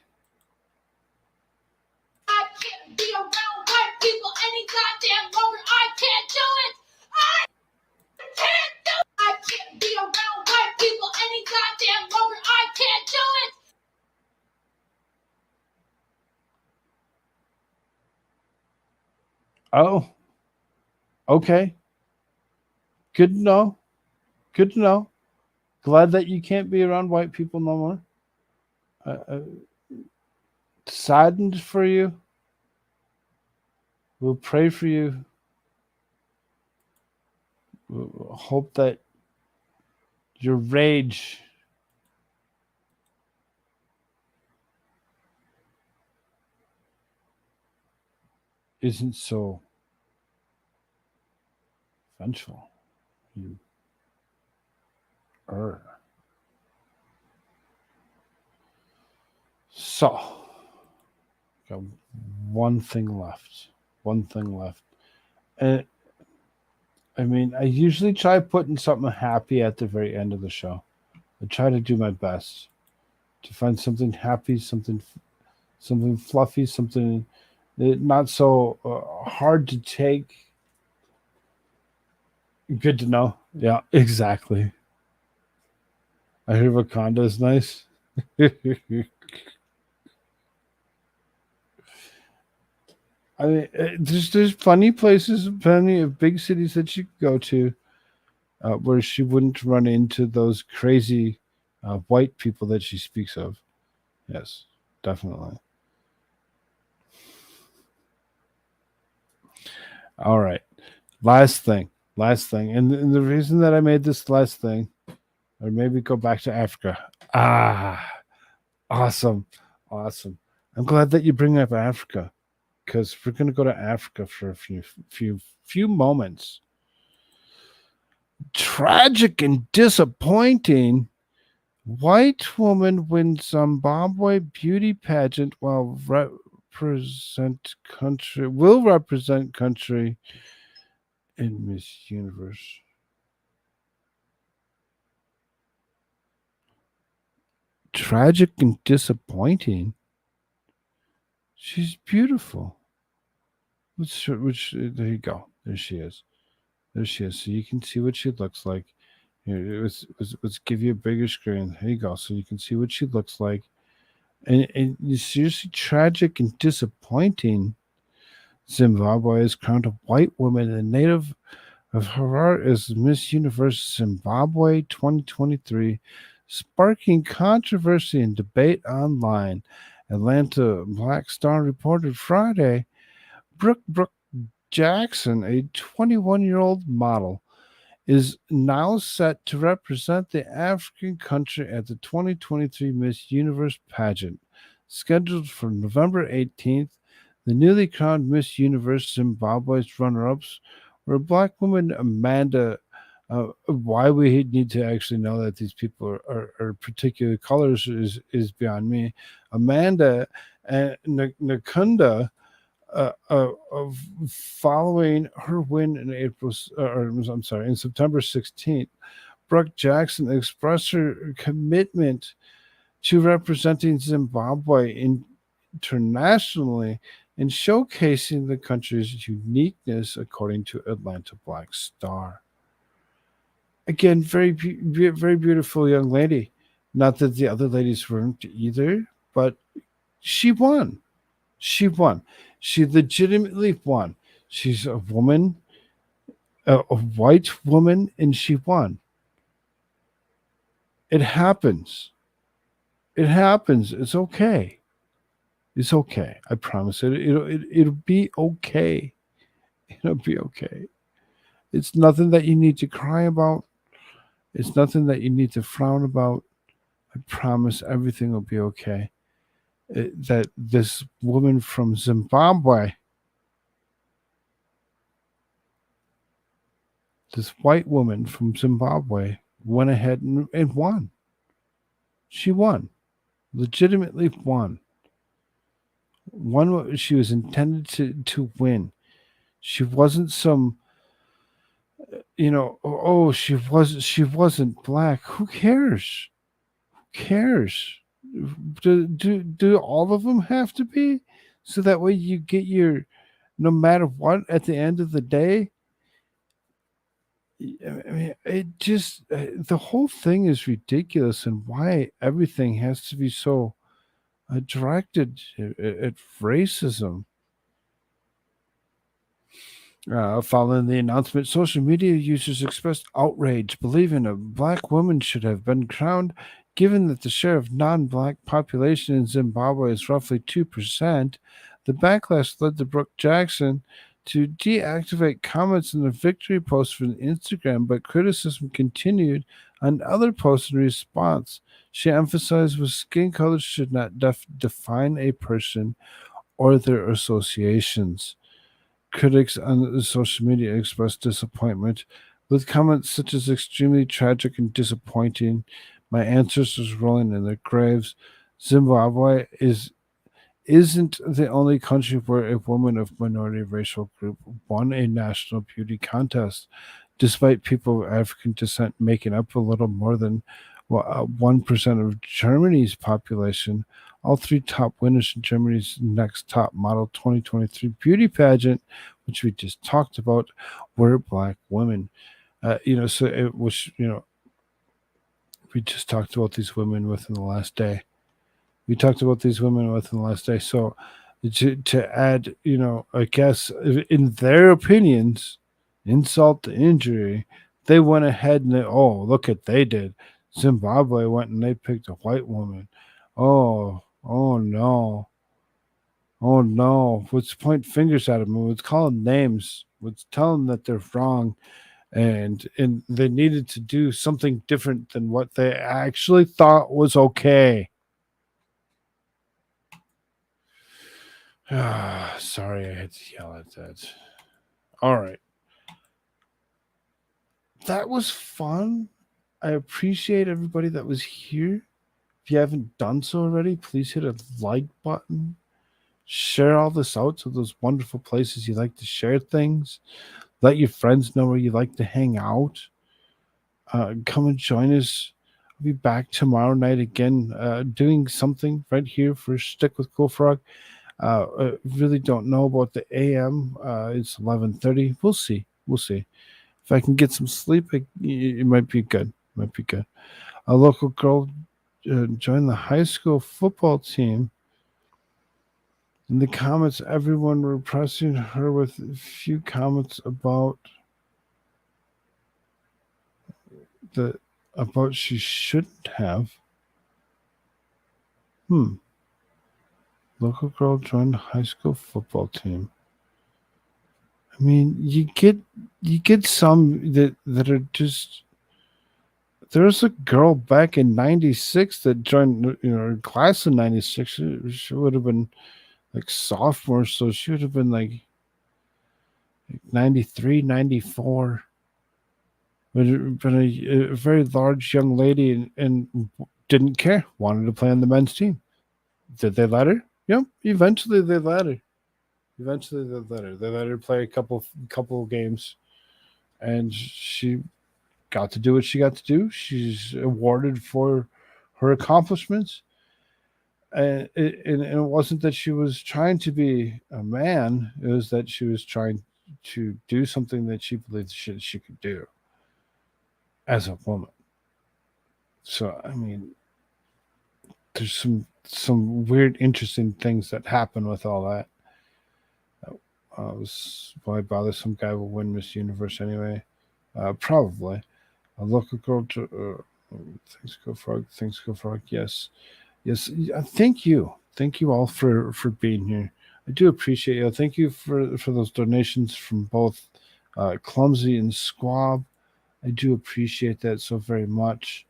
I can't be around white people any goddamn longer. I can't do it. I can't be around white people any goddamn longer. I can't do it. Oh, okay. Good to know. Good to know. Glad that you can't be around white people no more. Saddened for you. We'll pray for you. We'll hope that your rage isn't so vengeful. You are. So, got one thing left. And I mean, I usually try putting something happy at the very end of the show. I try to do my best to find something happy, something fluffy, something not so hard to take. Good to know. Yeah, exactly. I hear Wakanda is nice. I mean, there's plenty of places, plenty of big cities that you could go to where she wouldn't run into those crazy white people that she speaks of. Yes, definitely. All right. Last thing. And the reason that I made this last thing, or maybe go back to Africa. Awesome. I'm glad that you bring up Africa, because we're going to go to Africa for a few moments. Tragic and disappointing. White woman wins Zimbabwe beauty pageant while will represent country in Miss Universe. Tragic and disappointing. She's beautiful. Which there you go. There she is. So you can see what she looks like. Here, let's give you a bigger screen. There you go. So you can see what she looks like. And it's seriously tragic and disappointing. Zimbabwe has crowned a white woman, a native of Harare, as Miss Universe Zimbabwe 2023, sparking controversy and debate online. Atlanta Black Star reported Friday Brooke Jackson, a 21-year-old model, is now set to represent the African country at the 2023 Miss Universe pageant. Scheduled for November 18th, the newly crowned Miss Universe Zimbabwe's runner-ups where a black woman, Amanda, why we need to actually know that these people are particular colors is beyond me. Amanda and Nakunda, of following her win in in September 16th, Brooke Jackson expressed her commitment to representing Zimbabwe internationally and showcasing the country's uniqueness, according to Atlanta Black Star. Again, very beautiful young lady. Not that the other ladies weren't either, but she won. She won. She legitimately won. She's a woman, a white woman, and she won. It happens. It happens. It's okay. It's okay. I promise it. It'll be okay. It'll be okay. It's nothing that you need to cry about. It's nothing that you need to frown about. I promise everything will be okay. That this woman from Zimbabwe, this white woman from Zimbabwe, went ahead and won. She won. Legitimately won. Won what she was intended to win. She wasn't some, she wasn't black. Who cares? Who cares? Do all of them have to be? So that way you get your, no matter what, at the end of the day. I mean, it just, the whole thing is ridiculous, and why everything has to be so directed at racism. Following the announcement, social media users expressed outrage, believing a black woman should have been crowned, given that the share of non-black population in Zimbabwe is roughly 2%. The backlash led to Brooke Jackson to deactivate comments in the victory post from Instagram, but criticism continued on other posts in response. She emphasized that skin color should not define a person or their associations. Critics on social media expressed disappointment, with comments such as extremely tragic and disappointing. My ancestors rolling in their graves. Zimbabwe isn't the only country where a woman of minority racial group won a national beauty contest, despite people of African descent making up a little more than 1% of Germany's population. All three top winners in Germany's Next Top Model 2023 beauty pageant, which we just talked about, were black women. So it was, we just talked about these women within the last day. So to add, I guess in their opinions, insult to injury, they went ahead and look at they did. Zimbabwe went and they picked a white woman. Oh no. Let's point fingers at them. Let's call them names. Let's tell them that they're wrong. And they needed to do something different than what they actually thought was okay. Sorry, I had to yell at that. All right. That was fun. I appreciate everybody that was here. If you haven't done so already, please hit a like button. Share all this out to those wonderful places you like to share things. Let your friends know where you like to hang out. Come and join us. I'll be back tomorrow night again, doing something right here for Shtick with Koolfrogg. I really don't know about the AM. It's 11:30. We'll see. If I can get some sleep, it might be good. A local girl joined the high school football team. In the comments, everyone were pressing her with a few comments about she shouldn't have. Local girl joined the high school football team. I mean, you get some that are just. There's a girl back in '96 that joined, her class in '96. She would have been like sophomore, so she would have been like, 93, 94. But a very large young lady and didn't care. Wanted to play on the men's team. Did they let her? Yep. Eventually they let her. They let her play a couple games, and she got to do what she got to do. She's awarded for her accomplishments. And it wasn't that she was trying to be a man. It was that she was trying to do something that she believed she could do as a woman. So, I mean, there's some weird, interesting things that happen with all that. Why bother? Some guy will win Miss Universe anyway. Probably. A local girl to thanks Koolfrogg. Yes. Thank you all for being here. I do appreciate you. Thank you for those donations from both Clumsy and Squab. I do appreciate that so very much.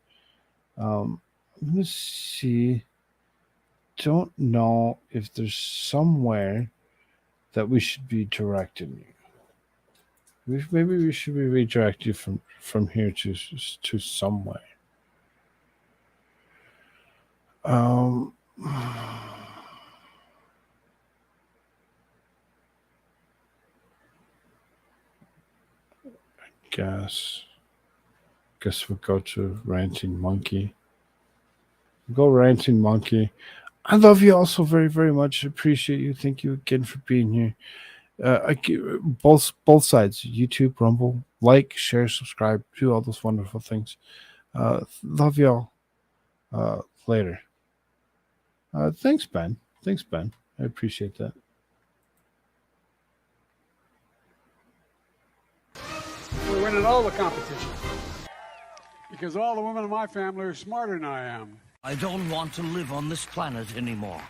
I'm gonna see. Don't know if there's somewhere that we should be directing you. Maybe we should be redirect you from here to somewhere. Guess we'll go to Ranting Monkey. Go Ranting Monkey. I love you also very, very much. Appreciate you. Thank you again for being here. Both sides, YouTube, Rumble, like, share, subscribe, do all those wonderful things. Love y'all. Later. Thanks, Ben. I appreciate that. We're winning all the competition because all the women in my family are smarter than I am. I don't want to live on this planet anymore.